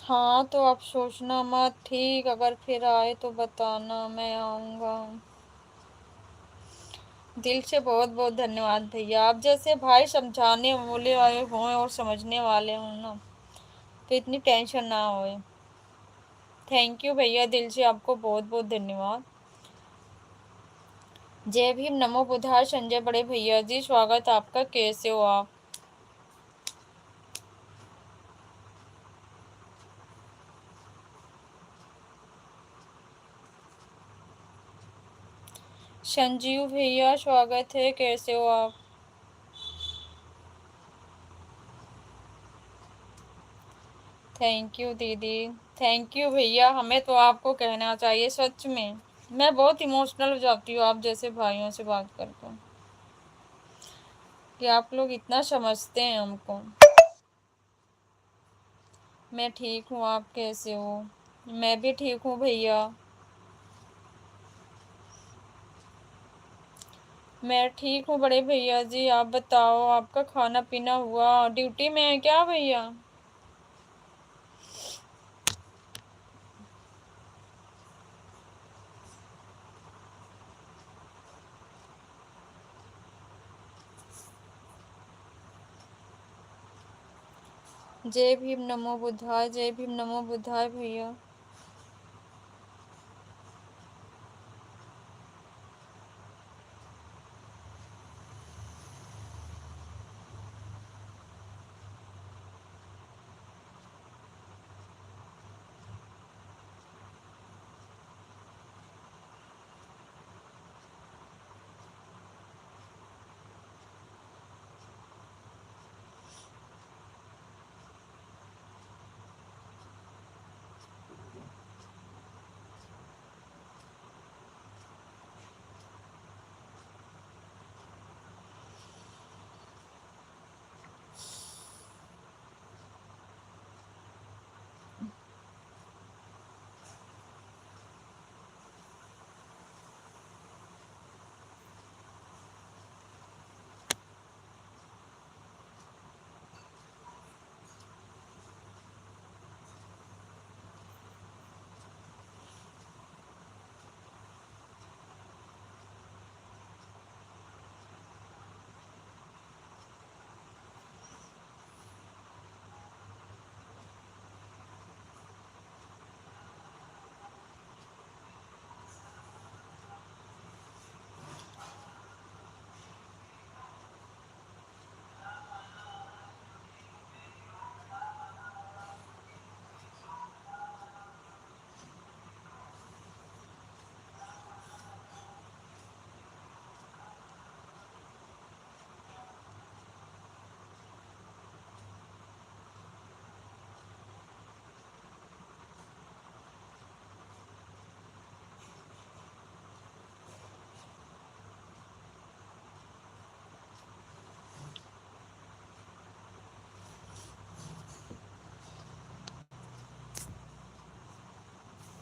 हाँ, तो आप सोचना मत, ठीक? अगर फिर आए तो बताना, मैं आऊंगा। दिल से बहुत बहुत धन्यवाद भैया। आप जैसे भाई समझाने वाले आए हों और समझने वाले हों ना, तो इतनी टेंशन ना होए। थैंक यू भैया, दिल से आपको बहुत बहुत धन्यवाद। जय भीम, नमो बुद्धाय। संजय बड़े भैया जी, स्वागत आपका, कैसे हो आप? संजीव भैया, स्वागत है, कैसे हो आप? थैंक यू दीदी। थैंक यू भैया, हमें तो आपको कहना चाहिए सच में। मैं बहुत इमोशनल हो जाती हूँ आप जैसे भाइयों से बात करके, कि आप लोग इतना समझते हैं हमको। मैं ठीक हूँ, आप कैसे हो? मैं भी ठीक हूँ भैया। मैं ठीक हूँ बड़े भैया जी, आप बताओ, आपका खाना पीना हुआ? ड्यूटी में है क्या भैया? जय भीम नमो बुद्धाय, जय भीम नमो बुद्धाय भैया।